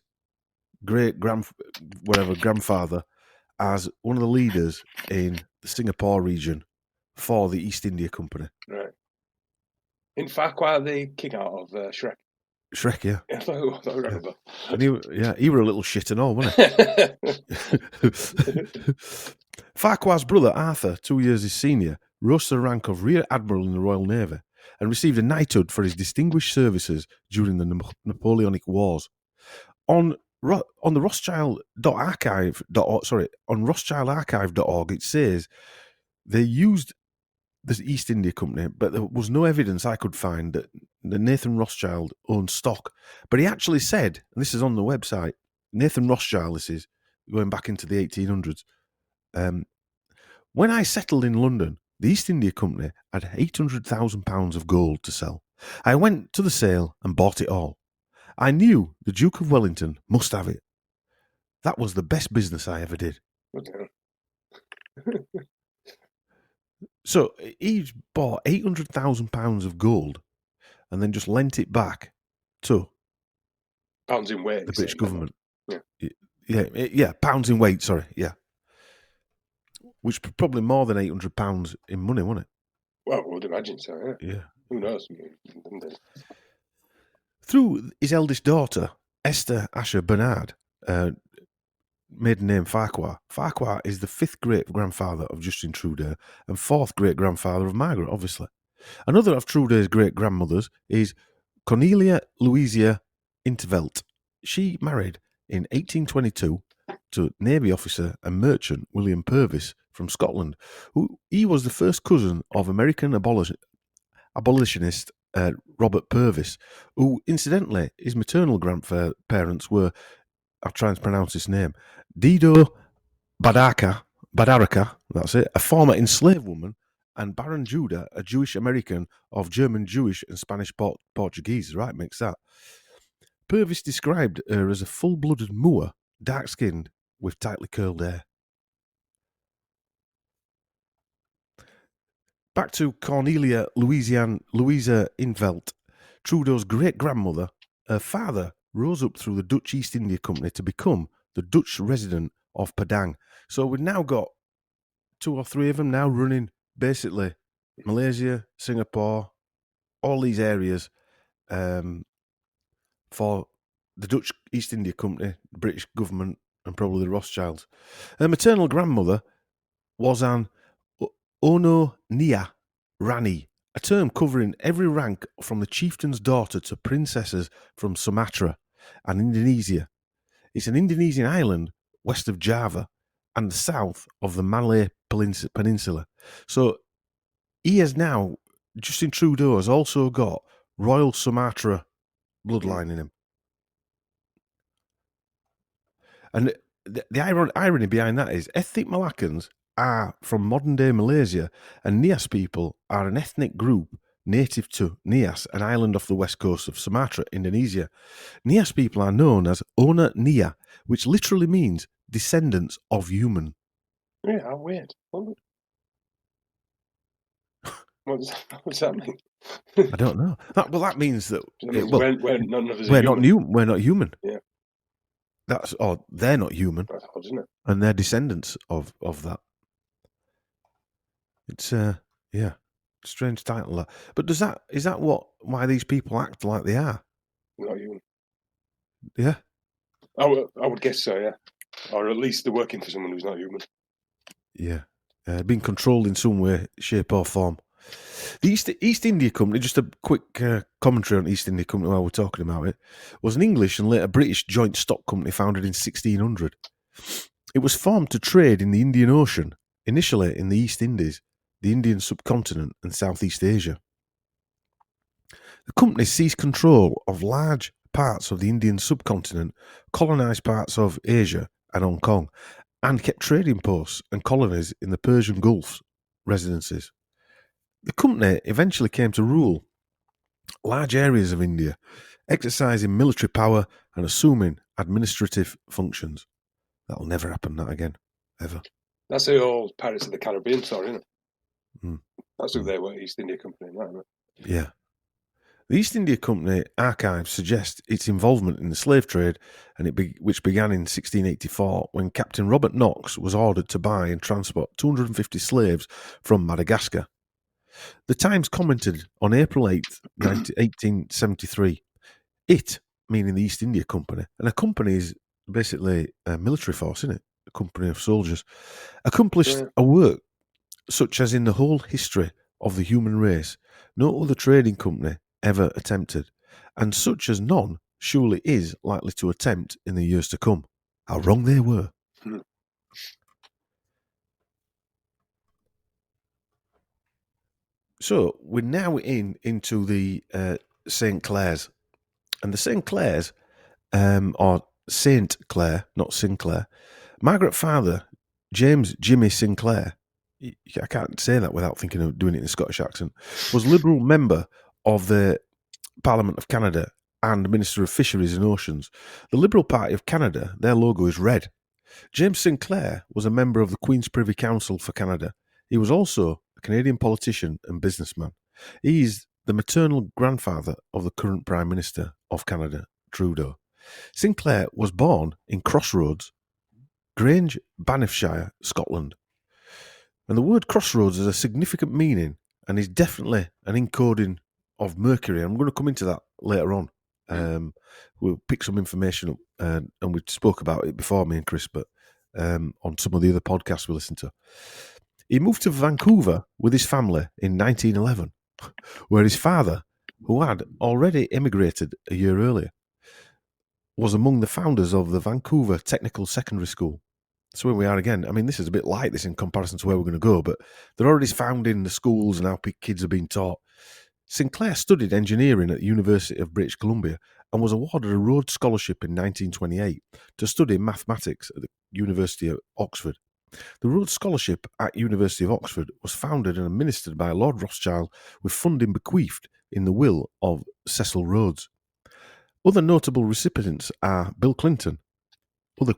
S1: grandfather as one of the leaders in the Singapore region for the East India Company.
S2: Right. In Farquhar, the king out of Shrek.
S1: Shrek, yeah.
S2: I remember.
S1: And he were a little shit and all, wasn't he? Farquhar's brother, Arthur, 2 years his senior, rose to the rank of Rear Admiral in the Royal Navy and received a knighthood for his distinguished services during the Napoleonic Wars. On the Rothschildarchive.org, it says they used the East India Company, but there was no evidence I could find that Nathan Rothschild owned stock. But he actually said, and this is on the website, Nathan Rothschild, this is going back into the 1800s, when I settled in London, the East India Company had £800,000 of gold to sell. I went to the sale and bought it all. I knew the Duke of Wellington must have it. That was the best business I ever did.
S2: Okay.
S1: So he bought £800,000 of gold and then just lent it back to
S2: pounds in weight.
S1: The British government.
S2: Yeah.
S1: Yeah, pounds in weight, sorry, yeah. Which probably more than £800 in money, wasn't it?
S2: Well, I would imagine so, yeah.
S1: Yeah.
S2: Who knows?
S1: Through his eldest daughter, Esther Asher Bernard, maiden name Farquhar. Farquhar is the 5th great-grandfather of Justin Trudeau and 4th great-grandfather of Margaret, obviously. Another of Trudeau's great-grandmothers is Cornelia Louisa Intervelt. She married in 1822 to Navy officer and merchant William Purvis from Scotland, who he was the first cousin of American abolitionist Robert Purvis, who, incidentally, his maternal grandparents were, I'll try and pronounce his name, Dido Badaraka, that's it, a former enslaved woman, and Baron Judah, a Jewish American of German, Jewish, and Spanish Portuguese. Right, makes that. Purvis described her as a full-blooded Moor, dark-skinned, with tightly curled hair. Back to Cornelia Louisa Invelt, Trudeau's great-grandmother. Her father rose up through the Dutch East India Company to become the Dutch resident of Padang. So we've now got 2 or 3 of them now running basically Malaysia, Singapore, all these areas for the Dutch East India Company, the British government, and probably the Rothschilds. Her maternal grandmother was an Ono Nia Rani, a term covering every rank from the chieftain's daughter to princesses from Sumatra and Indonesia. It's an Indonesian island west of Java and the south of the Malay Peninsula. So he has now, Justin Trudeau has also got Royal Sumatra bloodline in him. And the irony behind that is ethnic Malaccans are from modern-day Malaysia, and Nias people are an ethnic group native to Nias, an island off the west coast of Sumatra, Indonesia. Nias people are known as Ona Nia, which literally means descendants of human.
S2: Yeah, how weird. What does that mean?
S1: I don't know. That means that
S2: we're none of us
S1: we're not new. We're not human.
S2: Yeah.
S1: They're not human.
S2: That's odd, isn't it?
S1: And they're descendants of that. It's strange title that. But is that why these people act like they are?
S2: Not human.
S1: Yeah.
S2: I would guess so, yeah. Or at least they're working for someone who's not human.
S1: Yeah. Being controlled in some way, shape or form. The East India Company, just a quick commentary on East India Company while we're talking about it, was an English and later British joint stock company founded in 1600. It was formed to trade in the Indian Ocean, initially in the East Indies, the Indian subcontinent and Southeast Asia. The company seized control of large parts of the Indian subcontinent, colonised parts of Asia and Hong Kong, and kept trading posts and colonies in the Persian Gulf residences. The company eventually came to rule large areas of India, exercising military power and assuming administrative functions. That'll never happen, that again, ever.
S2: That's the old Pirates of the Caribbean story, isn't it?
S1: Mm.
S2: That's who they were, East India Company, isn't it?
S1: Yeah. The East India Company archives suggest its involvement in the slave trade, which began in 1684 when Captain Robert Knox was ordered to buy and transport 250 slaves from Madagascar. The Times commented on April 8, 1873, it, meaning the East India Company, and a company is basically a military force, isn't it? A company of soldiers, accomplished a work such as in the whole history of the human race, no other trading company ever attempted, and such as none surely is likely to attempt in the years to come. How wrong they were. So we're now into the St. Clair's, and the St. Clair's, or Saint Clair, not Sinclair. Margaret father, James Jimmy Sinclair, I can't say that without thinking of doing it in a Scottish accent, was Liberal member of the Parliament of Canada and Minister of Fisheries and Oceans. The Liberal Party of Canada, their logo is red. James Sinclair was a member of the Queen's Privy Council for Canada. He was also a Canadian politician and businessman. He is the maternal grandfather of the current Prime Minister of Canada, Trudeau. Sinclair was born in Crossroads, Grange, Banffshire, Scotland. And the word crossroads has a significant meaning and is definitely an encoding of Mercury. I'm going to come into that later on. We'll pick some information up, and we spoke about it before, me and Chris, but on some of the other podcasts we listened to. He moved to Vancouver with his family in 1911, where his father, who had already emigrated a year earlier, was among the founders of the Vancouver Technical Secondary School. So where we are again. I mean, this is a bit like this in comparison to where we're going to go, but they're already founding the schools and how kids are being taught. Sinclair studied engineering at the University of British Columbia and was awarded a Rhodes Scholarship in 1928 to study mathematics at the University of Oxford. The Rhodes Scholarship at University of Oxford was founded and administered by Lord Rothschild with funding bequeathed in the will of Cecil Rhodes. Other notable recipients are Bill Clinton, other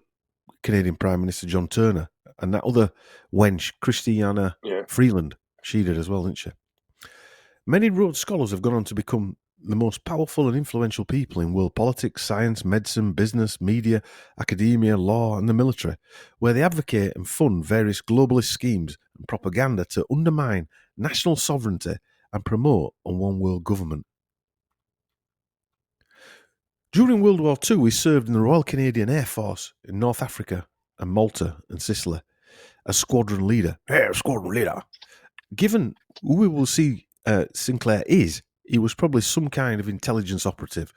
S1: Canadian Prime Minister John Turner, and that other wench, Christiana Freeland. She did as well, didn't she? Many Rhodes Scholars have gone on to become the most powerful and influential people in world politics, science, medicine, business, media, academia, law, and the military, where they advocate and fund various globalist schemes and propaganda to undermine national sovereignty and promote a one-world government. During World War II, he served in the Royal Canadian Air Force in North Africa and Malta and Sicily as squadron leader. Hey, squadron leader. Given who we will see Sinclair is, he was probably some kind of intelligence operative.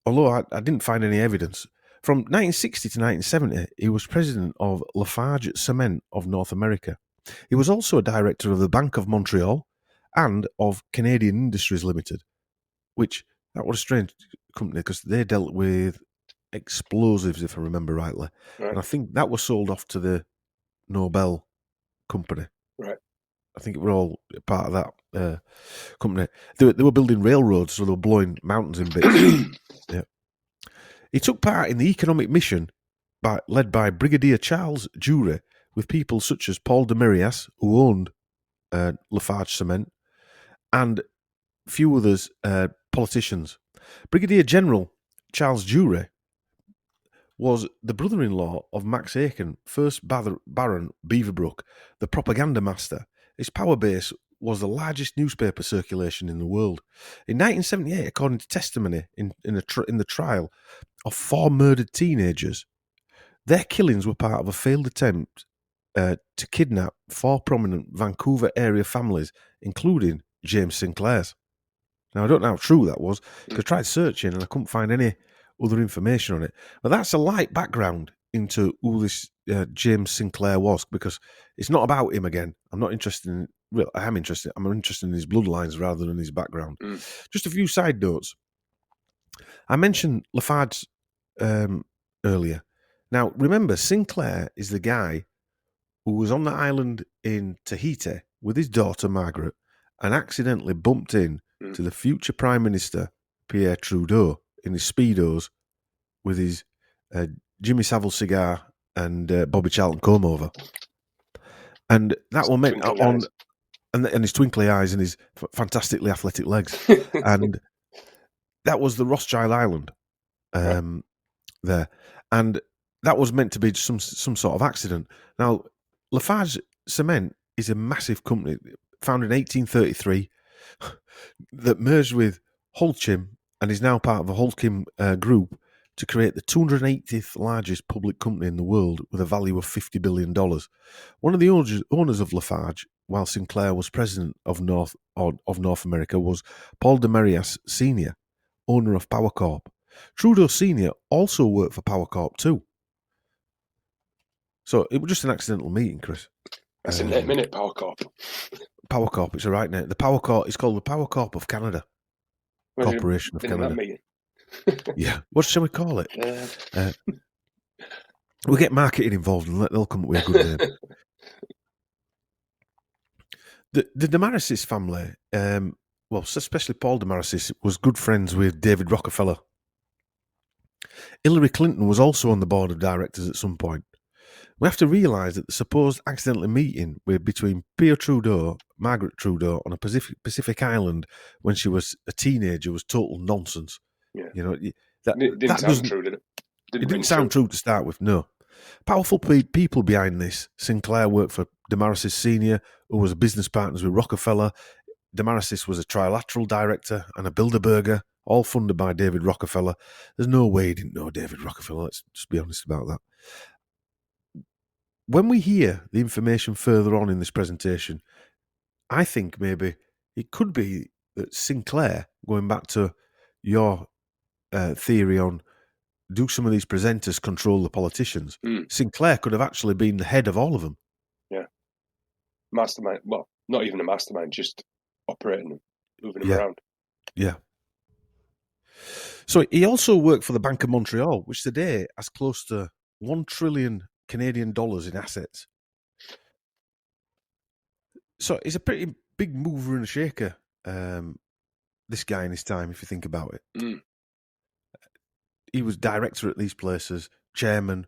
S1: Although I didn't find any evidence. From 1960 to 1970, he was president of Lafarge Cement of North America. He was also a director of the Bank of Montreal and of Canadian Industries Limited, which, that was a strange company because they dealt with explosives, if I remember rightly.
S2: Right.
S1: And I think that was sold off to the Nobel company.
S2: Right.
S1: I think it were all part of that company. They were building railroads, so they were blowing mountains in bits. Yeah. He took part in the economic mission led by Brigadier Charles Jury, with people such as Paul de Marias, who owned Lafarge Cement, and a few others, politicians. Brigadier General Charles Jury was the brother-in-law of Max Aiken, 1st Baron Beaverbrook, the propaganda master. His power base was the largest newspaper circulation in the world. In 1978, according to testimony in the trial of 4 murdered teenagers, their killings were part of a failed attempt to kidnap 4 prominent Vancouver area families, including James Sinclair's. Now, I don't know how true that was, because I tried searching and I couldn't find any other information on it. But that's a light background into who this James Sinclair was, because it's not about him again. I'm not interested in... Well, I am interested. I'm interested in his bloodlines rather than his background. Just a few side notes. I mentioned Lafarge earlier. Now, remember, Sinclair is the guy who was on the island in Tahiti with his daughter, Margaret, and accidentally bumped in to the future Prime Minister, Pierre Trudeau, in his Speedos with his Jimmy Savile cigar and Bobby Charlton comb over. And that one meant on... And his twinkly eyes and his fantastically athletic legs. And that was the Rothschild Island there. And that was meant to be some sort of accident. Now, Lafarge Cement is a massive company, founded in 1833, that merged with Holcim and is now part of the Holcim group to create the 280th largest public company in the world with a value of $50 billion. One of the owners of Lafarge, while Sinclair was president of North America, was Paul de Marias Sr., owner of Power Corp. Trudeau Sr. also worked for Power Corp too. So it was just an accidental meeting, Chris.
S2: That's a minute, Power Corp.
S1: Power Corp, it's a right name. The Power Corp is called the Power Corp of Canada. Corporation of Canada. Yeah. What shall we call it? We'll get marketing involved and they'll come up with a good name. The Demarisis family, well, especially Paul Demarisis, was good friends with David Rockefeller. Hillary Clinton was also on the board of directors at some point. We have to realise that the supposed accidental meeting between Pierre Trudeau, Margaret Trudeau, on a Pacific island when she was a teenager was total nonsense.
S2: Yeah.
S1: You know,
S2: that didn't sound true, did it?
S1: It didn't sound true to start with, no. Powerful people behind this. Sinclair worked for Demarisis Sr., who was a business partners with Rockefeller. Demarisis was a trilateral director and a Bilderberger, all funded by David Rockefeller. There's no way he didn't know David Rockefeller, let's just be honest about that. When we hear the information further on in this presentation, I think maybe it could be that Sinclair, going back to your theory on do some of these presenters control the politicians, Sinclair could have actually been the head of all of them.
S2: Yeah. Mastermind. Well, not even a mastermind, just operating them, moving them around.
S1: Yeah. So he also worked for the Bank of Montreal, which today has close to $1 trillion Canadian dollars in assets. So he's a pretty big mover and a shaker, this guy in his time, if you think about it. He was director at these places, chairman,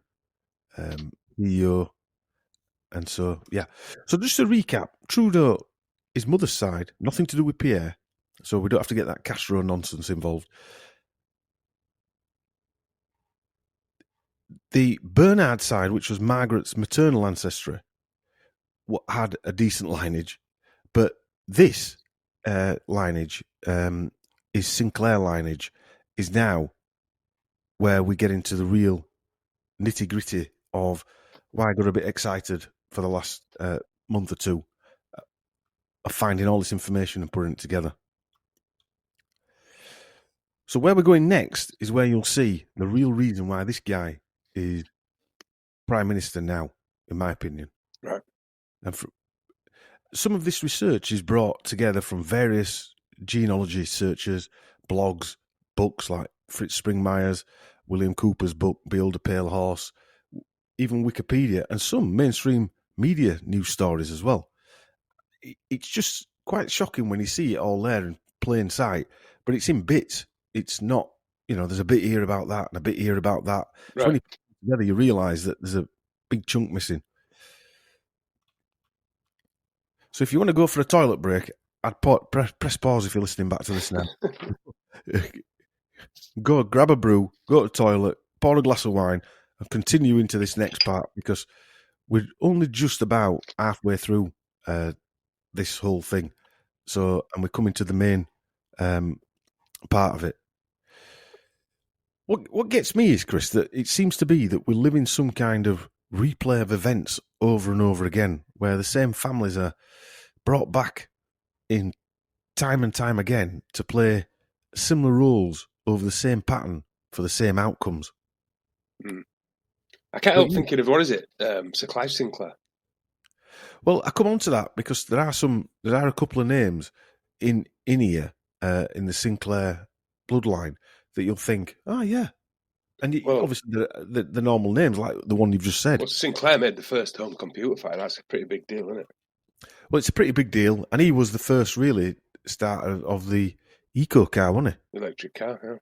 S1: CEO, and so, yeah. So just to recap, Trudeau, his mother's side, nothing to do with Pierre, So we don't have to get that Castro nonsense involved. The Bernard side, which was Margaret's maternal ancestry, had a decent lineage, but this lineage is Sinclair lineage, is now where we get into the real nitty-gritty of why I got a bit excited for the last month or two of finding all this information and putting it together. So where we're going next is where you'll see the real reason why this guy is Prime Minister now, in my opinion.
S2: Right.
S1: And some of this research is brought together from various genealogy searchers, blogs, books like Fritz Springmeyer's, William Cooper's book, Behold a Pale Horse, even Wikipedia, and some mainstream media news stories as well. It's just quite shocking when you see it all there in plain sight, but it's in bits. It's not, there's a bit here about that and a bit here about that.
S2: Right.
S1: So when you put it together, you realise that there's a big chunk missing. So if you want to go for a toilet break, I'd press pause if you're listening back to this now. Go grab a brew, go to the toilet, pour a glass of wine, and continue into this next part, because we're only just about halfway through this whole thing. So, and we're coming to the main part of it. What gets me is, Chris, that it seems to be that we're living some kind of replay of events over and over again, where the same families are brought back in time and time again to play similar roles over the same pattern for the same outcomes.
S2: I can't help thinking of, what is it? Sir Clive Sinclair.
S1: Well, I come on to that because there are a couple of names in here in the Sinclair bloodline that you'll think, oh yeah, and obviously the normal names like the one you've just said.
S2: Well, Sinclair made the first home computer file. That's a pretty big deal, isn't it?
S1: Well, it's a pretty big deal, and he was the first really starter of the eco car, wasn't he?
S2: Electric car,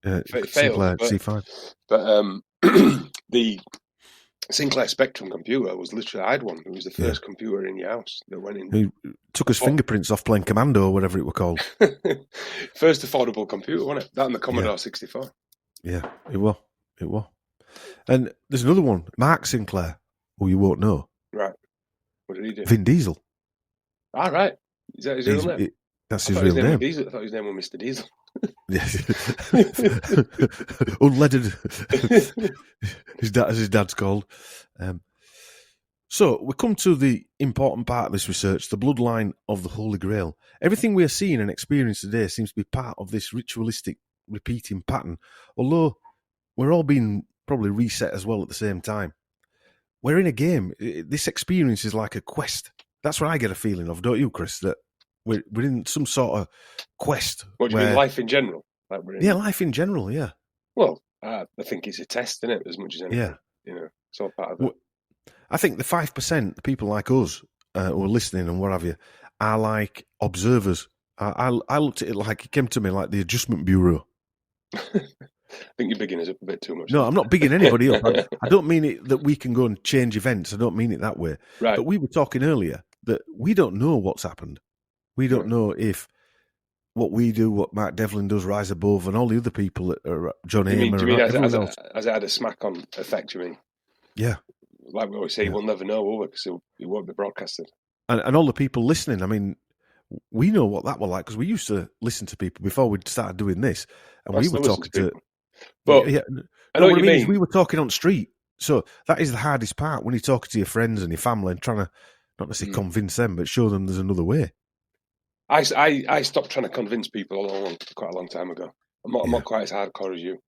S1: yeah.
S2: Sinclair
S1: C5.
S2: But the Sinclair Spectrum computer was literally, I had one. It was the first computer in your house that went in.
S1: He took his fingerprints off playing Commando or whatever it were called.
S2: First affordable computer, wasn't it? That and the Commodore 64.
S1: Yeah, it was. And there's another one, Mark Sinclair, who you won't know.
S2: Right. What did he do?
S1: Vin Diesel.
S2: All right. Is that his real name?
S1: That's his real name.
S2: I thought his name was Mr. Diesel.
S1: Yes. Unleaded. As his dad's called. So we come to the important part of this research, the bloodline of the Holy Grail. Everything we are seeing and experiencing today seems to be part of this ritualistic repeating pattern, although we're all being probably reset as well at the same time. We're in a game. This experience is like a quest. That's what I get a feeling of, don't you, Chris? That we're in some sort of quest.
S2: What do you mean, life in general? Like
S1: yeah, life in general, yeah.
S2: Well, I think it's a test, isn't it, as much as anything.
S1: Yeah.
S2: It's all part of it.
S1: I think the 5%, the people like us who are listening and what have you, are like observers. I looked at it like, it came to me like the Adjustment Bureau.
S2: I think you're bigging us up a bit too much.
S1: No, I'm not bigging anybody up. I don't mean it that we can go and change events. I don't mean it that way.
S2: Right.
S1: But we were talking earlier that we don't know what's happened. We don't know if what we do, what Mark Devlin does, Rise Above, and all the other people that are John Hamer.
S2: Do you mean as it had a smack-on effect, you mean?
S1: Yeah.
S2: Like we always say, we'll never know, will we? Because it won't be broadcasted.
S1: And all the people listening, I mean, we know what that was like because we used to listen to people before we started doing this. And we were talking to...
S2: But I know what you mean.
S1: We were talking on the street. So that is the hardest part when you're talking to your friends and your family and trying to, not necessarily convince them, but show them there's another way.
S2: I stopped trying to convince people quite a long time ago. I'm not quite as hardcore as you.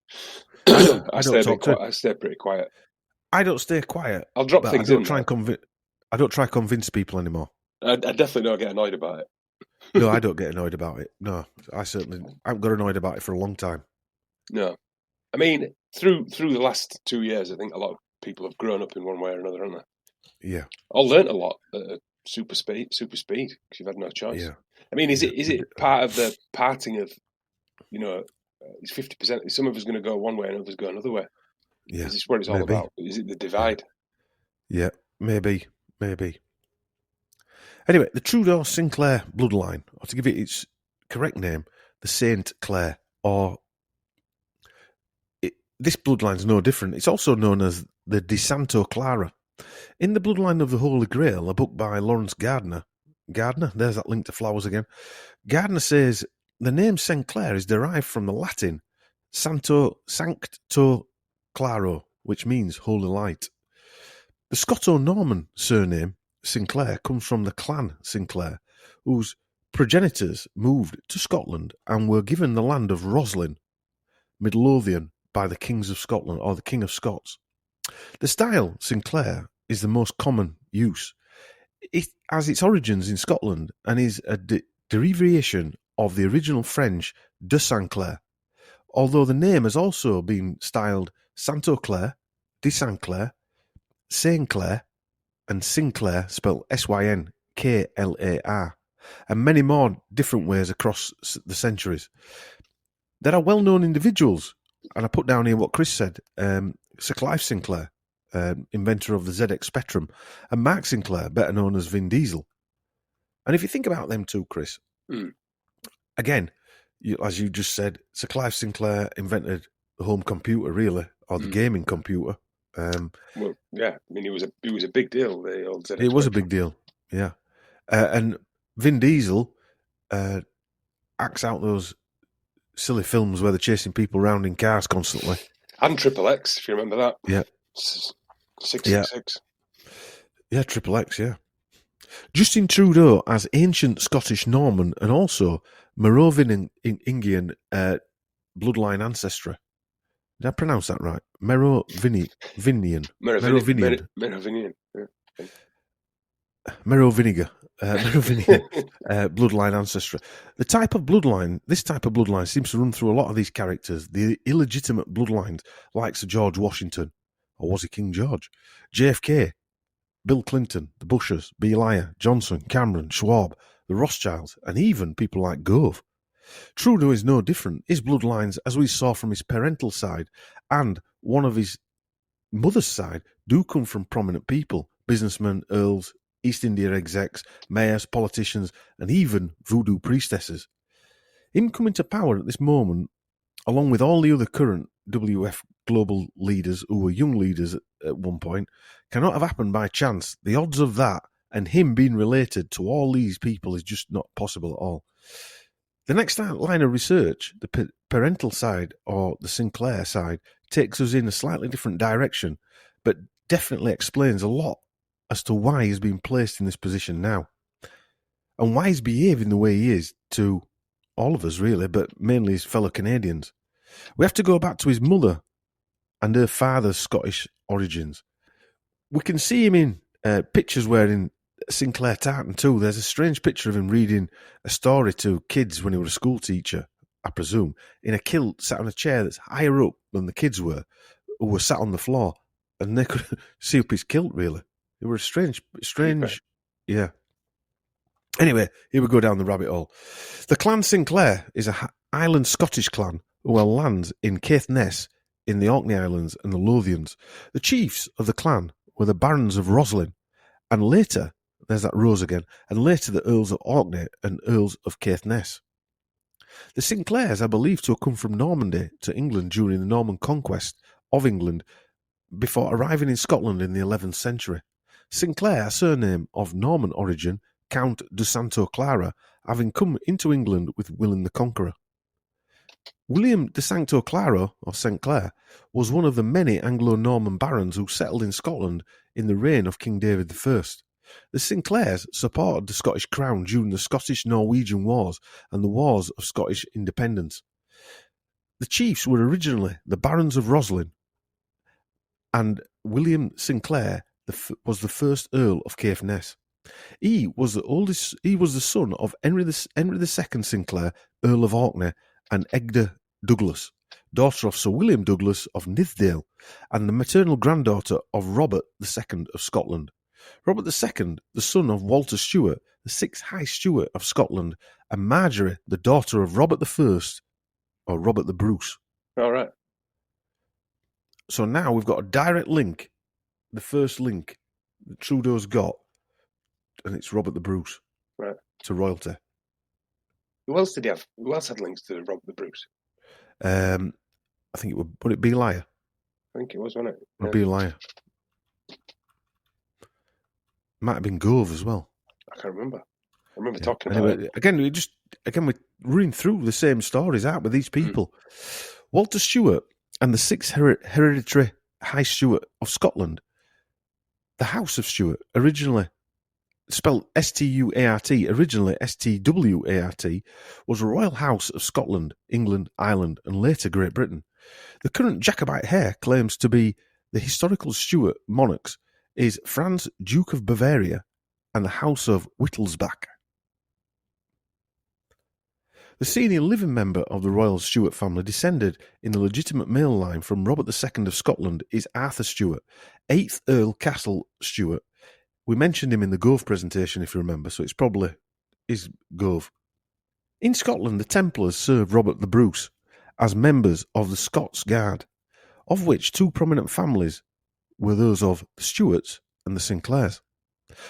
S2: I stay pretty quiet.
S1: I don't stay quiet.
S2: I'll drop things in.
S1: I don't try to convince people anymore.
S2: I definitely don't get annoyed about it.
S1: No, I don't get annoyed about it. No, I haven't got annoyed about it for a long time.
S2: No. I mean, through the last 2 years, I think a lot of people have grown up in one way or another, haven't they?
S1: Yeah.
S2: Or learnt a lot at super speed, because you've had no choice. Yeah. I mean, is it part of the parting of, it's 50%? Is some of us going to go one way and others go another way?
S1: Yeah.
S2: Is this what it's all about? Is it the divide?
S1: Yeah, maybe. Anyway, the Trudeau-Sinclair bloodline, or to give it its correct name, the Saint Clair, or this bloodline's no different. It's also known as the De Santo Clara. In The Bloodline of the Holy Grail, a book by Lawrence Gardner, there's that link to flowers again, Gardner says the name Sinclair is derived from the Latin Sancto Claro, which means holy light. The Scoto-Norman surname Sinclair comes from the clan Sinclair, whose progenitors moved to Scotland and were given the land of Roslin, Midlothian, by the kings of Scotland, or the King of Scots. The style Sinclair is the most common use. It has its origins in Scotland and is a derivation of the original French de Sinclair, although the name has also been styled Santo Clair, de Sinclair, Sinclair, and Sinclair, spelled Synklar, and many more different ways across the centuries. There are well-known individuals, and I put down here what Chris said, Sir Clive Sinclair, inventor of the ZX Spectrum, and Mark Sinclair, better known as Vin Diesel. And if you think about them too, Chris, again, as you just said, Sir Clive Sinclair invented the home computer, really, or the gaming computer.
S2: Well, yeah, I mean, it was a big deal. The old ZX
S1: it was a
S2: Spectrum.
S1: big deal, yeah. And Vin Diesel acts out those silly films where they're chasing people around in cars constantly.
S2: And Triple X, if you remember that.
S1: Yeah.
S2: 666.
S1: Yeah, Triple X, yeah. Justin Trudeau has ancient Scottish Norman and also Merovingian bloodline ancestry. Did I pronounce that right? Merovingian.
S2: Merovingian. Yeah.
S1: Merovingian bloodline ancestry. This type of bloodline seems to run through a lot of these characters. The illegitimate bloodlines, like Sir George Washington, or was he King George? JFK, Bill Clinton, the Bushes, Belia, Johnson, Cameron, Schwab, the Rothschilds, and even people like Gove. Trudeau is no different. His bloodlines, as we saw from his parental side and one of his mother's side, do come from prominent people, businessmen, earls, East India execs, mayors, politicians, and even voodoo priestesses. Him coming to power at this moment, along with all the other current WF global leaders who were young leaders at one point, cannot have happened by chance. The odds of that and him being related to all these people is just not possible at all. The next line of research, the parental side or the Sinclair side, takes us in a slightly different direction, but definitely explains a lot as to why he's been placed in this position now and why he's behaving the way he is to all of us, really, but mainly his fellow Canadians. We have to go back to his mother and her father's Scottish origins. We can see him in pictures wearing Sinclair tartan too. There's a strange picture of him reading a story to kids when he was a school teacher, I presume, in a kilt, sat on a chair that's higher up than the kids were, who were sat on the floor, and they could see up his kilt, really. It was strange, yeah. Anyway, here we go down the rabbit hole. The clan Sinclair is a Highland Scottish clan who held lands in Caithness, in the Orkney Islands and the Lothians. The chiefs of the clan were the Barons of Roslin, and later, there's that Rosa again, and later the Earls of Orkney and Earls of Caithness. The Sinclairs are believed to have come from Normandy to England during the Norman conquest of England before arriving in Scotland in the 11th century. Sinclair, a surname of Norman origin, Count de Santo Clara, having come into England with William the Conqueror. William de Santo Claro, or St. Clair, was one of the many Anglo-Norman barons who settled in Scotland in the reign of King David I. The Sinclairs supported the Scottish crown during the Scottish-Norwegian Wars and the Wars of Scottish Independence. The chiefs were originally the Barons of Roslin, and William Sinclair was the first Earl of Caithness. He was the son of Henry II Sinclair, Earl of Orkney, and Egda Douglas, daughter of Sir William Douglas of Nithdale, and the maternal granddaughter of Robert II of Scotland. Robert II, the son of Walter Stewart, the 6th High Steward of Scotland, and Marjorie, the daughter of Robert I, or Robert the Bruce.
S2: All right.
S1: So now we've got a direct link, the first link that Trudeau's got, and it's Robert the Bruce,
S2: right,
S1: to royalty.
S2: Who else did he have? Who else had links to Robert the Bruce?
S1: I think would it be Liar?
S2: I think it was, wasn't it?
S1: Would it be Liar? Might have been Gove as well.
S2: I can't remember. I remember talking about
S1: anyway,
S2: it.
S1: We're running through the same stories out with these people. Walter Stewart and the sixth hereditary High Stewart of Scotland, the House of Stewart, originally spelled Stuart, originally Stwart, was a royal house of Scotland, England, Ireland, and later Great Britain. The current Jacobite heir claims to be the historical Stuart monarchs is Franz, Duke of Bavaria, and the House of Wittelsbach. The senior living member of the royal Stuart family, descended in the legitimate male line from Robert II of Scotland, is Arthur Stuart, 8th Earl Castle Stuart. We mentioned him in the Gove presentation, if you remember, so it's probably is Gove. In Scotland, the Templars served Robert the Bruce as members of the Scots Guard, of which two prominent families were those of the Stuarts and the Sinclairs.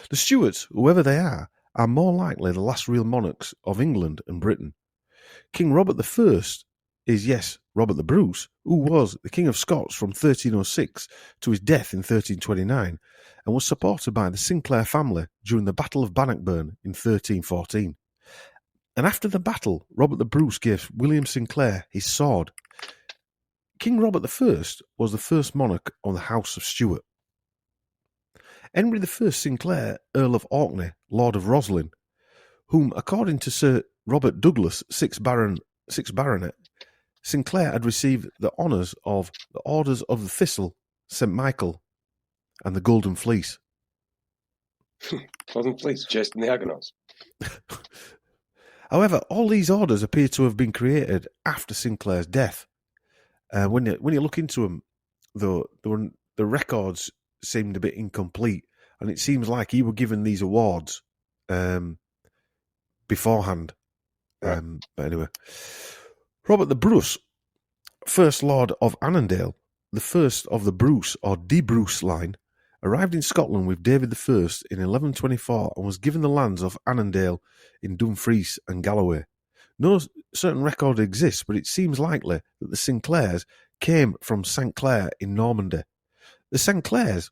S1: The Stuarts, whoever they are more likely the last real monarchs of England and Britain. King Robert I is, yes, Robert the Bruce, who was the King of Scots from 1306 to his death in 1329, and was supported by the Sinclair family during the Battle of Bannockburn in 1314. And after the battle, Robert the Bruce gave William Sinclair his sword. King Robert I was the first monarch of the House of Stuart. Henry I Sinclair, Earl of Orkney, Lord of Roslin, whom, according to Sir Robert Douglas, 6th Baronet, Sinclair had received the honours of the Orders of the Thistle, St. Michael, and the Golden Fleece.
S2: Golden Fleece, chasing the Argonauts.
S1: However, all these orders appear to have been created after Sinclair's death. When you look into them, though, the records seemed a bit incomplete, and it seems like he were given these awards beforehand.
S2: Right.
S1: But anyway, Robert the Bruce, First Lord of Annandale, the first of the Bruce or De Bruce line, arrived in Scotland with David I in 1124 and was given the lands of Annandale in Dumfries and Galloway. No certain record exists, but it seems likely that the Sinclairs came from St. Clair in Normandy. The Sinclairs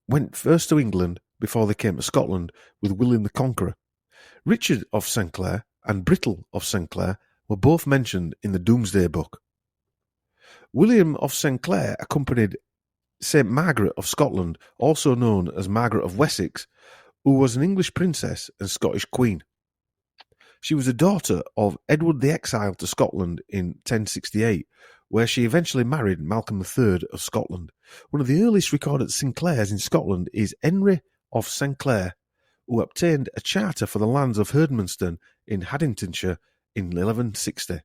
S1: went first to England before they came to Scotland with William the Conqueror. Richard of St. Clair and Brittle of St. Clair were both mentioned in the Domesday Book. William of St. Clair accompanied St. Margaret of Scotland, also known as Margaret of Wessex, who was an English princess and Scottish queen. She was a daughter of Edward the Exile to Scotland in 1068, where she eventually married Malcolm III of Scotland. One of the earliest recorded Sinclairs in Scotland is Henry of St. Clair, who obtained a charter for the lands of Herdmanston in Haddingtonshire in 1160.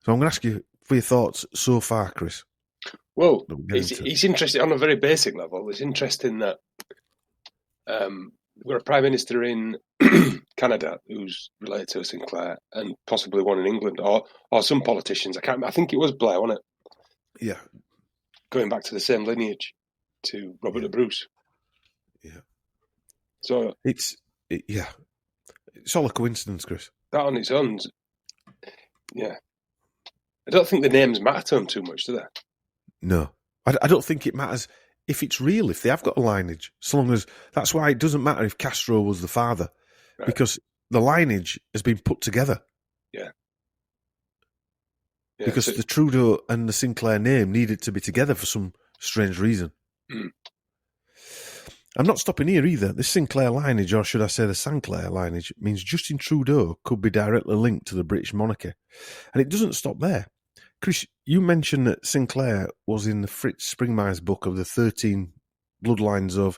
S1: So I'm going to ask you for your thoughts so far, Chris.
S2: Well, it's interesting on a very basic level. It's interesting that we've got a Prime Minister in Canada who's related to a Sinclair, and possibly one in England, or some politicians. I think it was Blair, wasn't it?
S1: Yeah.
S2: Going back to the same lineage to Robert the Bruce.
S1: Yeah.
S2: So
S1: it's all a coincidence, Chris.
S2: That on its own, yeah. I don't think the names matter to them too much, do they?
S1: No. I don't think it matters if it's real, if they have got a lineage, so long as... That's why it doesn't matter if Castro was the father, right, because the lineage has been put together.
S2: Yeah.
S1: Because the Trudeau and the Sinclair name needed to be together for some strange reason.
S2: Mm.
S1: I'm not stopping here either. The Sinclair lineage, or should I say the Sinclair lineage, means Justin Trudeau could be directly linked to the British monarchy. And it doesn't stop there. Chris, you mentioned that Sinclair was in the Fritz Springmeyer's book of the 13 bloodlines of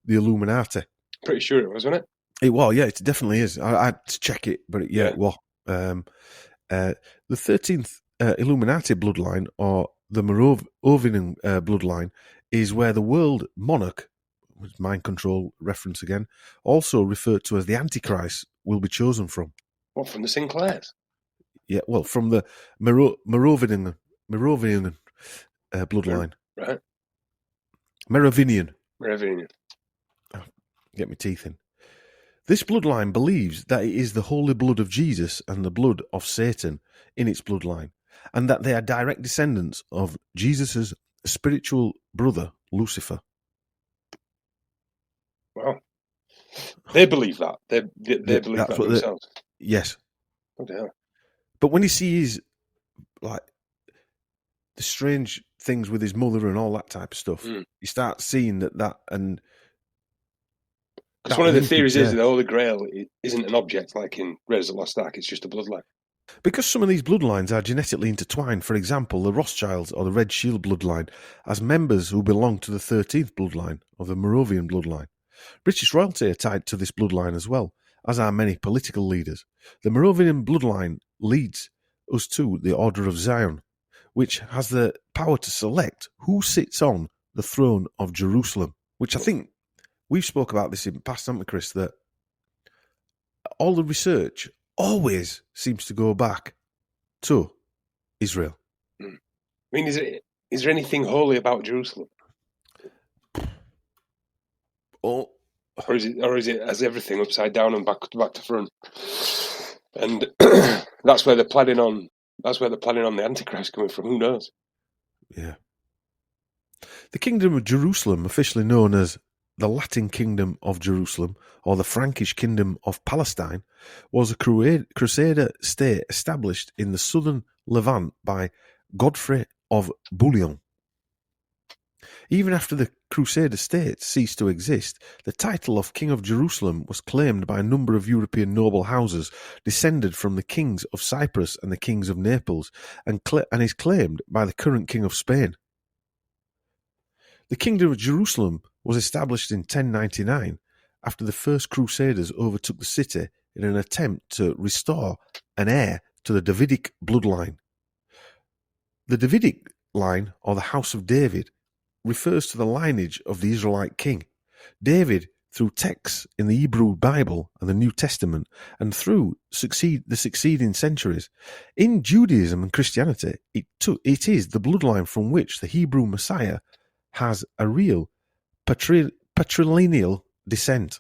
S1: the Illuminati.
S2: Pretty sure it was, wasn't it?
S1: It was, yeah, it definitely is. I had to check it, but it was. The 13th Illuminati bloodline, or the Merovingian bloodline, is where the world monarch, with mind control reference again, also referred to as the Antichrist, will be chosen from.
S2: What, from the Sinclairs?
S1: Yeah, well, from the Merovingian bloodline.
S2: Right.
S1: Merovingian.
S2: Merovingian.
S1: Oh, get my teeth in. This bloodline believes that it is the holy blood of Jesus and the blood of Satan in its bloodline, and that they are direct descendants of Jesus' spiritual brother, Lucifer.
S2: Well, they believe that. They believe that themselves.
S1: Yes.
S2: Oh, dear.
S1: But when he sees, like, the strange things with his mother and all that type of stuff, you start seeing that and...
S2: Because one of the theories is that the Holy Grail isn't an object like in Raiders of the Lost Ark, it's just a bloodline.
S1: Because some of these bloodlines are genetically intertwined, for example, the Rothschilds or the Red Shield bloodline, as members who belong to the 13th bloodline or the Moravian bloodline. British royalty are tied to this bloodline as well, as are many political leaders. The Moravian bloodline leads us to the Order of Scion, which has the power to select who sits on the throne of Jerusalem, which I think we've spoke about this in the past, haven't we, Chris, that all the research always seems to go back to Israel.
S2: I mean, is there anything holy about Jerusalem?
S1: Or
S2: is it as everything upside down and back to front? And that's where they're planning on the Antichrist coming from. Who knows?
S1: Yeah. The Kingdom of Jerusalem, officially known as the Latin Kingdom of Jerusalem or the Frankish Kingdom of Palestine, was a Crusader state established in the southern Levant by Godfrey of Bouillon. Even after the Crusader states ceased to exist, the title of King of Jerusalem was claimed by a number of European noble houses descended from the kings of Cyprus and the kings of Naples, and is claimed by the current King of Spain. The Kingdom of Jerusalem was established in 1099 after the first Crusaders overtook the city in an attempt to restore an heir to the Davidic bloodline. The Davidic line, or the House of David, refers to the lineage of the Israelite king. David, through texts in the Hebrew Bible and the New Testament, and through the succeeding centuries, in Judaism and Christianity, it is the bloodline from which the Hebrew Messiah has a real patrilineal descent.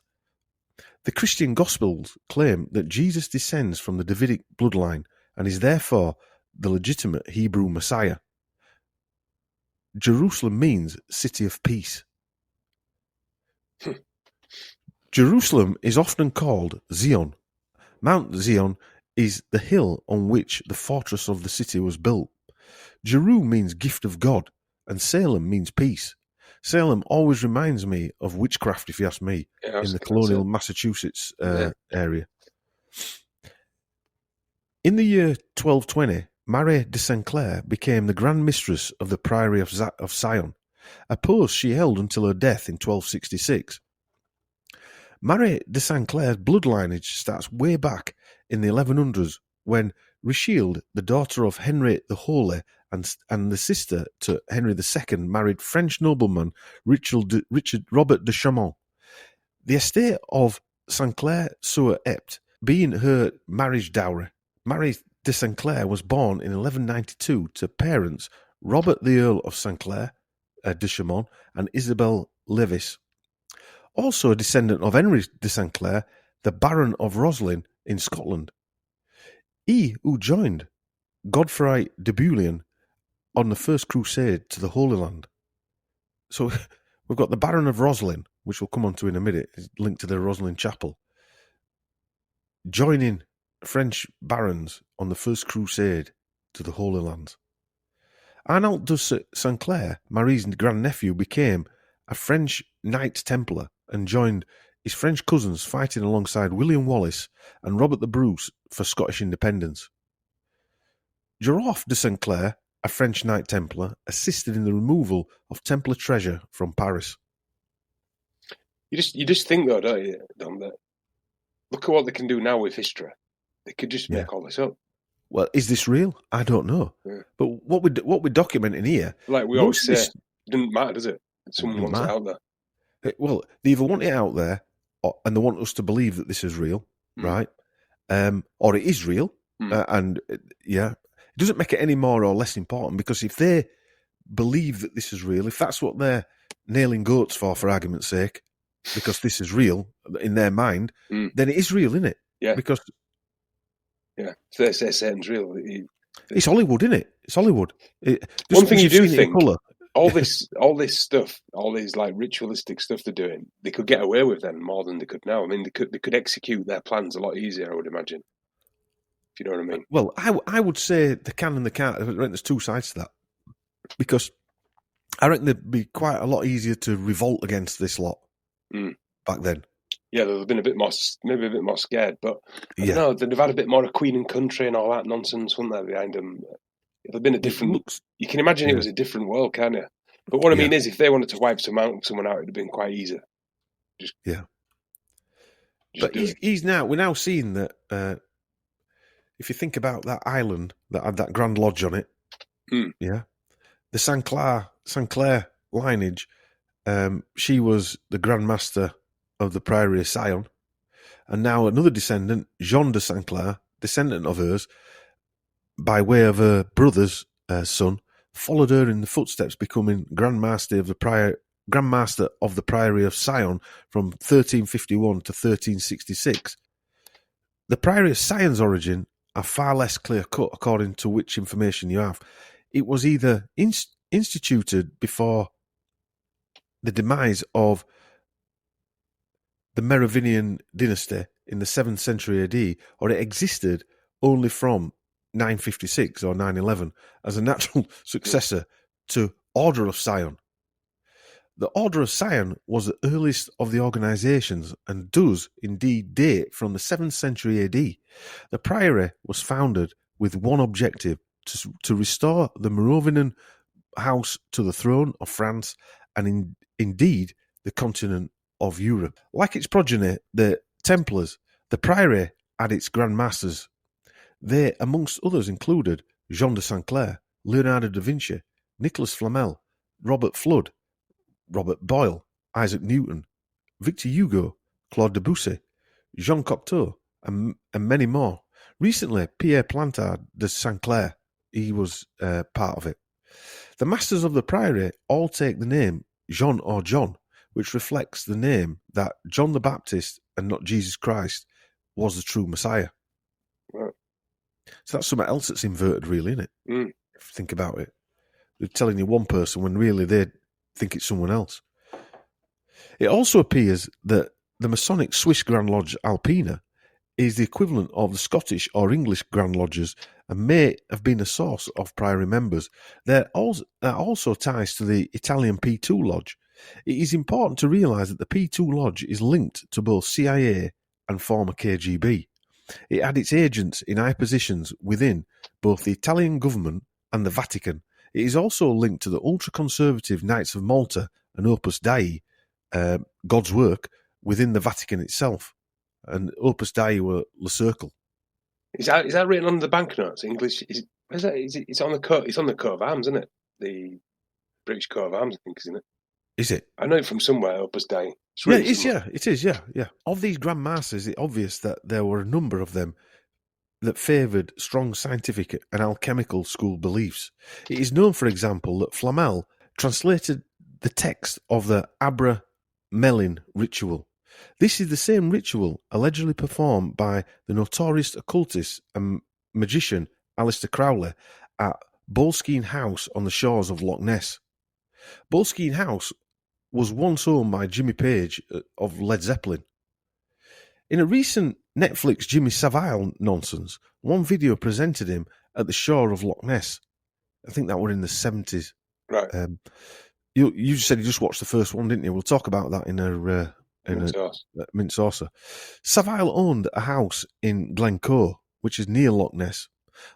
S1: The Christian Gospels claim that Jesus descends from the Davidic bloodline and is therefore the legitimate Hebrew Messiah. Jerusalem means city of peace. Jerusalem is often called Zion. Mount Zion is the hill on which the fortress of the city was built. Jeru means gift of God, and Salem means peace. Salem always reminds me of witchcraft, if you ask me, in the colonial Massachusetts area. In the year 1220, Marie de Sinclair became the Grand Mistress of the Priory of Scion, a post she held until her death in 1266. Marie de Sinclair's blood lineage starts way back in the 1100s when Richelieu, the daughter of Henry the Holy and the sister to Henry II, married French nobleman Richard Robert de Chaumont. The estate of Sinclair-sur-Epte being her marriage dowry. Marie de Sinclair was born in 1192 to parents Robert the Earl of Sinclair de Chaumont and Isabel Levis. Also a descendant of Henry de Sinclair, the Baron of Roslin in Scotland. He who joined Godfrey de Bouillon on the First Crusade to the Holy Land. So we've got the Baron of Roslin, which we'll come on to in a minute, is linked to the Roslin Chapel, joining French barons on the First Crusade to the Holy Land. Arnauld de Sinclair, Marie's grandnephew, became a French Knight Templar and joined his French cousins fighting alongside William Wallace and Robert the Bruce for Scottish independence. Gerolf de Sinclair, a French Knight Templar, assisted in the removal of Templar treasure from Paris.
S2: You just think though, don't you, Dom, that look at what they can do now with history. They could just make all this up.
S1: Well, is this real? I don't know. Yeah. But what we're documenting here,
S2: like we always say, it doesn't matter, does it? Someone wants it out there.
S1: Well, they either want it out there, and they want us to believe that this is real, right? Or it is real, and it doesn't make it any more or less important, because if they believe that this is real, if that's what they're nailing goats for argument's sake, because this is real in their mind, then it is real, isn't it?
S2: Yeah.
S1: Because
S2: so they're saying it's real.
S1: it's Hollywood, isn't it? It's Hollywood.
S2: One thing you do think,
S1: colour.
S2: all this stuff, all these like ritualistic stuff they're doing, they could get away with then more than they could now. I mean, they could execute their plans a lot easier, I would imagine. If you know what I mean.
S1: Well, I would say they can and they can't. I reckon there's two sides to that, because I reckon they'd be quite a lot easier to revolt against this lot back then.
S2: Yeah, they've been maybe a bit more scared, but I don't know. They've had a bit more of Queen and Country and all that nonsense, wouldn't they, behind them? It'd have been a different. You can imagine it was a different world, can't you? But what I mean is, if they wanted to wipe someone out, it'd have been quite easy.
S1: But he's now. We're now seeing that. If you think about that island that had that Grand Lodge on it, the Sinclair lineage. She was the Grand Master of the Priory of Scion, and now another descendant, Jean de Sinclair, descendant of hers, by way of her brother's son, followed her in the footsteps, becoming Grand Master of the Priory of Scion from 1351 to 1366. The Priory of Scion's origin are far less clear-cut according to which information you have. It was either instituted before the demise of the Merovingian dynasty in the 7th century AD, or it existed only from 956 or 911 as a natural successor to Order of Scion. The Order of Scion was the earliest of the organisations and does indeed date from the 7th century AD. The priory was founded with one objective, to restore the Merovingian house to the throne of France and indeed the continent of Europe. Like its progeny, the Templars, the priory had its Grand Masters. They, amongst others, included Jean de Sinclair, Leonardo da Vinci, Nicholas Flamel, Robert Flood, Robert Boyle, Isaac Newton, Victor Hugo, Claude Debussy, Jean Cocteau, and many more. Recently, Pierre Plantard de Sinclair, he was part of it. The masters of the priory all take the name Jean or John, which reflects the name that John the Baptist and not Jesus Christ was the true Messiah.
S2: Right.
S1: So that's something else that's inverted, really, isn't it? If you think about it. They're telling you one person when really they think it's someone else. It also appears that the Masonic Swiss Grand Lodge Alpina is the equivalent of the Scottish or English Grand Lodges and may have been a source of priory members. There are also ties to the Italian P2 Lodge. It is important to realise that the P2 Lodge is linked to both CIA and former KGB. It had its agents in high positions within both the Italian government and the Vatican. It is also linked to the ultra-conservative Knights of Malta and Opus Dei, God's work, within the Vatican itself. And Opus Dei were Le Cercle.
S2: Is that written on the banknotes? English? It's on the coat. It's on the coat of arms, isn't it? The British coat of arms, I think, isn't it?
S1: Is it?
S2: I know it from somewhere. Opus Dei.
S1: Yeah, it is. Yeah, it is. Yeah, yeah. Of these Grand Masters, it's obvious that there were a number of them that favoured strong scientific and alchemical school beliefs. It is known, for example, that Flamel translated the text of the Abra Melin ritual. This is the same ritual allegedly performed by the notorious occultist and magician Aleister Crowley at Boleskine House on the shores of Loch Ness. Boleskine House was once owned by Jimmy Page of Led Zeppelin. In a recent Netflix Jimmy Savile nonsense, one video presented him at the shore of Loch Ness. I think that were in the 70s.
S2: Right.
S1: You said you just watched the first one, didn't you? We'll talk about that in a mint saucer. Savile owned a house in Glencoe, which is near Loch Ness.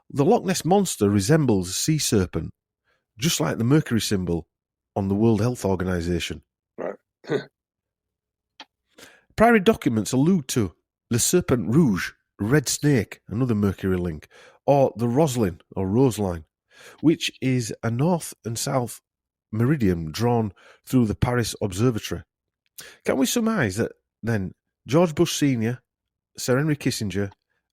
S1: The Loch Ness monster resembles a sea serpent, just like the Mercury symbol on the World Health Organization.
S2: Right.
S1: Priory documents allude to Le Serpent Rouge, Red Snake, another Mercury link, or the Roslin or Roseline, which is a north and south meridian drawn through the Paris Observatory. Can we surmise that then George Bush Sr., Sir Henry Kissinger,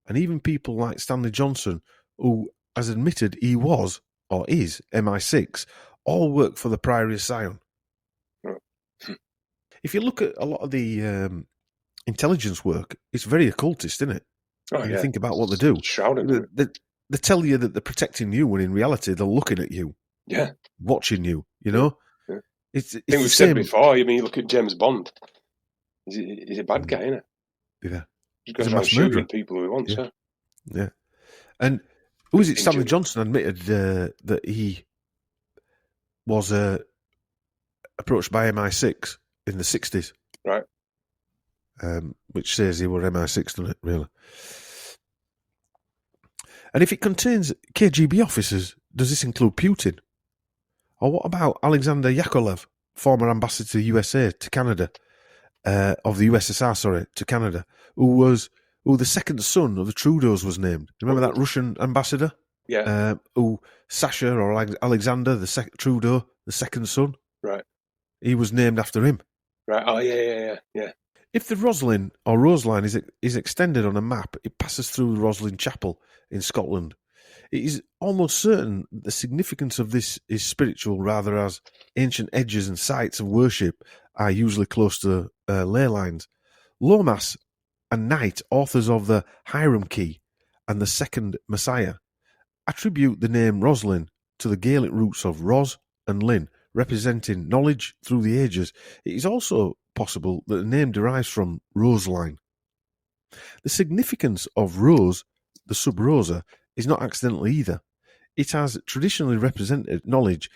S1: and even people like Stanley Johnson, who has admitted he was or is MI6, all work for the Priory of Scion? If you look at a lot of the intelligence work, it's very occultist, isn't it?
S2: Oh,
S1: And
S2: yeah.
S1: you think about what they do.
S2: Shrouded.
S1: They tell you that they're protecting you, when in reality they're looking at you, watching you. You know,
S2: Yeah.
S1: it's
S2: I think we've said before. I mean, you look at James Bond. He's a bad guy, isn't he?
S1: Yeah,
S2: He goes around shooting people who he wants.
S1: Yeah. And who was it? Stanley Johnson admitted that he was approached by MI6 in the 60s.
S2: Right.
S1: Which says he were MI6, doesn't it, really? And if it contains KGB officers, does this include Putin? Or what about Alexander Yakovlev, former ambassador to the USA to Canada, of the USSR, sorry, to Canada, who the second son of the Trudeaus was named. Remember that Russian ambassador?
S2: Yeah.
S1: Who Sasha or Alexander Trudeau, the second son?
S2: Right.
S1: He was named after him.
S2: Right. Oh, yeah.
S1: If the Roslin or Roseline is extended on a map, it passes through the Roslin Chapel in Scotland. It is almost certain the significance of this is spiritual, rather, as ancient edges and sites of worship are usually close to ley lines. Lomas and Knight, authors of the Hiram Key and the Second Messiah, attribute the name Roslin to the Gaelic roots of Ros and Lin, representing knowledge through the ages. It is also possible that the name derives from Roseline. The significance of Rose, the sub Rosa, is not accidental either. It has traditionally represented knowledge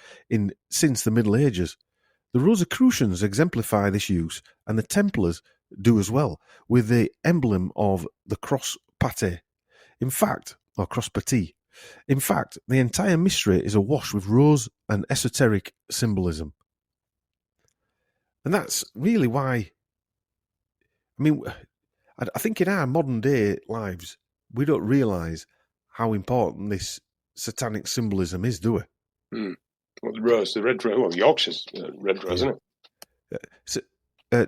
S1: since the Middle Ages. The Rosicrucians exemplify this use, and the Templars do as well, with the emblem of the cross pate. In fact, the entire mystery is awash with rose and esoteric symbolism. And that's really why, I mean, I think in our modern day lives, we don't realise how important this satanic symbolism is, do we?
S2: Well, the rose, the red rose, well, Yorkshire's red rose, isn't it?
S1: So,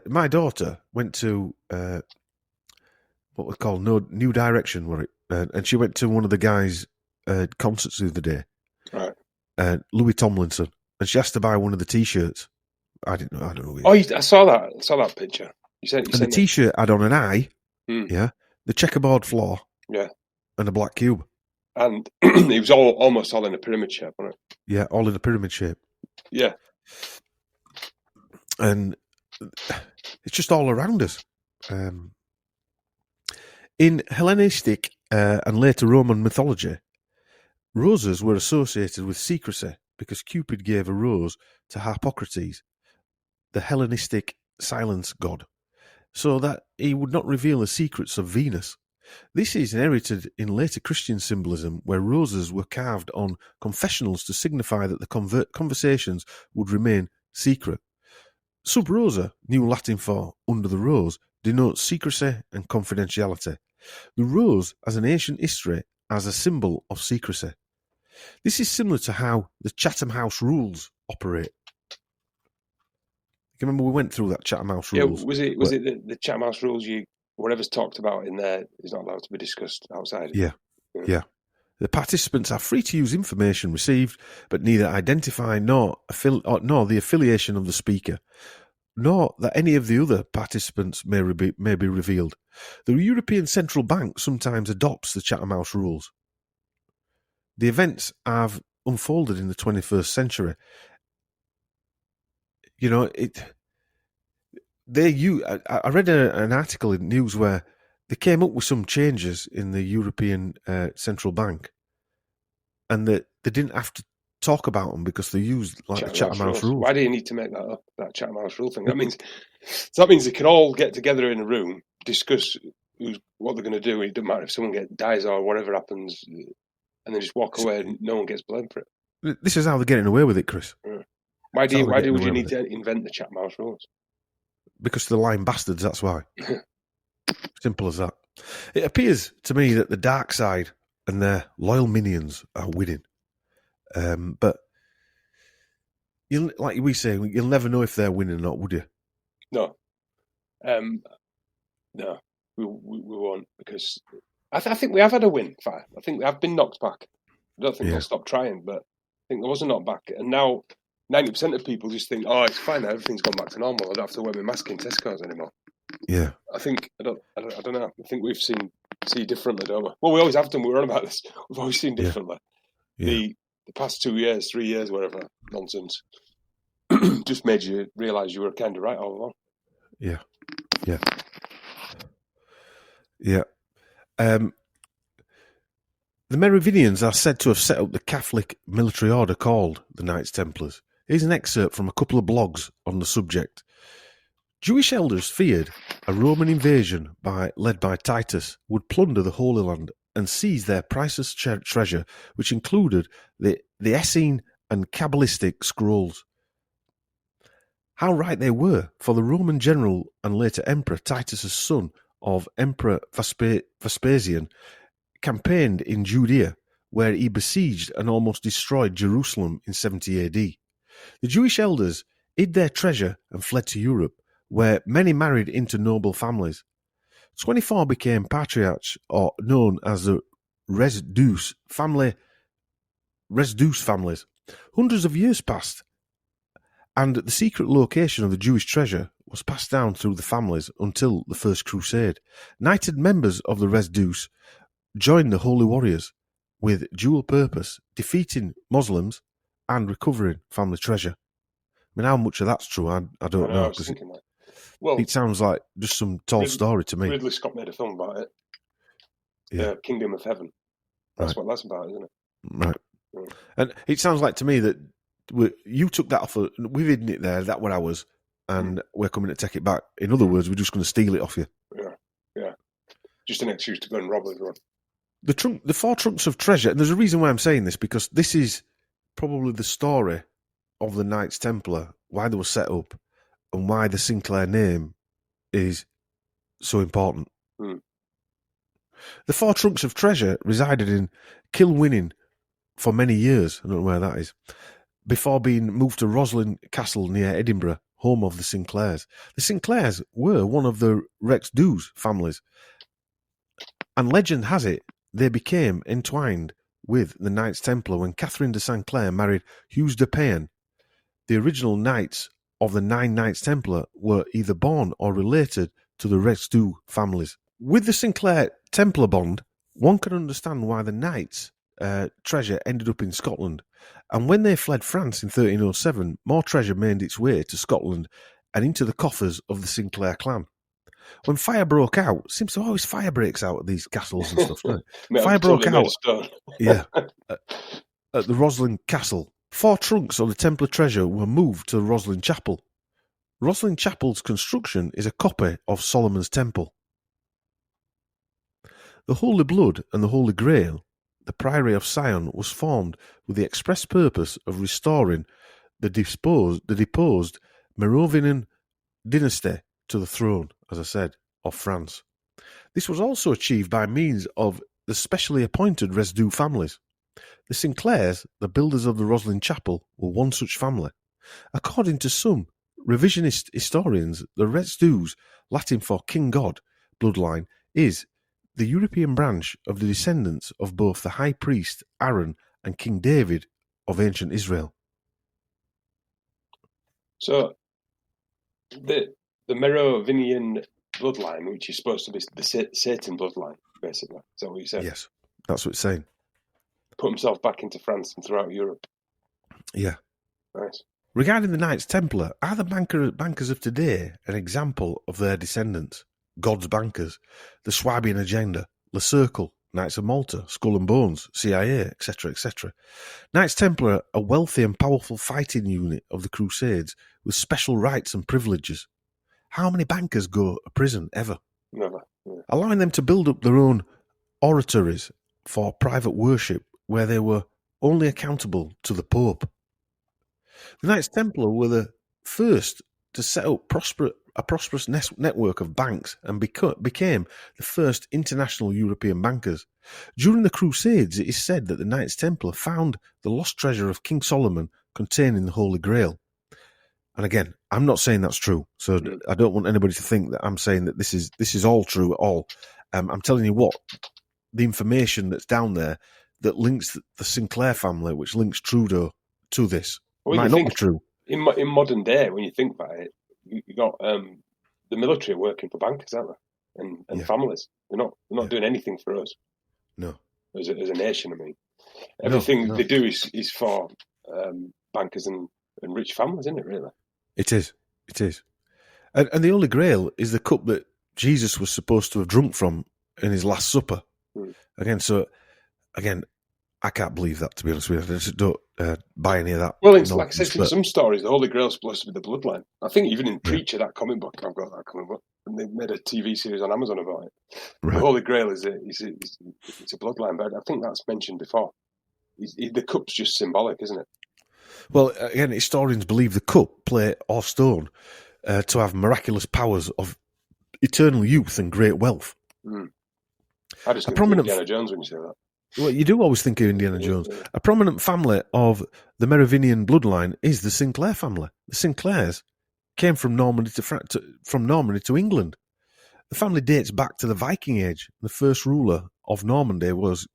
S1: my daughter went to what we call New Direction, were it? And she went to one of the guys' concerts the other day,
S2: right?
S1: Louis Tomlinson, and she asked to buy one of the T-shirts. I don't know.
S2: Oh, I saw that. I saw that picture. And
S1: the T-shirt had on an eye, yeah, the checkerboard floor,
S2: yeah,
S1: and a black cube,
S2: and it was almost all in a pyramid shape, wasn't it?
S1: Yeah, all in a pyramid shape.
S2: Yeah,
S1: and it's just all around us. In Hellenistic and later Roman mythology, roses were associated with secrecy because Cupid gave a rose to Harpocrates, the Hellenistic silence god, so that he would not reveal the secrets of Venus. This is inherited in later Christian symbolism, where roses were carved on confessionals to signify that the conversations would remain secret. Sub rosa, New Latin for under the rose, denotes secrecy and confidentiality. The rose has an ancient history as a symbol of secrecy. This is similar to how the Chatham House rules operate. You remember we went through that Chatham House rules?
S2: Yeah, was it the Chatham House rules? Whatever's talked about in there is not allowed to be discussed outside.
S1: Yeah. The participants are free to use information received, but neither identify nor the affiliation of the speaker, nor that any of the other participants may be revealed. The European Central Bank sometimes adopts the Chatham House rules. The events have unfolded in the 21st century. You know, I read an article in news where they came up with some changes in the European Central Bank, and that they didn't have to talk about them because they used the Chatham House rules.
S2: Why do you need to make that up, that Chatham House rule thing? That means they can all get together in a room, discuss what they're going to do. It doesn't matter if someone dies or whatever happens, and then just walk away and no one gets blamed for it.
S1: This is how they're getting away with it, Chris.
S2: Yeah. Why would you need to invent the Chatham House rules?
S1: Because they're lying bastards, that's why. Simple as that. It appears to me that the dark side and their loyal minions are winning. But like we say, you'll never know if they're winning or not, would you?
S2: No. No, we won't, because I think we have had a win. I think they have been knocked back. I don't think they'll stop trying, but I think there was a knockback. And now 90% of people just think, oh, it's fine, everything's gone back to normal. I don't have to wear my mask in Tesco's anymore.
S1: Yeah.
S2: I think I don't know. I think we've see differently, don't we? Well, we always have done. We were on about this. We've always seen differently.
S1: Yeah.
S2: The past 2 years, 3 years, whatever nonsense, just made you realise you were kind of right all along.
S1: Yeah. Yeah. Yeah. The Merovingians are said to have set up the Catholic military order called the Knights Templars. Here's an excerpt from a couple of blogs on the subject. Jewish elders feared a Roman invasion led by Titus would plunder the Holy Land and seize their priceless treasure, which included the Essene and Kabbalistic scrolls. How right they were, for the Roman general and later emperor Titus' son of Emperor Vespasian campaigned in Judea, where he besieged and almost destroyed Jerusalem in 70 AD. The Jewish elders hid their treasure and fled to Europe, where many married into noble families. 24 became patriarchs, or known as the Res Deus families. Hundreds of years passed, and the secret location of the Jewish treasure was passed down through the families until the First Crusade. Knighted members of the Res Deus joined the Holy Warriors with dual purpose, defeating Muslims and recovering family treasure. I mean, how much of that's true, I don't know.
S2: I was thinking that. Well,
S1: it sounds like just some tall story to me.
S2: Ridley Scott made a film about it.
S1: Yeah.
S2: Kingdom of Heaven. That's what that's about, isn't it?
S1: Right.
S2: Yeah.
S1: And it sounds like to me that you took that off, we've hidden it there, that where I was, and we're coming to take it back. In other words, we're just going to steal it off you.
S2: Yeah. Just an excuse to go and rob everyone.
S1: The 4 trunks of treasure, and there's a reason why I'm saying this, because this is probably the story of the Knights Templar, why they were set up, and why the Sinclair name is so important. The 4 trunks of treasure resided in Kilwinning for many years, I don't know where that is, before being moved to Roslin Castle near Edinburgh, home of the Sinclairs. The Sinclairs were one of the Rex Deus families, and legend has it they became entwined with the Knights Templar when Catherine de Sinclair married Hughes de Payne. The original knights of the 9 Knights Templar were either born or related to the Rex Deus families. With the Sinclair Templar bond, one can understand why the Knights' treasure ended up in Scotland, and when they fled France in 1307, more treasure made its way to Scotland and into the coffers of the Sinclair clan. When fire broke out, seems to always fire breaks out at these castles and stuff. Fire broke out, at the Roslin Castle. 4 trunks of the Templar treasure were moved to the Roslin Chapel. Roslin Chapel's construction is a copy of Solomon's Temple. The Holy Blood and the Holy Grail, the Priory of Scion, was formed with the express purpose of restoring the deposed Merovingian dynasty to the throne, as I said, of France. This was also achieved by means of the specially appointed Res Deus families. The Sinclairs, the builders of the Roslin Chapel, were one such family. According to some revisionist historians, the Res Deus, Latin for King God, bloodline, is the European branch of the descendants of both the high priest Aaron and King David of ancient Israel.
S2: So, the Merovingian bloodline, which is supposed to be the Satan bloodline, basically. Is that what you said?
S1: Yes, that's what it's saying.
S2: Put himself back into France and throughout Europe.
S1: Yeah.
S2: Nice.
S1: Regarding the Knights Templar, are the bankers of today an example of their descendants? God's bankers, the Swabian Agenda, Le Circle, Knights of Malta, Skull and Bones, CIA, etc., etc. Knights Templar are a wealthy and powerful fighting unit of the Crusades with special rights and privileges. How many bankers go to prison ever?
S2: Never. Yeah.
S1: Allowing them to build up their own oratories for private worship where they were only accountable to the Pope. The Knights Templar were the first to set up a prosperous network of banks and became the first international European bankers. During the Crusades, it is said that the Knights Templar found the lost treasure of King Solomon containing the Holy Grail. And again, I'm not saying that's true, so I don't want anybody to think that I'm saying that this is all true at all. I'm telling you what, the information that's down there that links the Sinclair family, which links Trudeau to this.
S3: Well,
S1: Might not be true.
S3: In modern day, when you think about it, you got the military working for bankers, aren't they? And families. They're not doing anything for us.
S1: No.
S3: As a nation, I mean. Everything they do is for bankers and rich families, isn't it, really?
S1: It is. And the Holy Grail is the cup that Jesus was supposed to have drunk from in his Last Supper. Again, I can't believe that, to be honest with you. I just don't buy any of that.
S3: Well, it's like I said, in some stories, the Holy Grail is supposed to be the bloodline. I think even in Preacher, that comic book, I've got that comic book, and they made a TV series on Amazon about it. Right. The Holy Grail is a bloodline, but I think that's mentioned before. The cup's just symbolic, isn't it?
S1: Well, again, historians believe the cup, plate, or stone to have miraculous powers of eternal youth and great wealth.
S3: I just think of Indiana Jones when you say that.
S1: Well, you do always think of Indiana Jones. Yeah. A prominent family of the Merovingian bloodline is the Sinclair family. The Sinclairs came from Normandy to England. The family dates back to the Viking Age. The first ruler of Normandy was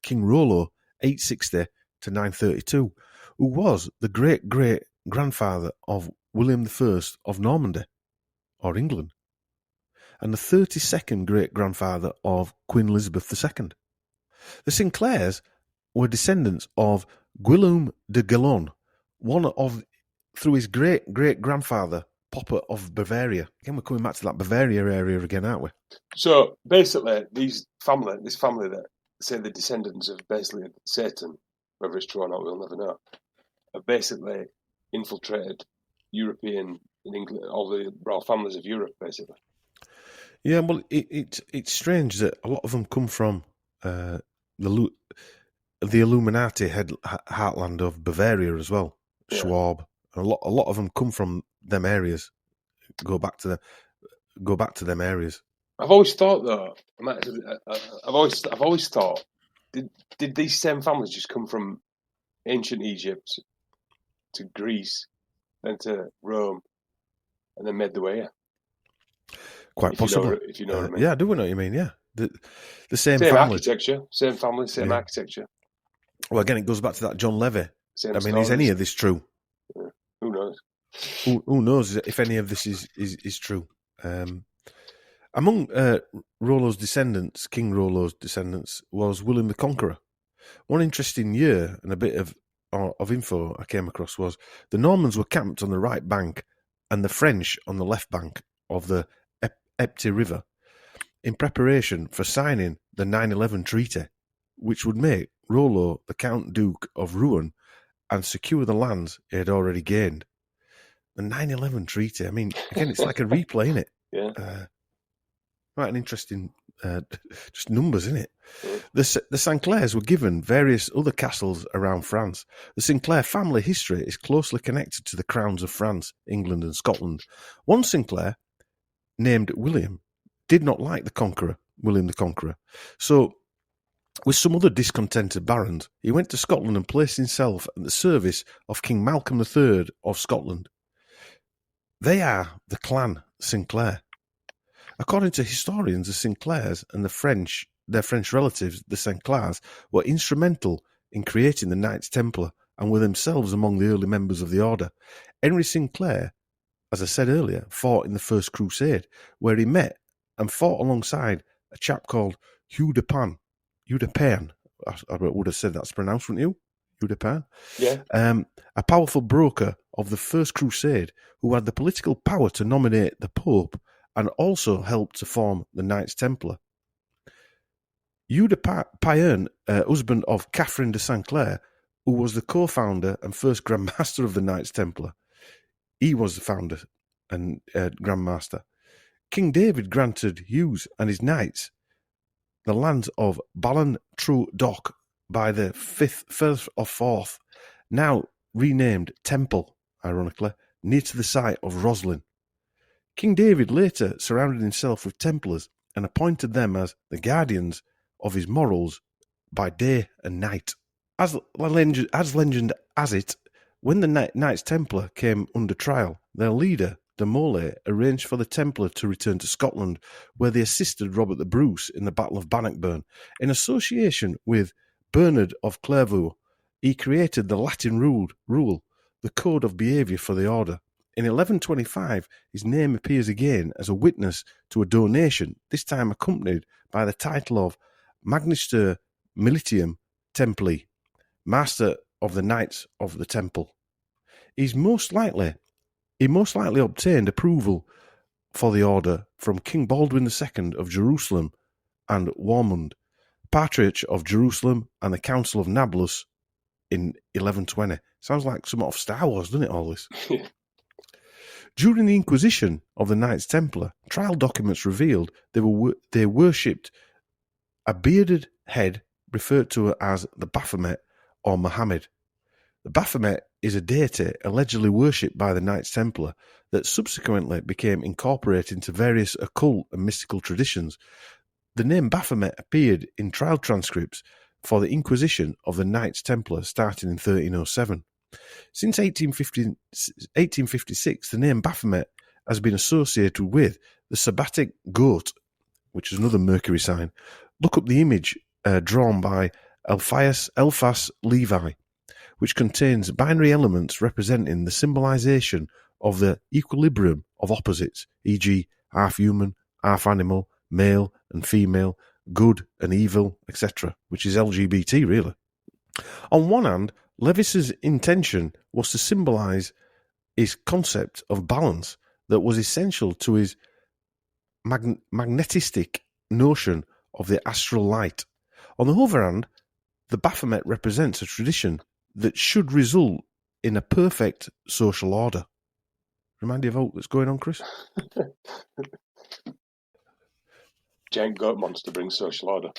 S1: King Rollo, 860 to 932, who was the great-great-grandfather of William I of Normandy, or England, and the 32nd great-grandfather of Queen Elizabeth II. The Sinclairs were descendants of Guillaume de Gallon, through his great-great-grandfather, Popper of Bavaria. Again, we're coming back to that Bavaria area again, aren't we?
S3: So, basically, this family that say the descendants of basically Satan, whether it's true or not, we'll never know, have basically infiltrated European, in England, all the royal families of Europe, basically.
S1: Yeah, well, it's strange that a lot of them come from the Illuminati heartland of Bavaria as well, Schwab. A lot of them come from them areas. Go back to them areas.
S3: I've always thought though. I've always thought. Did these same families just come from ancient Egypt to Greece, then to Rome, and then made the way here?
S1: Quite possibly.
S3: If you know what I mean.
S1: Yeah, I do know what you mean. Yeah, the same
S3: family.
S1: architecture,
S3: same family, same architecture.
S1: Well, again, it goes back to that John Levy.
S3: Same
S1: stories. Is any of this true?
S3: Yeah. Who knows?
S1: Who knows if any of this is true? Among Rollo's descendants, King Rollo's descendants, was William the Conqueror. One interesting year and a bit of info I came across was the Normans were camped on the right bank and the French on the left bank of the Pt2 River in preparation for signing the 9/11 Treaty, which would make Rollo the Count Duke of Rouen and secure the lands he had already gained. The 9/11 Treaty, I mean, again, it's like a replay, isn't it?
S3: Yeah.
S1: Quite an interesting, just numbers, isn't it? Yeah. The Sinclairs were given various other castles around France. The Sinclair family history is closely connected to the crowns of France, England and Scotland. One Sinclair, named William, did not like the Conqueror, William the Conqueror. So, with some other discontented barons, he went to Scotland and placed himself at the service of King Malcolm III of Scotland. They are the clan Sinclair. According to historians, the Sinclairs and their French relatives, the Sinclairs, were instrumental in creating the Knights Templar and were themselves among the early members of the order. Henry Sinclair, as I said earlier, fought in the First Crusade, where he met and fought alongside a chap called Hugh de Pan. I would have said that's pronounced, wouldn't you? Hugh de Pan?
S3: Yeah.
S1: A powerful broker of the First Crusade who had the political power to nominate the Pope and also helped to form the Knights Templar. Hugh de Payerne, husband of Catherine de Sinclair, who was the co-founder and first Grand Master of the Knights Templar. He was the founder and Grand Master. King David granted Hughes and his knights the lands of Ballan-Trou-Doc by the 1st of 4th, now renamed Temple, ironically, near to the site of Roslin. King David later surrounded himself with Templars and appointed them as the guardians of his morals by day and night. As legend has it, when the Knights Templar came under trial, their leader, de Molay, arranged for the Templar to return to Scotland, where they assisted Robert the Bruce in the Battle of Bannockburn. In association with Bernard of Clairvaux, he created the Latin rule, the code of behaviour for the order. In 1125, his name appears again as a witness to a donation, this time accompanied by the title of Magister Militium Templi, Master of the Knights of the Temple. He most likely obtained approval for the order from King Baldwin II of Jerusalem and Warmund, Patriarch of Jerusalem, and the Council of Nablus in 1120. Sounds like some of Star Wars, doesn't it, all this? During the Inquisition of the Knights Templar, trial documents revealed they worshipped a bearded head referred to as the Baphomet or Muhammad. The Baphomet is a deity allegedly worshipped by the Knights Templar that subsequently became incorporated into various occult and mystical traditions. The name Baphomet appeared in trial transcripts for the Inquisition of the Knights Templar starting in 1307. Since 1856, the name Baphomet has been associated with the Sabbatic goat, which is another Mercury sign. Look up the image drawn by Eliphas Levi, which contains binary elements representing the symbolization of the equilibrium of opposites, e.g. half human, half animal, male and female, good and evil, etc., which is LGBT, really. On one hand, Lewis's intention was to symbolize his concept of balance that was essential to his magnetistic notion of the astral light. On the other hand, the Baphomet represents a tradition that should result in a perfect social order. Remind you of what's going on, Chris?
S3: Giant goat monster brings social order.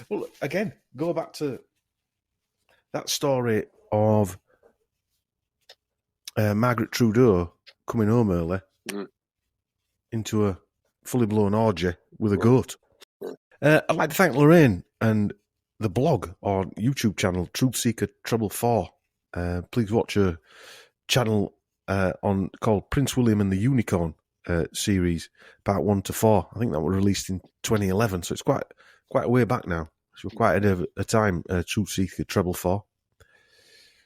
S1: Well, again, go back to that story of Margaret Trudeau coming home early into a fully blown orgy with a goat. I'd like to thank Lorraine and the blog or YouTube channel Truth Seeker Trouble 4. Please watch a channel called Prince William and the Unicorn series, part 1 to 4. I think that was released in 2011, so it's quite a way back now. So quite ahead of a time. Truth Seeker Trouble 4.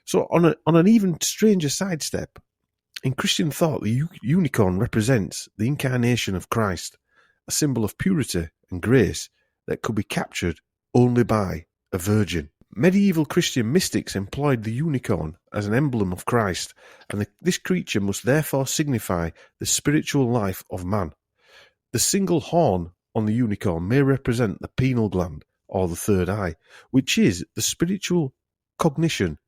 S1: So on an even stranger sidestep, in Christian thought, the unicorn represents the incarnation of Christ, a symbol of purity and grace that could be captured only by a virgin. Medieval Christian mystics employed the unicorn as an emblem of Christ, and this creature must therefore signify the spiritual life of man. The single horn on the unicorn may represent the pineal gland, or the third eye, which is the spiritual cognition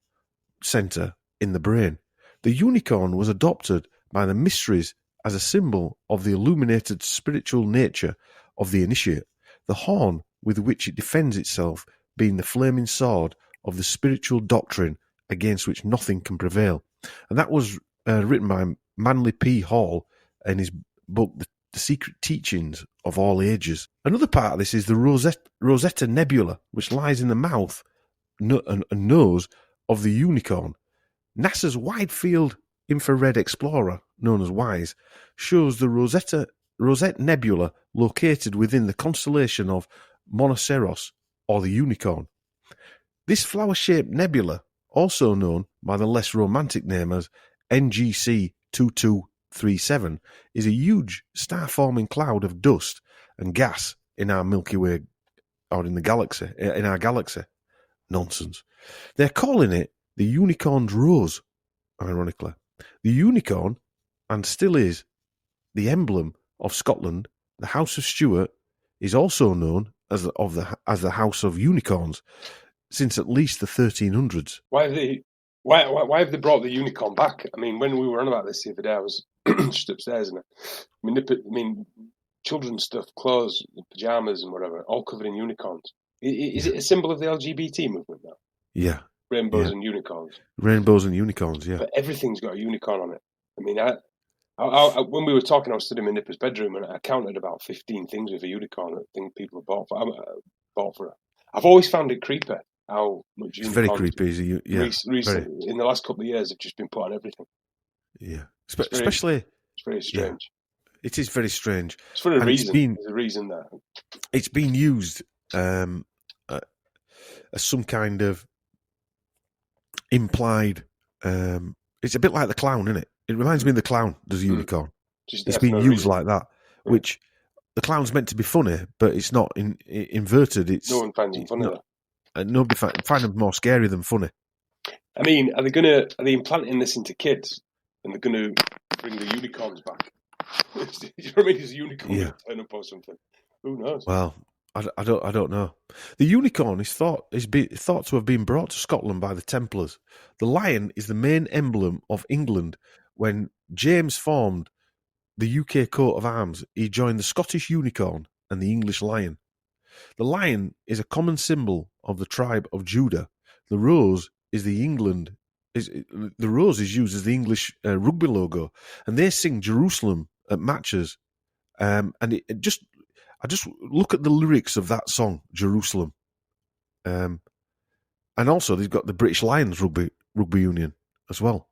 S1: centre in the brain. The unicorn was adopted by the mysteries as a symbol of the illuminated spiritual nature of the initiate, the horn with which it defends itself being the flaming sword of the spiritual doctrine against which nothing can prevail. And that was written by Manly P. Hall in his book, The Secret Teachings of All Ages. Another part of this is the Rosetta Nebula, which lies in the mouth and nose of the unicorn. NASA's Wide Field Infrared Explorer, known as WISE, shows the Rosette Nebula located within the constellation of Monoceros, or the unicorn. This flower-shaped nebula, also known by the less romantic name as NGC 2237, is a huge star-forming cloud of dust and gas in our Milky Way, or in our galaxy. Nonsense. They're calling it the unicorn's rose, ironically. The unicorn, and still is, the emblem of Scotland, the House of Stuart, is also known as the House of Unicorns since at least the 1300s.
S3: Why have they brought the unicorn back? I mean, when we were on about this the other day, I was just upstairs and children's stuff, clothes, pajamas and whatever, all covered in unicorns. Is it a symbol of the LGBT movement now?
S1: Yeah.
S3: Rainbows and unicorns.
S1: Rainbows and unicorns, yeah.
S3: But everything's got a unicorn on it. I mean, I when we were talking, I was sitting in my nipper's bedroom and I counted about 15 things with a unicorn that things people have bought for her. I've always found it creepy how much
S1: it's very creepy.
S3: Recently, in the last couple of years, have just been put on everything.
S1: Yeah,
S3: it's very strange.
S1: Yeah. It is very strange.
S3: It's for a reason. There's a reason there.
S1: It's been used as some kind of implied It's a bit like the clown, isn't it? It reminds me of the clown. There's a unicorn. It's been used like that, which the clown's meant to be funny, but it's not inverted. It's
S3: no one finds it funny.
S1: Nobody find them more scary than funny.
S3: I mean, are they implanting this into kids, and they're gonna bring the unicorns back? You know what I mean? Is a unicorn turn up or something? Who knows?
S1: Well, I don't know. The unicorn is thought to have been brought to Scotland by the Templars. The lion is the main emblem of England. When James formed the UK coat of arms, he joined the Scottish unicorn and the English lion. The lion is a common symbol of the tribe of Judah. The rose is the rose is used as the English rugby logo, and they sing Jerusalem at matches. And I just look at the lyrics of that song, Jerusalem. And also they've got the British Lions rugby union as well.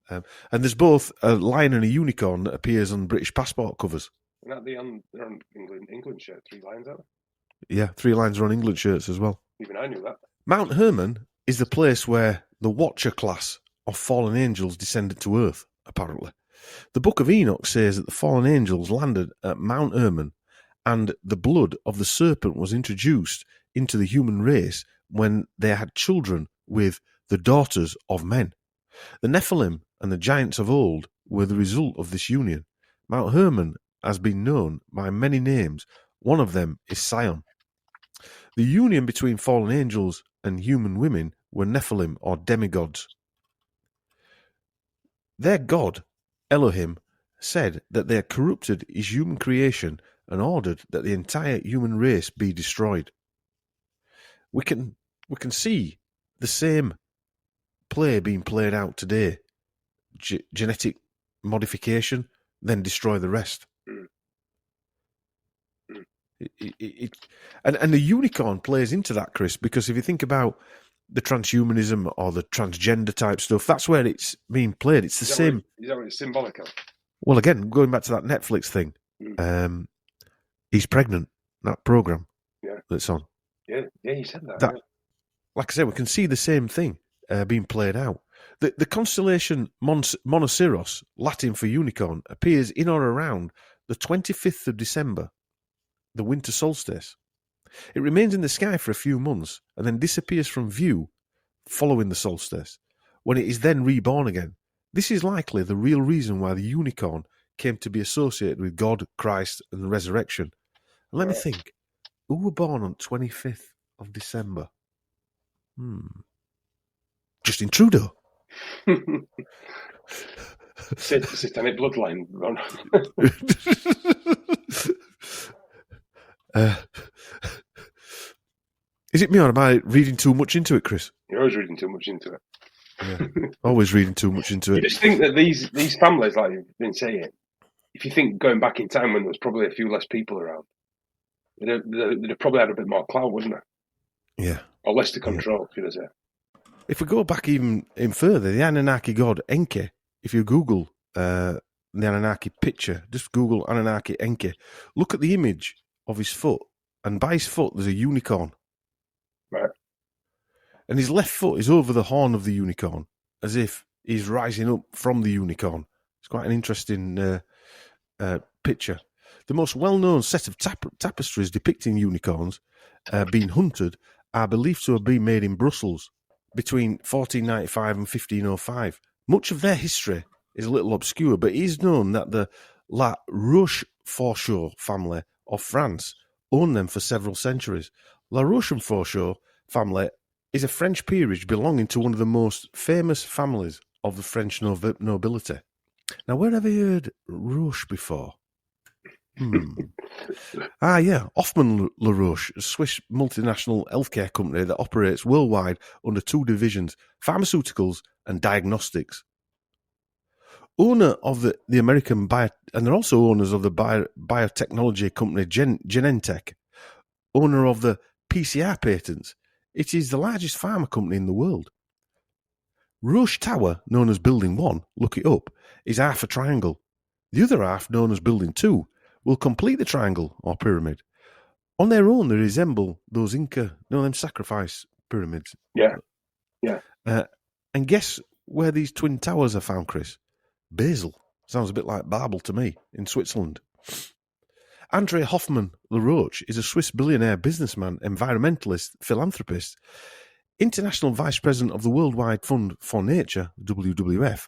S1: And there's both a lion and a unicorn that appears on British passport covers.
S3: They're on England shirt, 3 lions, aren't they?
S1: Yeah, 3 lions are on England shirts as well.
S3: Even I knew that.
S1: Mount Hermon is the place where the Watcher class of fallen angels descended to Earth, apparently. The Book of Enoch says that the fallen angels landed at Mount Hermon, and the blood of the serpent was introduced into the human race when they had children with the daughters of men. The Nephilim and the giants of old were the result of this union. Mount Hermon has been known by many names. One of them is Scion. The union between fallen angels and human women were Nephilim or demigods. Their god, Elohim, said that they had corrupted his human creation and ordered that the entire human race be destroyed. We can see the same play being played out today. Genetic modification, then destroy the rest. And the unicorn plays into that, Chris, because if you think about the transhumanism or the transgender type stuff, that's where it's being played. It's the same.
S3: Is that what it's symbolic of?
S1: Well, again, going back to that Netflix thing, He's Pregnant, that program that's on.
S3: Yeah, you said that.
S1: Like I said, we can see the same thing being played out. The constellation Monoceros, Latin for unicorn, appears in or around the 25th of December, the winter solstice. It remains in the sky for a few months and then disappears from view following the solstice, when it is then reborn again. This is likely the real reason why the unicorn came to be associated with God, Christ, and the resurrection. And let me think, who were born on 25th of December? Justin Trudeau.
S3: Satanic bloodline.
S1: Is it me or am I reading too much into it, Chris?
S3: You're always reading too much into it.
S1: Yeah, always reading too much into it.
S3: You just think that these families, like you've been saying, if you think going back in time when there was probably a few less people around, they'd have probably had a bit more clout, wouldn't they?
S1: Yeah.
S3: Or less to control, should I say.
S1: If we go back even further, the Anunnaki god Enki, if you Google the Anunnaki picture, just Google Anunnaki Enki, look at the image of his foot, and by his foot there's a unicorn.
S3: Right.
S1: And his left foot is over the horn of the unicorn, as if he's rising up from the unicorn. It's quite an interesting picture. The most well-known set of tapestries depicting unicorns being hunted are believed to have been made in Brussels between 1495 and 1505. Much of their history is a little obscure, but it is known that the La Rochefoucauld family of France owned them for several centuries. La Rochefoucauld family is a French peerage belonging to one of the most famous families of the French nobility. Now, where have you heard Roche before? Hoffmann La Roche, a Swiss multinational healthcare company that operates worldwide under two divisions, pharmaceuticals and diagnostics. Owner of the American and they're also owners of the biotechnology company Genentech, owner of the PCR patents. It is the largest pharma company in the world. Roche Tower, known as Building 1, look it up, is half a triangle. The other half, known as Building 2, will complete the triangle or pyramid. On their own, they resemble those Inca, them sacrifice pyramids.
S3: Yeah.
S1: And guess where these twin towers are found, Chris? Basel. Sounds a bit like Babel to me, in Switzerland. André Hoffmann Laroche is a Swiss billionaire businessman, environmentalist, philanthropist, international vice president of the Worldwide Fund for Nature, WWF,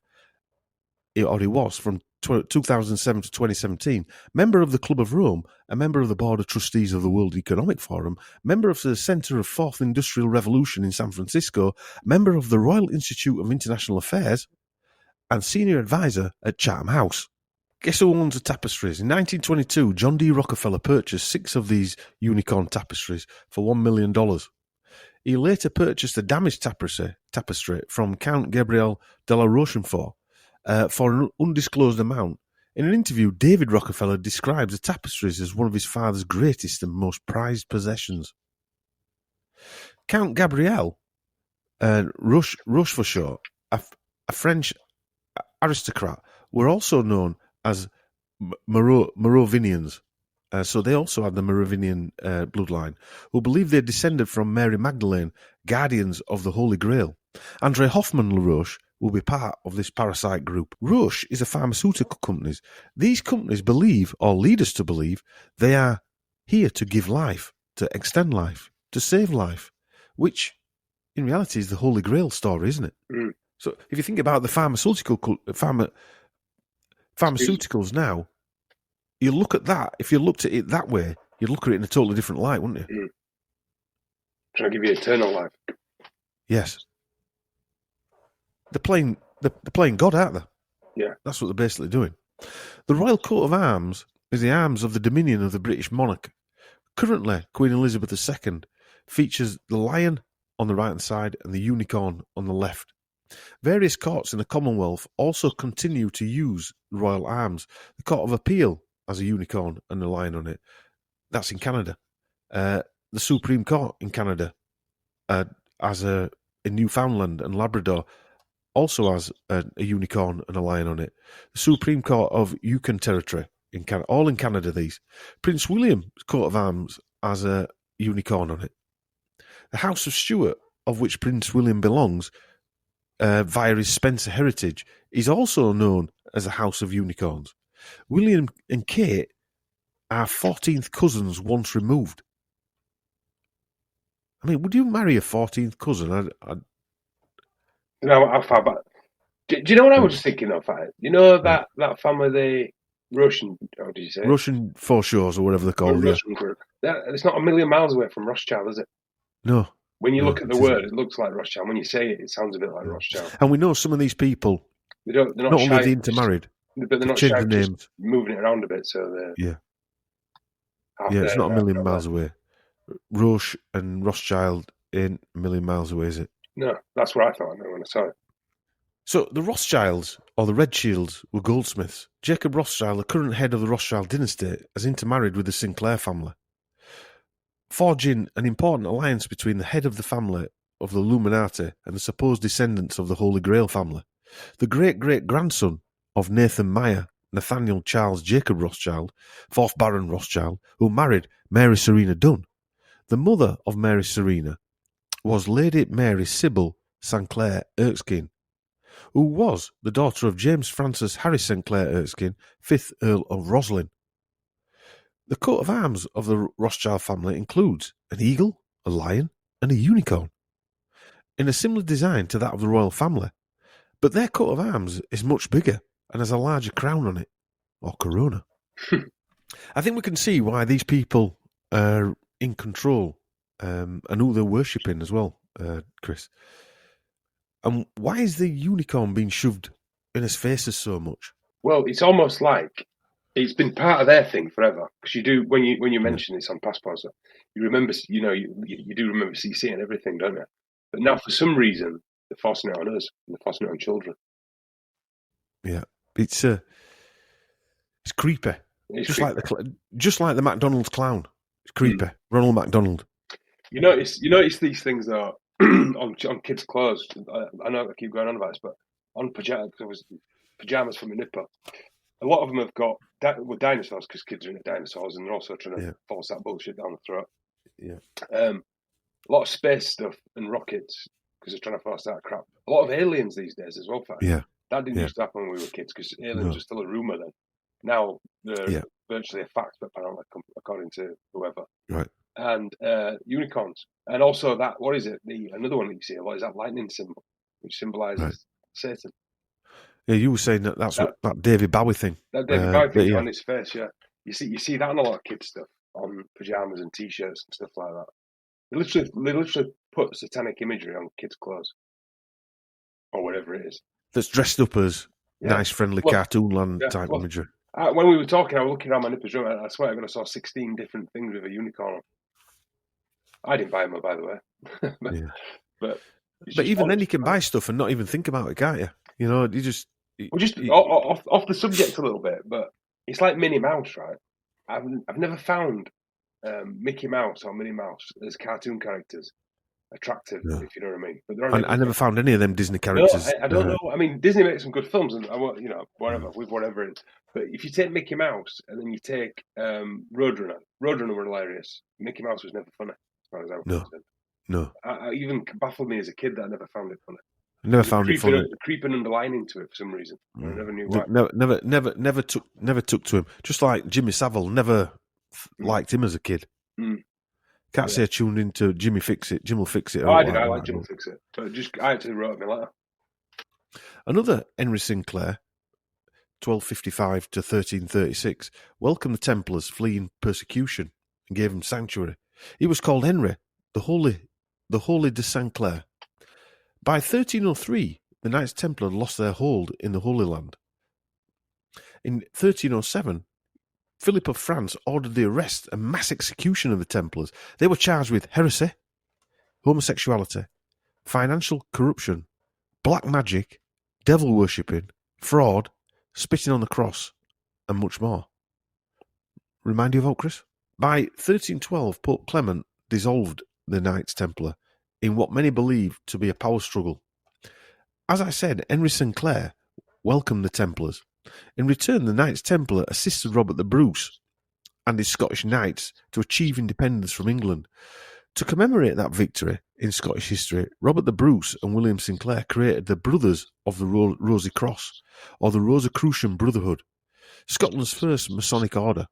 S1: or he was from 2007 to 2017, member of the Club of Rome, a member of the Board of Trustees of the World Economic Forum, member of the Center of Fourth Industrial Revolution in San Francisco, member of the Royal Institute of International Affairs, and senior advisor at Chatham House. Guess who owns the tapestries? In 1922, John D. Rockefeller purchased 6 of these unicorn tapestries for $1 million. He later purchased a damaged tapestry from Count Gabriel de la Rochefort for an undisclosed amount. In an interview, David Rockefeller describes the tapestries as one of his father's greatest and most prized possessions. Count Gabriel Rochefort, a French aristocrat, were also known as Merovingians. So they also had the Merovingian bloodline, who believed they descended from Mary Magdalene, guardians of the Holy Grail. André Hoffmann Laroche will be part of this parasite group. Roche is a pharmaceutical company. These companies believe, or lead us to believe, they are here to give life, to extend life, to save life, which in reality is the Holy Grail story, isn't it?
S3: Mm.
S1: So if you think about the pharmaceuticals now, you look at that, if you looked at it that way, you'd look at it in a totally different light, wouldn't you?
S3: Mm. Trying to give you eternal life.
S1: Yes. They're playing God, aren't they?
S3: Yeah.
S1: That's what they're basically doing. The Royal Coat of Arms is the arms of the Dominion of the British monarch. Currently, Queen Elizabeth II features the lion on the right-hand side and the unicorn on the left. Various courts in the Commonwealth also continue to use royal arms. The Court of Appeal has a unicorn and a lion on it. That's in Canada. The Supreme Court in Canada in Newfoundland and Labrador also has a unicorn and a lion on it. The Supreme Court of Yukon Territory in Canada, all in Canada. These Prince William's coat of arms has a unicorn on it. The House of Stuart, of which Prince William belongs, via his Spencer heritage, is also known as a House of Unicorns. William and Kate are 14th cousins once removed. I mean, would you marry a 14th cousin?
S3: You know how far back? Do you know what I was thinking of? You know that family, the Russian, how did you say?
S1: Russian Foreshores or whatever they're called.
S3: Russian group. It's not a million miles away from Rothschild, is it?
S1: No.
S3: When you look at the word, it looks like Rothschild. When you say it, it sounds a bit like Rothschild.
S1: And we know some of these people,
S3: they're not
S1: only
S3: shy,
S1: they intermarried,
S3: but they're not
S1: changed
S3: shy
S1: the names.
S3: moving it around a bit. So they're
S1: it's not a million miles away. Roche and Rothschild ain't a million miles away, is it?
S3: No, that's what I thought when I saw it.
S1: So the Rothschilds, or the Red Shields, were goldsmiths. Jacob Rothschild, the current head of the Rothschild dynasty, has intermarried with the Sinclair family, forging an important alliance between the head of the family of the Illuminati and the supposed descendants of the Holy Grail family. The great-great-grandson of Nathan Meyer, Nathaniel Charles Jacob Rothschild, 4th Baron Rothschild, who married Mary Serena Dunn. The mother of Mary Serena was Lady Mary Sybil Sinclair Erskine, who was the daughter of James Francis Harry Sinclair Erskine, 5th Earl of Roslin. The coat of arms of the Rothschild family includes an eagle, a lion, and a unicorn, in a similar design to that of the royal family, but their coat of arms is much bigger and has a larger crown on it, or corona. I think we can see why these people are in control and who they're worshipping as well, Chris. And why is the unicorn being shoved in his faces so much?
S3: Well, it's almost like it's been part of their thing forever. Because you do when you mention this on passports, you remember, you do remember CC and everything, don't you? But now for some reason they're forcing it on us. And they're forcing it on children.
S1: Yeah, it's creepy. It's just like the McDonald's clown. It's creepy. Ronald McDonald.
S3: You notice these things though on kids' clothes. I know I keep going on about this, but on pajamas from a nipper, a lot of them have got dinosaurs because kids are into dinosaurs, and they're also trying to force that bullshit down the throat.
S1: Yeah.
S3: A lot of space stuff and rockets because they're trying to force that crap. A lot of aliens these days as well, fact.
S1: Yeah.
S3: That didn't used to happen when we were kids because aliens are still a rumour then. Now they're virtually a fact, apparently, according to whoever.
S1: Right.
S3: And unicorns. And also that, what is it? Another one that you see a lot is that lightning symbol, which symbolises Satan.
S1: Yeah, you were saying that's what that David Bowie thing.
S3: That David Bowie thing on his face, yeah. You see that in a lot of kids' stuff, on pyjamas and t-shirts and stuff like that. They literally put satanic imagery on kids' clothes. Or whatever it is.
S1: That's dressed up as nice, friendly cartoon land type imagery.
S3: When we were talking, I was looking around my neighbour's room, and I swear I saw 16 different things with a unicorn on. I didn't buy them, by the way. but
S1: even then, you can buy stuff and not even think about it, can't you? You know, you just...
S3: off the subject a little bit, but it's like Minnie Mouse, right? I've never found Mickey Mouse or Minnie Mouse as cartoon characters attractive, if you know what I mean. But
S1: I never found any of them Disney characters.
S3: No, I don't know. I mean, Disney makes some good films, and whatever it is. But if you take Mickey Mouse and then you take Roadrunner were hilarious. Mickey Mouse was never funny, as far as I was concerned.
S1: No.
S3: I even baffled me as a kid that I never found it funny.
S1: I never found it funny.
S3: Creeping underlining to it for some reason. I never knew why.
S1: Never took to him. Just like Jimmy Savile, never liked him as a kid. Can't say I tuned into Jimmy Fix It. Jim will fix it.
S3: I did. I like Jim will fix it. But I actually wrote him a letter.
S1: Another Henry Sinclair, 1255 to 1336, welcomed the Templars fleeing persecution and gave them sanctuary. He was called Henry, the Holy de Sinclair. By 1303, the Knights Templar lost their hold in the Holy Land. In 1307, Philip of France ordered the arrest and mass execution of the Templars. They were charged with heresy, homosexuality, financial corruption, black magic, devil worshipping, fraud, spitting on the cross, and much more. Remind you of that, Chris? By 1312, Pope Clement dissolved the Knights Templar in what many believe to be a power struggle. As I said, Henry Sinclair welcomed the Templars. In return, the Knights Templar assisted Robert the Bruce and his Scottish Knights to achieve independence from England. To commemorate that victory in Scottish history, Robert the Bruce and William Sinclair created the Brothers of the Rosy Cross, or the Rosicrucian Brotherhood, Scotland's first Masonic order,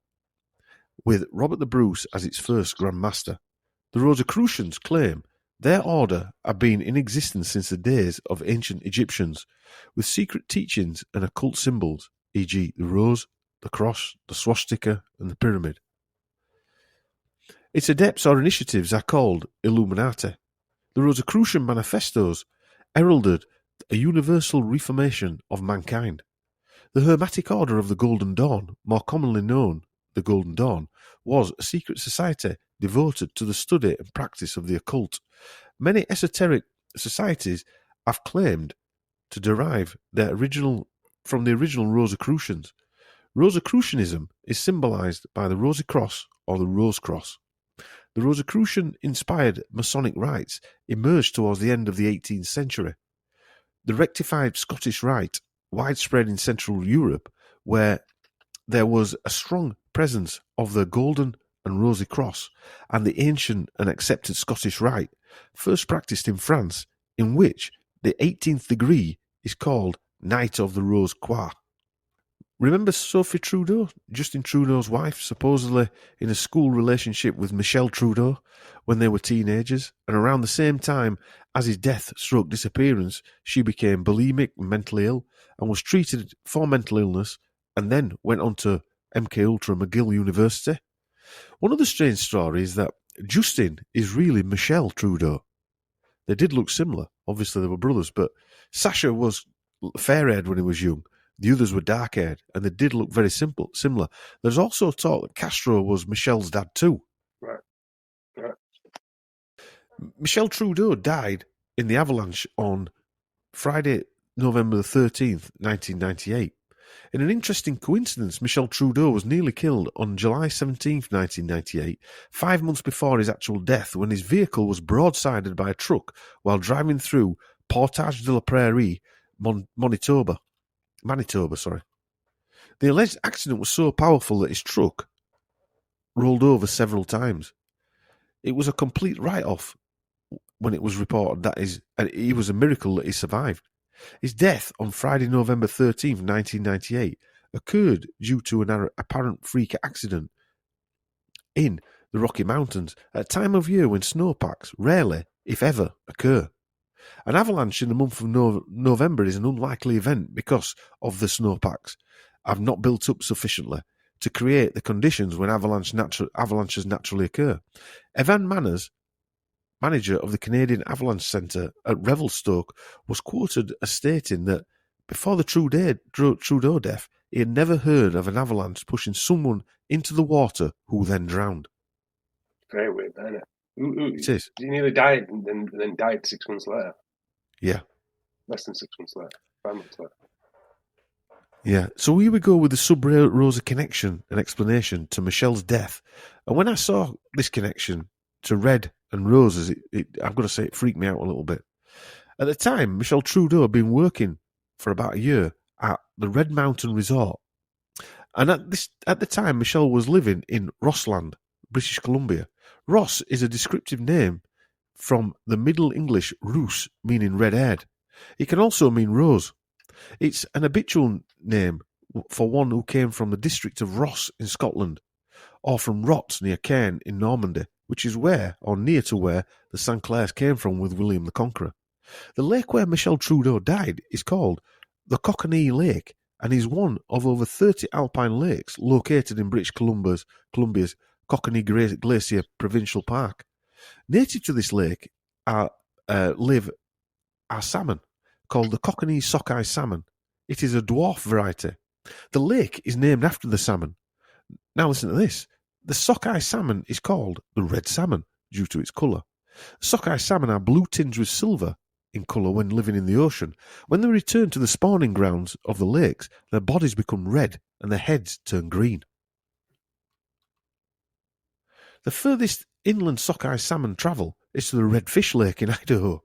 S1: with Robert the Bruce as its first Grand Master. The Rosicrucians claim their order had been in existence since the days of ancient Egyptians, with secret teachings and occult symbols, e.g. the rose, the cross, the swastika, and the pyramid. Its adepts or initiatives are called Illuminati. The Rosicrucian manifestos heralded a universal reformation of mankind. The Hermetic Order of the Golden Dawn, more commonly known the Golden Dawn, was a secret society devoted to the study and practice of the occult. Many esoteric societies have claimed to derive from the original Rosicrucians. Rosicrucianism is symbolized by the Rosy Cross or the Rose Cross. The Rosicrucian-inspired Masonic rites emerged towards the end of the 18th century. The rectified Scottish rite, widespread in Central Europe, where there was a strong presence of the Golden and Rosy Cross, and the ancient and accepted Scottish rite, first practiced in France, in which the 18th degree is called Knight of the Rose Croix. Remember Sophie Trudeau, Justin Trudeau's wife, supposedly in a school relationship with Michelle Trudeau when they were teenagers, and around the same time as his death/disappearance, she became bulimic and mentally ill, and was treated for mental illness, and then went on to MKUltra McGill University. One of the strange stories is that Justin is really Michelle Trudeau. They did look similar. Obviously, they were brothers, but Sasha was fair-haired when he was young. The others were dark-haired, and they did look very similar. There's also talk that Castro was Michelle's dad too.
S3: Right.
S1: Michelle Trudeau died in the avalanche on Friday, November the 13th, 1998. In an interesting coincidence, Michelle Trudeau was nearly killed on July 17th, 1998, 5 months before his actual death, when his vehicle was broadsided by a truck while driving through Portage de la Prairie, Manitoba. The alleged accident was so powerful that his truck rolled over several times. It was a complete write-off when it was reported that it was a miracle that he survived. His death on Friday, November 13th, 1998, occurred due to an apparent freak accident in the Rocky Mountains at a time of year when snowpacks rarely, if ever, occur. An avalanche in the month of November is an unlikely event because of the snowpacks have not built up sufficiently to create the conditions when avalanches naturally occur. Evan Manners, manager of the Canadian Avalanche Centre at Revelstoke, was quoted as stating that before the Trudeau death, he had never heard of an avalanche pushing someone into the water who then drowned.
S3: Very weird, isn't it?
S1: It is.
S3: He nearly died and then died 6 months later.
S1: Yeah.
S3: Less than 6 months later. 5 months later.
S1: Yeah. So here we go with the Sub-Rosa connection and explanation to Michelle's death. And when I saw this connection to red and roses, I've got to say it freaked me out a little bit. At the time, Michelle Trudeau had been working for about a year at the Red Mountain Resort. And at the time, Michelle was living in Rossland, British Columbia. Ross is a descriptive name from the Middle English Roos, meaning red-haired. It can also mean rose. It's an habitual name for one who came from the district of Ross in Scotland, or from Rots near Cairn in Normandy, which is where, or near to where, the Sinclairs came from with William the Conqueror. The lake where Michelle Trudeau died is called the Cockney Lake and is one of over 30 alpine lakes located in British Columbia's Cockney Glacier Provincial Park. Native to this lake live salmon, called the Cockney sockeye salmon. It is a dwarf variety. The lake is named after the salmon. Now listen to this. The sockeye salmon is called the red salmon due to its colour. Sockeye salmon are blue tinged with silver in colour when living in the ocean. When they return to the spawning grounds of the lakes, their bodies become red and their heads turn green. The furthest inland sockeye salmon travel is to the Redfish Lake in Idaho.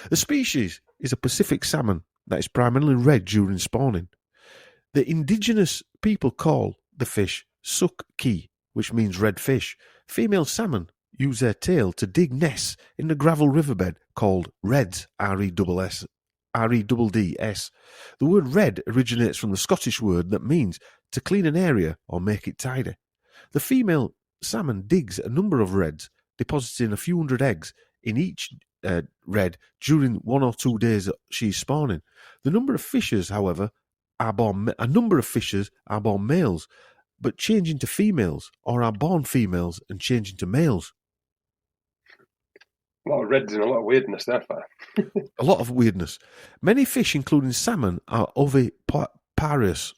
S1: The species is a Pacific salmon that is primarily red during spawning. The indigenous people call the fish suk-ki, which means red fish. Female salmon use their tail to dig nests in the gravel riverbed called reds, R-E-D-D-S. The word red originates from the Scottish word that means to clean an area or make it tidy. The female salmon digs a number of reds, depositing a few hundred eggs in each red during 1 or 2 days that she's spawning. A number of fishes are born males, but change into females, or are born females and change into males.
S3: A lot of reds and a lot of weirdness there, Fire.
S1: A lot of weirdness. Many fish, including salmon, are oviparous.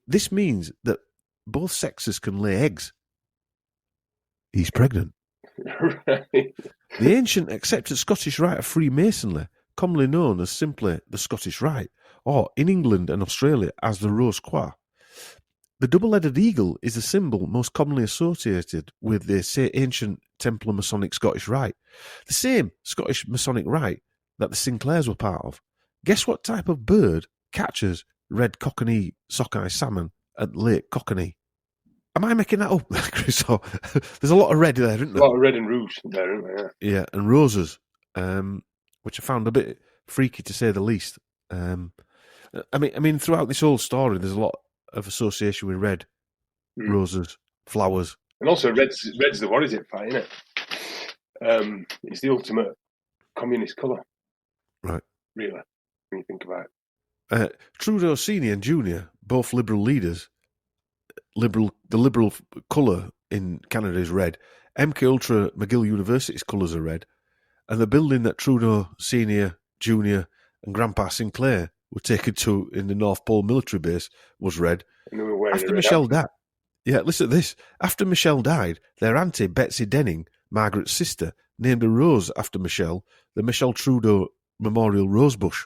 S1: This means that both sexes can lay eggs. He's pregnant.
S3: Right.
S1: The ancient accepted Scottish rite of Freemasonry, commonly known as simply the Scottish Rite, or in England and Australia as the Rose Croix. The double-headed eagle is the symbol most commonly associated with the ancient Templar Masonic Scottish Rite, the same Scottish Masonic Rite that the Sinclairs were part of. Guess what type of bird catches red Cockney sockeye salmon at Lake Cockney? Am I making that up, Chris? There's a lot of red there, isn't there?
S3: A lot of red and rouge there, isn't there?
S1: Yeah, and roses, which I found a bit freaky to say the least. I mean, throughout this whole story, there's a lot of association with red, roses, flowers,
S3: and also red's the what is it fight, isn't it? It's the ultimate communist colour,
S1: right?
S3: Really, when you think about
S1: it. Trudeau Senior and Junior, both Liberal leaders. The Liberal colour in Canada is red. MK Ultra McGill University's colours are red, and the building that Trudeau Senior, Junior, and Grandpa Sinclair were taken to in the North Pole military base was red. After Michelle died, listen to this. After Michelle died, their auntie Betsy Denning, Margaret's sister, named a rose after Michelle, the Michelle Trudeau Memorial Rosebush.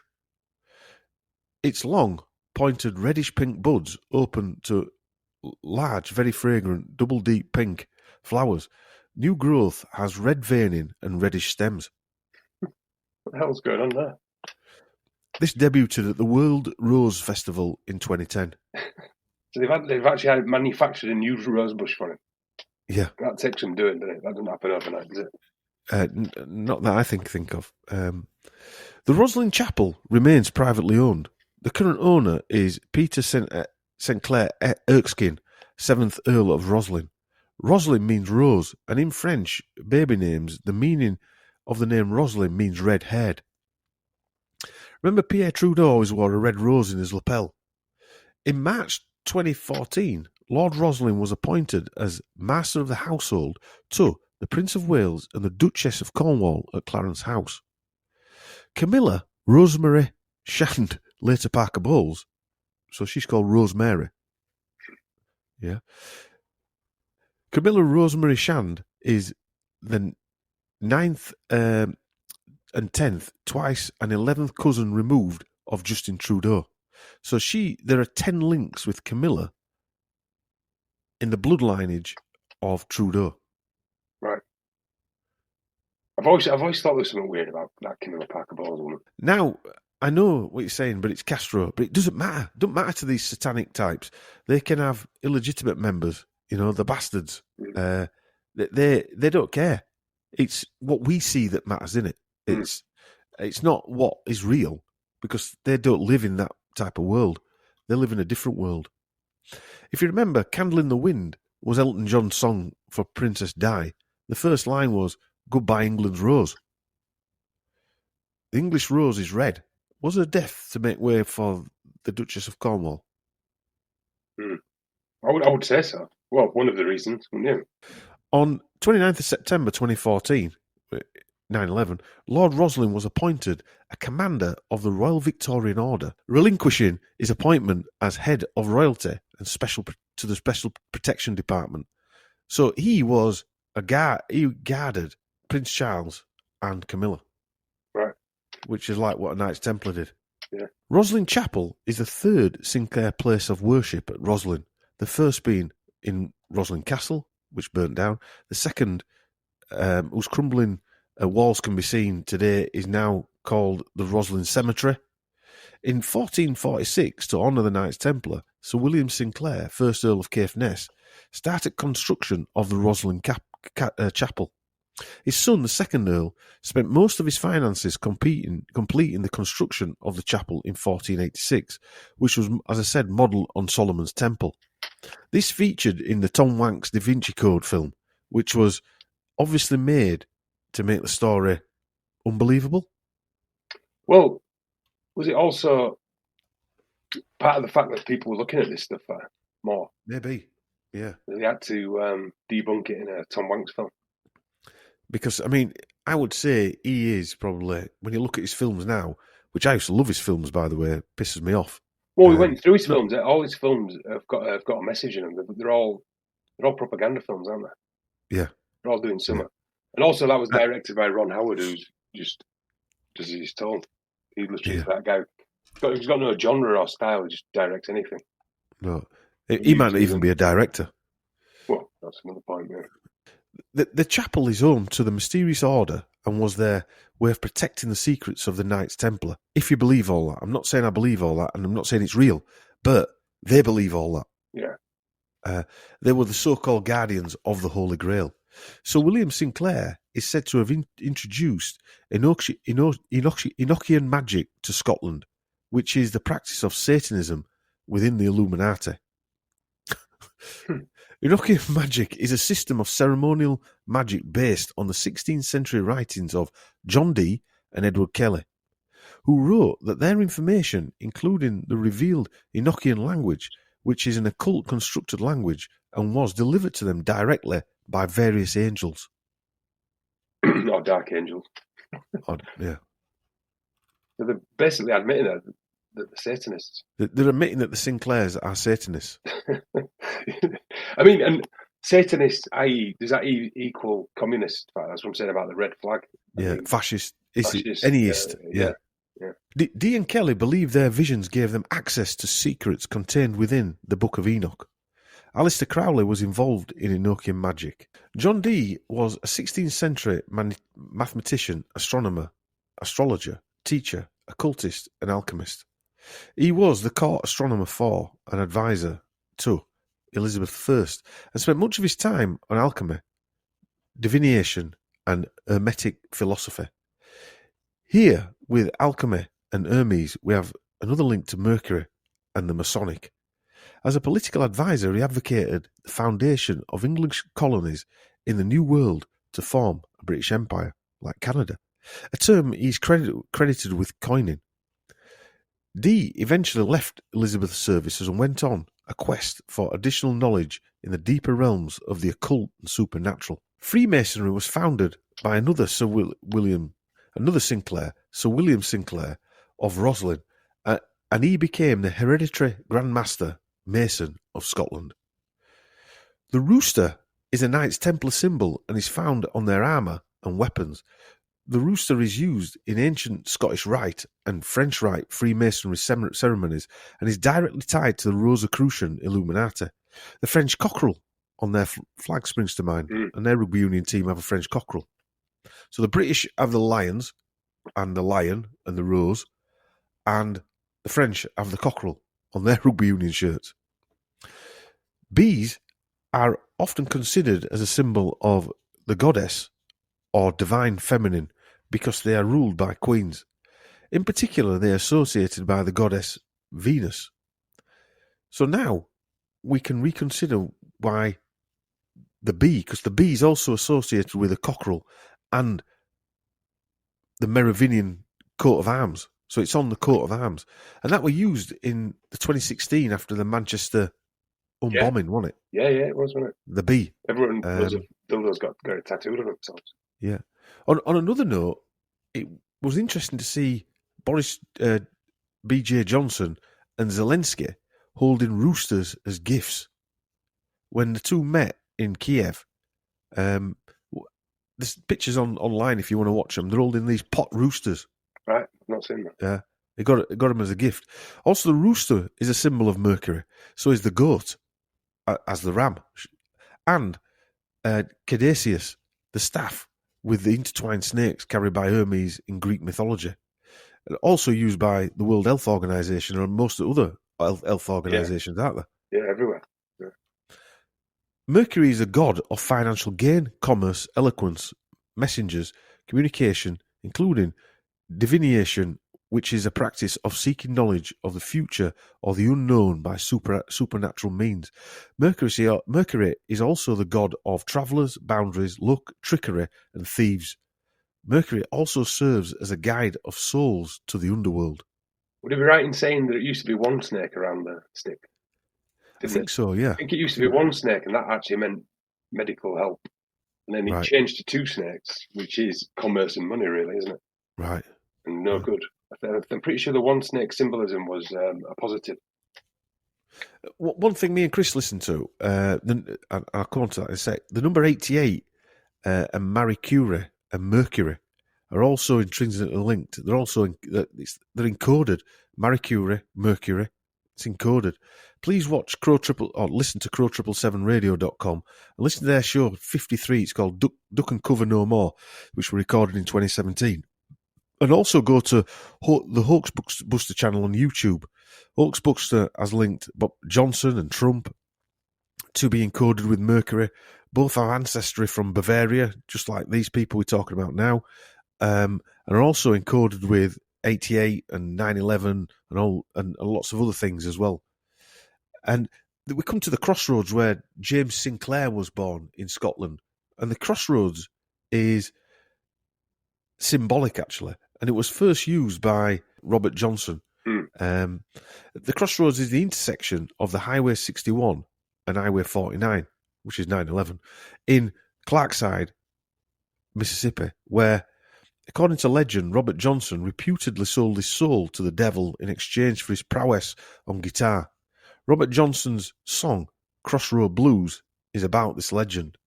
S1: Its long, pointed reddish-pink buds open to large, very fragrant, double-deep pink flowers. New growth has red veining and reddish stems.
S3: What the hell's going on there?
S1: This debuted at the World Rose Festival in 2010.
S3: So they've actually manufactured a new rosebush for him.
S1: Yeah.
S3: That takes some doing, doesn't it? That doesn't happen overnight, does it?
S1: Not that I think of. The Roslin Chapel remains privately owned. The current owner is Peter Sinclair Erskine, 7th Earl of Roslin. Roslin means rose, and in French baby names, the meaning of the name Roslin means red-haired. Remember Pierre Trudeau always wore a red rose in his lapel? In March 2014, Lord Roslin was appointed as Master of the Household to the Prince of Wales and the Duchess of Cornwall at Clarence House. Camilla Rosemary Shand, later Parker Bowles, so she's called Rosemary. Yeah. Camilla Rosemary Shand is the 9th and 10th, twice and 11th cousin removed of Justin Trudeau. So there are 10 links with Camilla in the blood lineage of Trudeau.
S3: Right. I've always thought there was something weird about that Camilla Parker Bowles woman.
S1: Now, I know what you're saying, but it's Castro. But it doesn't matter. It doesn't matter to these satanic types. They can have illegitimate members, the bastards. They don't care. It's what we see that matters, isn't it? It's not what is real, because they don't live in that type of world. They live in a different world. If you remember, Candle in the Wind was Elton John's song for Princess Di. The first line was, "Goodbye England's Rose." The English rose is red. Was her death to make way for the Duchess of Cornwall?
S3: I would say so. Well, one of the reasons, wouldn't you?
S1: On 29th of September 2014, 9/11, Lord Roslin was appointed a commander of the Royal Victorian Order, relinquishing his appointment as head of royalty and to the Special Protection Department. So he was he guarded Prince Charles and Camilla.
S3: Right.
S1: Which is like what a Knights Templar did.
S3: Yeah.
S1: Roslin Chapel is the third Sinclair place of worship at Roslin, the first being in Roslin Castle, which burnt down. The second, whose crumbling walls can be seen today, is now called the Roslin Cemetery. In 1446, to honour the Knights Templar, Sir William Sinclair, 1st Earl of Caithness, started construction of the Roslin Chapel. His son, the 2nd Earl, spent most of his finances completing the construction of the chapel in 1486, which was, as I said, modelled on Solomon's Temple. This featured in the Tom Hanks Da Vinci Code film, which was obviously made to make the story unbelievable. Well,
S3: was it also part of the fact that people were looking at this stuff more?
S1: Maybe, yeah.
S3: They had to debunk it in a Tom Hanks film.
S1: Because, I mean, I would say he is probably, when you look at his films now, which I used to love his films, by the way, it pisses me off.
S3: Well, we went through his films. All his films have got a message in them. They're all propaganda films, aren't they?
S1: Yeah.
S3: They're all doing something. Yeah. And also that was directed by Ron Howard, who's just does as he's told. He literally is that guy. He's got no genre or style. He just directs anything.
S1: No. He might not even be a director.
S3: Well, that's another point, yeah.
S1: The chapel is home to the mysterious order and was their way of protecting the secrets of the Knights Templar. If you believe all that. I'm not saying I believe all that, and I'm not saying it's real, but they believe all that.
S3: Yeah.
S1: They were the so-called guardians of the Holy Grail. So William Sinclair is said to have introduced Enochian magic to Scotland, which is the practice of Satanism within the Illuminati. Enochian magic is a system of ceremonial magic based on the 16th century writings of John Dee and Edward Kelly, who wrote that their information, including the revealed Enochian language, which is an occult constructed language, and was delivered to them directly by various angels.
S3: Or dark angels.
S1: Yeah.
S3: So they're basically admitting that they're Satanists.
S1: They're admitting that the Sinclairs are Satanists.
S3: I mean, and Satanist, i.e., does that equal communist? That's what I'm saying about the red flag.
S1: Yeah, fascist. Anyist. Yeah. Dee and Kelly believed their visions gave them access to secrets contained within the Book of Enoch. Alistair Crowley was involved in Enochian magic. John Dee was a 16th century mathematician, astronomer, astrologer, teacher, occultist, and alchemist. He was the court astronomer for and advisor to Elizabeth I and spent much of his time on alchemy, divination, and Hermetic philosophy. Here, with alchemy and Hermes, we have another link to Mercury and the Masonic. As a political advisor, he advocated the foundation of English colonies in the New World to form a British Empire, like Canada, a term he's credited with coining. Dee eventually left Elizabeth's services and went on a quest for additional knowledge in the deeper realms of the occult and supernatural. Freemasonry was founded by another William Sinclair of Roslin, and he became the hereditary Grand Master Mason of Scotland. The rooster is a Knights Templar symbol and is found on their armour and weapons. The rooster is used in ancient Scottish Rite and French Rite Freemasonry ceremonies and is directly tied to the Rosicrucian Illuminati. The French cockerel on their flag springs to mind, and their rugby union team have a French cockerel. So the British have the lions and the lion and the rose, and the French have the cockerel on their rugby union shirts. Bees are often considered as a symbol of the goddess or divine feminine because they are ruled by queens. In particular, they are associated by the goddess Venus. So now we can reconsider why the bee, because the bee is also associated with a cockerel and the Merovingian coat of arms. So it's on the coat of arms. And that were used in the 2016 after the Manchester bombing, wasn't it?
S3: Yeah, it was, wasn't it?
S1: The bee.
S3: Everyone, loads of dildos got a tattoo of themselves.
S1: Yeah. On another note, it was interesting to see Boris B.J. Johnson and Zelensky holding roosters as gifts. When the two met in Kiev, there's pictures online if you want to watch them. They're holding these pot roosters.
S3: Right, I've not seen that.
S1: Yeah, they got them as a gift. Also, the rooster is a symbol of Mercury. So is the goat, as the ram. And Caduceus, the staff, with the intertwined snakes carried by Hermes in Greek mythology. Also used by the World Health Organization and most other health organizations, aren't they?
S3: Yeah, everywhere. Yeah.
S1: Mercury is a god of financial gain, commerce, eloquence, messengers, communication, including divination, which is a practice of seeking knowledge of the future or the unknown by supernatural means. Mercury is also the god of travellers, boundaries, luck, trickery, and thieves. Mercury also serves as a guide of souls to the underworld.
S3: Would it be right in saying that it used to be one snake around the stick?
S1: I think so, yeah.
S3: I think it used to be one snake, and that actually meant medical help. And then it changed to two snakes, which is commerce and money, really, isn't it?
S1: Right.
S3: And no good. I'm pretty sure the one snake symbolism was a positive.
S1: One thing me and Chris listened to, and I'll come on to that in a sec, the number 88 and Marie Curie and Mercury are also intrinsically linked. They're also they're encoded. Marie Curie, Mercury, it's encoded. Please watch listen to crow777radio.com and listen to their show 53. It's called Duck and Cover No More, which were recorded in 2017. And also go to the Hoaxbuster channel on YouTube. Hoaxbuster has linked Bob Johnson and Trump to be encoded with Mercury. Both have ancestry from Bavaria, just like these people we're talking about now, and are also encoded with 88 and 9/11 and lots of other things as well. And we come to the crossroads where James Sinclair was born in Scotland, and the crossroads is symbolic actually, and it was first used by Robert Johnson. The crossroads is the intersection of the Highway 61 and Highway 49, which is 9/11, in Clarkside, Mississippi, where, according to legend, Robert Johnson reputedly sold his soul to the devil in exchange for his prowess on guitar. Robert Johnson's song, Crossroad Blues, is about this legend.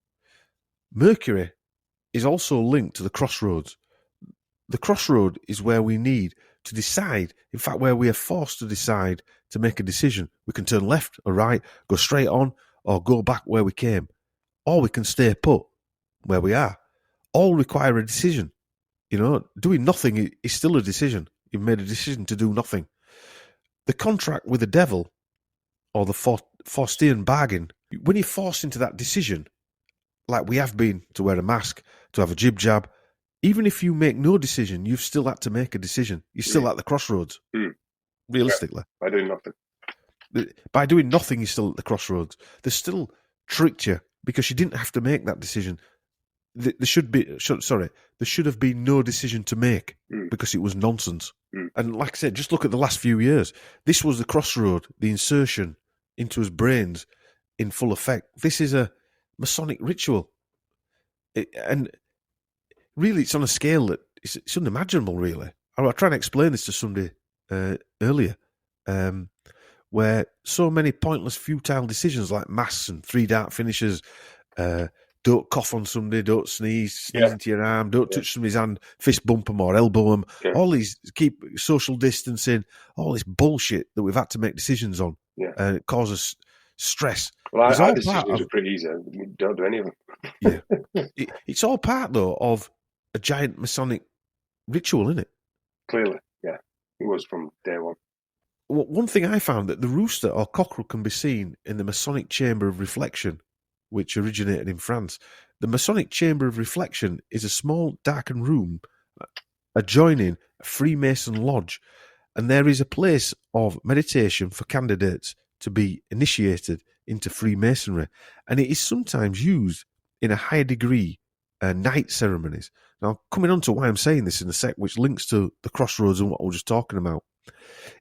S1: Mercury is also linked to the crossroads. The crossroad is where we need to decide, in fact, where we are forced to decide to make a decision. We can turn left or right, go straight on, or go back where we came. Or we can stay put where we are. All require a decision. You know, doing nothing is still a decision. You've made a decision to do nothing. The contract with the devil, or the Faustian bargain, when you're forced into that decision, like we have been to wear a mask, to have a jib-jab. Even if you make no decision, you've still had to make a decision. You're still at the crossroads, realistically.
S3: By doing nothing.
S1: By doing nothing, you're still at the crossroads. They still tricked you because you didn't have to make that decision. There should have been no decision to make because it was nonsense. And like I said, just look at the last few years. This was the crossroad, the insertion into his brains in full effect. This is a Masonic ritual. And really, it's on a scale that it's unimaginable, really. I tried to explain this to somebody earlier, where so many pointless, futile decisions like mass and 3 dart finishes, don't cough on somebody, don't sneeze into your arm, don't touch somebody's hand, fist bump them or elbow them, all these, keep social distancing, all this bullshit that we've had to make decisions on, and it causes stress.
S3: Well, our decisions are pretty easy. We don't do any of them.
S1: It's all part, though, of a giant Masonic ritual, isn't it?
S3: Clearly, yeah. It was from day one.
S1: Well, one thing I found, that the rooster or cockerel can be seen in the Masonic Chamber of Reflection, which originated in France. The Masonic Chamber of Reflection is a small darkened room adjoining a Freemason lodge, and there is a place of meditation for candidates to be initiated into Freemasonry, and it is sometimes used in a higher degree night ceremonies. Now, coming on to why I'm saying this in a sec, which links to the crossroads and what I was just talking about.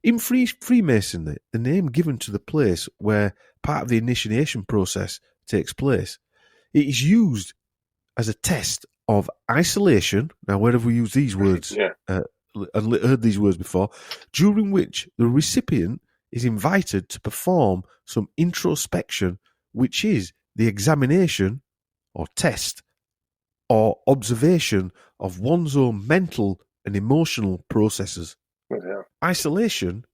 S1: In Freemasonry, the name given to the place where part of the initiation process takes place, it is used as a test of isolation. Now, where have we used these words and heard these words before? During which the recipient is invited to perform some introspection, which is the examination or test or observation of one's own mental and emotional processes. Isolation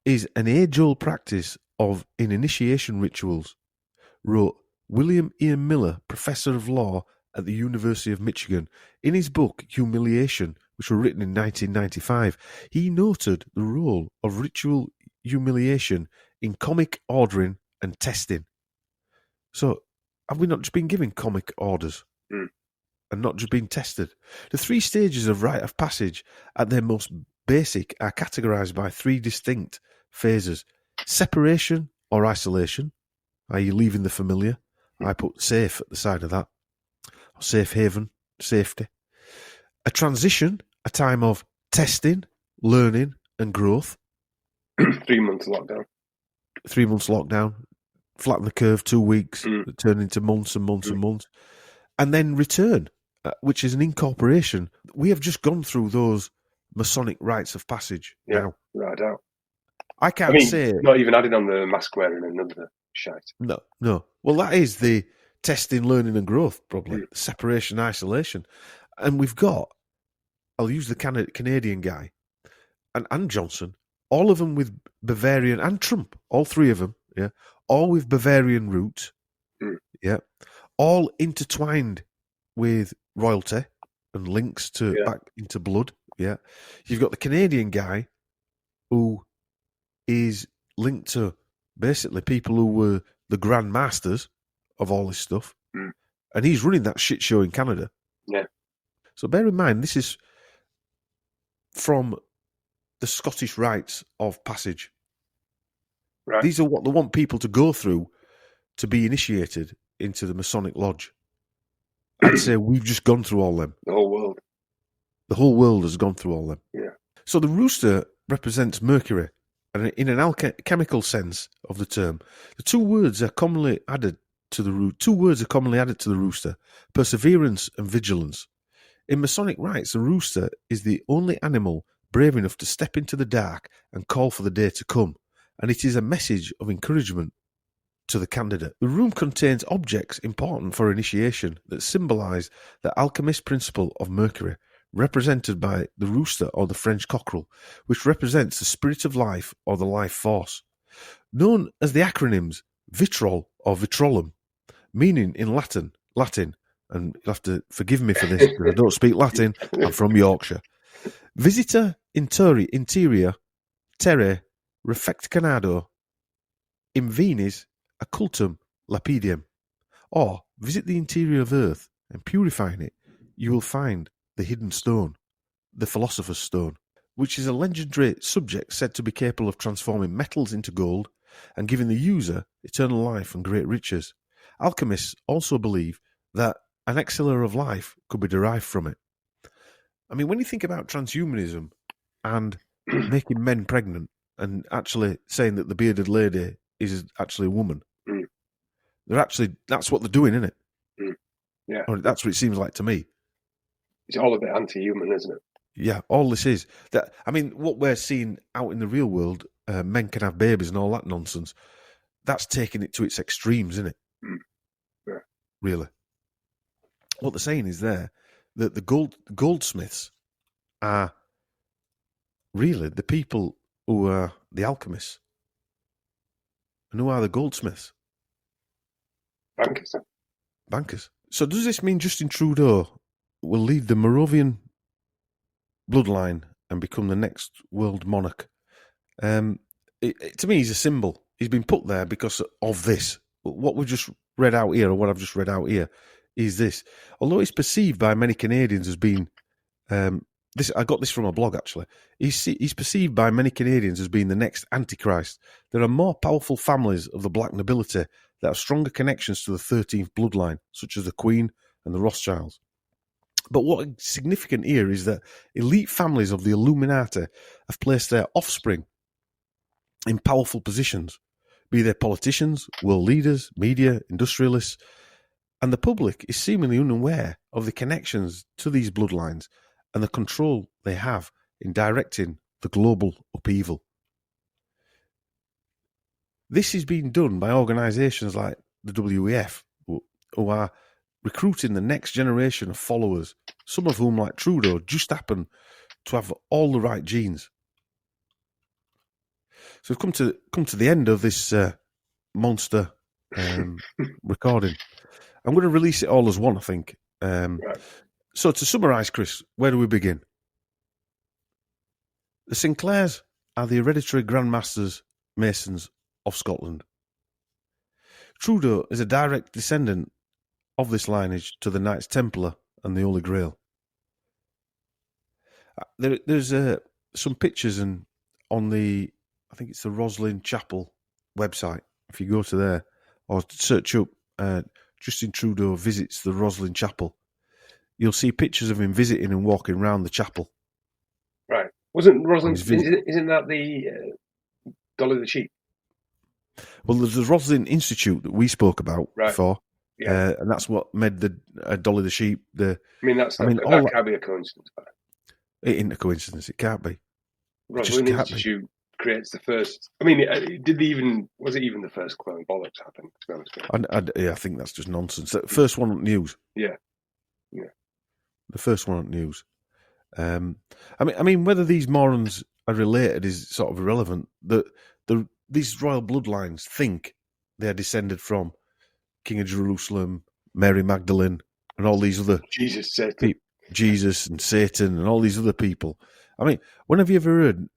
S1: is an age-old practice in initiation rituals, wrote William Ian Miller, professor of law at the University of Michigan. In his book, Humiliation, which was written in 1995, he noted the role of ritual humiliation in comic ordering and testing. So, have we not just been given comic orders and not just been tested? The 3 stages of rite of passage at their most basic are categorized by 3 distinct phases: separation or isolation, i.e. leaving the familiar. I put safe at the side of that. Or safe haven, safety. A transition, a time of testing, learning and growth.
S3: 3 months lockdown.
S1: 3 months lockdown. Flatten the curve, 2 weeks, turn into months and months and months. And then return, which is an incorporation. We have just gone through those Masonic rites of passage.
S3: Yeah, right out.
S1: I can't say...
S3: Not even adding on the mask wearing and none of the shite.
S1: No. Well, that is the testing, learning and growth, probably. Separation, isolation. And we've got, I'll use the Canadian guy, and Johnson, all of them with Bavarian, and Trump, all 3 of them, all with Bavarian roots, all intertwined with royalty and links to back into blood, You've got the Canadian guy who is linked to basically people who were the grand masters of all this stuff, and he's running that shit show in Canada.
S3: Yeah.
S1: So bear in mind, this is from the Scottish rites of passage.
S3: Right.
S1: These are what they want people to go through to be initiated into the Masonic Lodge. I'd say we've just gone through all them.
S3: The whole world.
S1: The whole world has gone through all them.
S3: Yeah.
S1: So the rooster represents Mercury, and in an alchemical sense of the term, the 2 words are commonly added to the rooster: perseverance and vigilance. In Masonic rites, the rooster is the only animal brave enough to step into the dark and call for the day to come, and it is a message of encouragement to the candidate. The room contains objects important for initiation that symbolise the alchemist principle of Mercury, represented by the rooster or the French cockerel, which represents the spirit of life or the life force. Known as the acronyms vitrol or vitrolum, meaning in Latin, and you'll have to forgive me for this because I don't speak Latin, I'm from Yorkshire. Visita interior terre refectanado invenis occultum lapidem, or visit the interior of earth and purifying it you will find the hidden stone, the Philosopher's Stone, which is a legendary subject said to be capable of transforming metals into gold and giving the user eternal life and great riches. Alchemists also believe that an elixir of life could be derived from it. I mean, when you think about transhumanism and making men pregnant and actually saying that the bearded lady is actually a woman, that's what they're doing, isn't it?
S3: Yeah.
S1: Or that's what it seems like to me.
S3: It's all a bit anti-human, isn't it?
S1: Yeah, all this is that. I mean, what we're seeing out in the real world, men can have babies and all that nonsense. That's taking it to its extremes, isn't it?
S3: Yeah.
S1: Really. What they're saying is there that the goldsmiths are really the people who are the alchemists. And who are the goldsmiths? Bankers. So does this mean Justin Trudeau will lead the Moravian bloodline and become the next world monarch? To me, he's a symbol. He's been put there because of this. What we've just read out here, or what I've just read out here, is this. Although he's perceived by many Canadians as being this, I got this from a blog actually. He's perceived by many Canadians as being the next Antichrist. There are more powerful families of the black nobility that have stronger connections to the 13th bloodline, such as the Queen and the Rothschilds. But what is significant here is that elite families of the Illuminati have placed their offspring in powerful positions, be they politicians, world leaders, media, industrialists, and the public is seemingly unaware of the connections to these bloodlines and the control they have in directing the global upheaval. This is being done by organisations like the WEF, who are recruiting the next generation of followers, some of whom, like Trudeau, just happen to have all the right genes. So we've come to the end of this monster recording. I'm going to release it all as one, I think.
S3: Right.
S1: So to summarise, Chris, where do we begin? The Sinclairs are the hereditary Grand Masters Masons of Scotland. Trudeau is a direct descendant of this lineage to the Knights Templar and the Holy Grail. There's some pictures on the, I think it's the Roslin Chapel website. If you go to there or search up Justin Trudeau visits the Roslin Chapel, you'll see pictures of him visiting and walking around the chapel.
S3: Right. Wasn't Roslin, isn't that the Dolly the Sheep?
S1: Well, there's the Roslin Institute that we spoke about before.
S3: Yeah.
S1: And that's what made the Dolly the Sheep.
S3: That can't be a coincidence.
S1: It ain't a coincidence. It can't be.
S3: Roslin Institute creates the first. I mean, was it even the first clone bollocks? I think, to be honest.
S1: I think that's just nonsense. The first one on the news.
S3: Yeah.
S1: The first one on the news. I mean, whether these morons are related is sort of irrelevant. These royal bloodlines think they are descended from King of Jerusalem, Mary Magdalene, and all these other Jesus and Satan and all these other people. I mean, when have you ever heard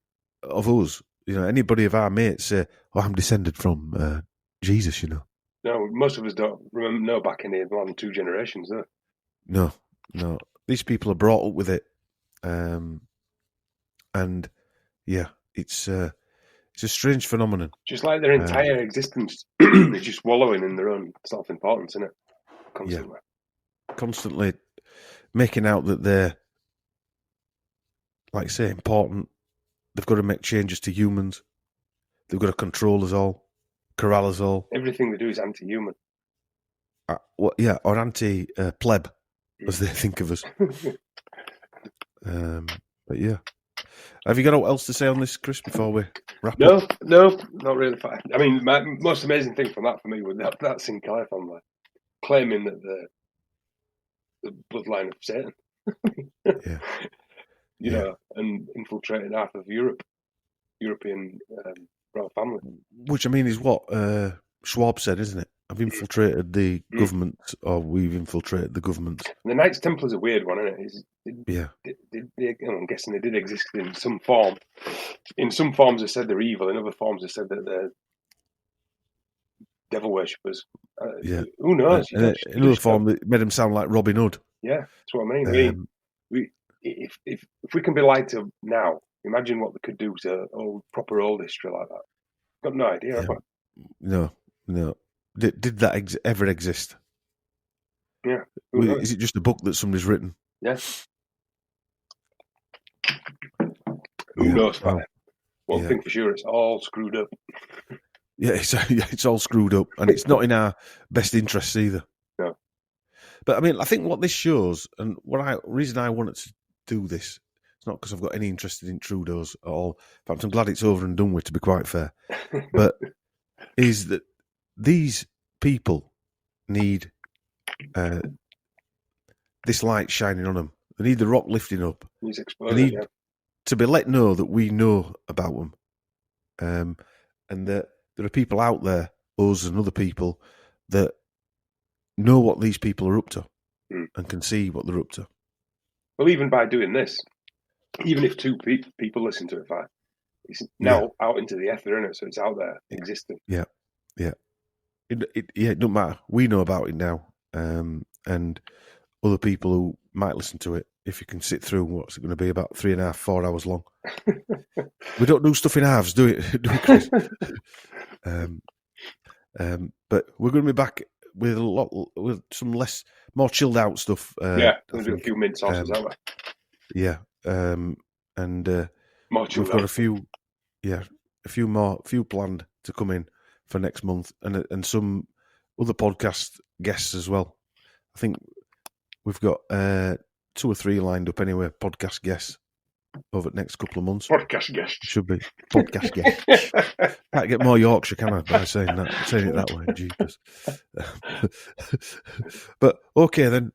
S1: of us? Anybody of our mates say, "Oh, I'm descended from Jesus."
S3: No, most of us don't know back in the more than 2 generations.
S1: No. These people are brought up with it, and yeah, it's a strange phenomenon.
S3: Just like their entire existence is just wallowing in their own self-importance, isn't it?
S1: Constantly making out that they're, like I say, important. They've got to make changes to humans. They've got to control us all, corral us all.
S3: Everything they do is anti-human.
S1: Or anti-pleb, as they think of us. But yeah. Have you got what else to say on this, Chris, before we wrap up?
S3: No, not really. I mean, my most amazing thing from that for me was that Sinclair family claiming that the bloodline of Satan.
S1: Yeah.
S3: And infiltrated half of European royal family.
S1: Which, I mean, is what Schwab said, isn't it? I've infiltrated the government, or we've infiltrated the government.
S3: And the Knights Templar's a weird one, isn't it? I'm guessing they did exist in some form. In some forms, they said they're evil. In other forms, they said that they're devil worshippers. Who knows?
S1: In another form, it made them sound like Robin Hood.
S3: Yeah, that's what I mean. If we can be lied to now, imagine what they could do to proper old history like that. Got no idea.
S1: Yeah.
S3: Have I?
S1: No. Did that ever exist?
S3: Yeah. Who knows?
S1: Is it just a book that somebody's written?
S3: Yeah. Who knows?
S1: Wow.
S3: One thing for sure, it's all screwed up.
S1: Yeah, it's all screwed up, and it's not in our best interests either.
S3: No.
S1: But I mean, I think what this shows, and reason I wanted to do this, it's not because I've got any interest in Trudeau's at all. In fact, I'm glad it's over and done with, to be quite fair. But is that these people need this light shining on them. They need the rock lifting up. They need to be let know that we know about them, and that there are people out there, us and other people, that know what these people are up to and can see what they're up to.
S3: Well, even by doing this, even if two people listen to it, it's now out into the ether, isn't it? So it's out there existing.
S1: Yeah. It doesn't matter. We know about it now, and other people who might listen to it, if you can sit through, what's it going to be, about 3.5, 4 hours long. We don't do stuff in halves, do we, Chris? But we're going to be back with some more chilled out stuff.
S3: We'll do a few mint sauces, aren't we?
S1: Yeah, and we've got a few planned to come in for next month, and some other podcast guests as well. I think we've got 2 or 3 lined up anyway, podcast guests over the next couple of months.
S3: Podcast guests.
S1: Should be podcast guests. Can't get more Yorkshire, can I, by saying it that way? Jeepers. But okay then,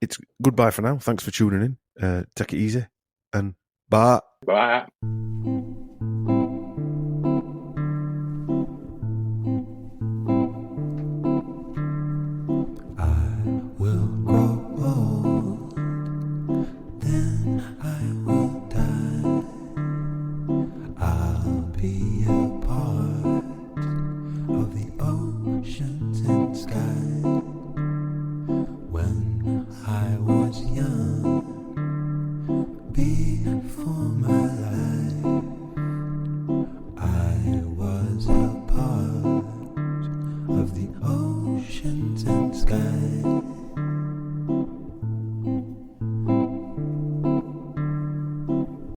S1: it's goodbye for now. Thanks for tuning in. Take it easy, and bye.
S3: Bye.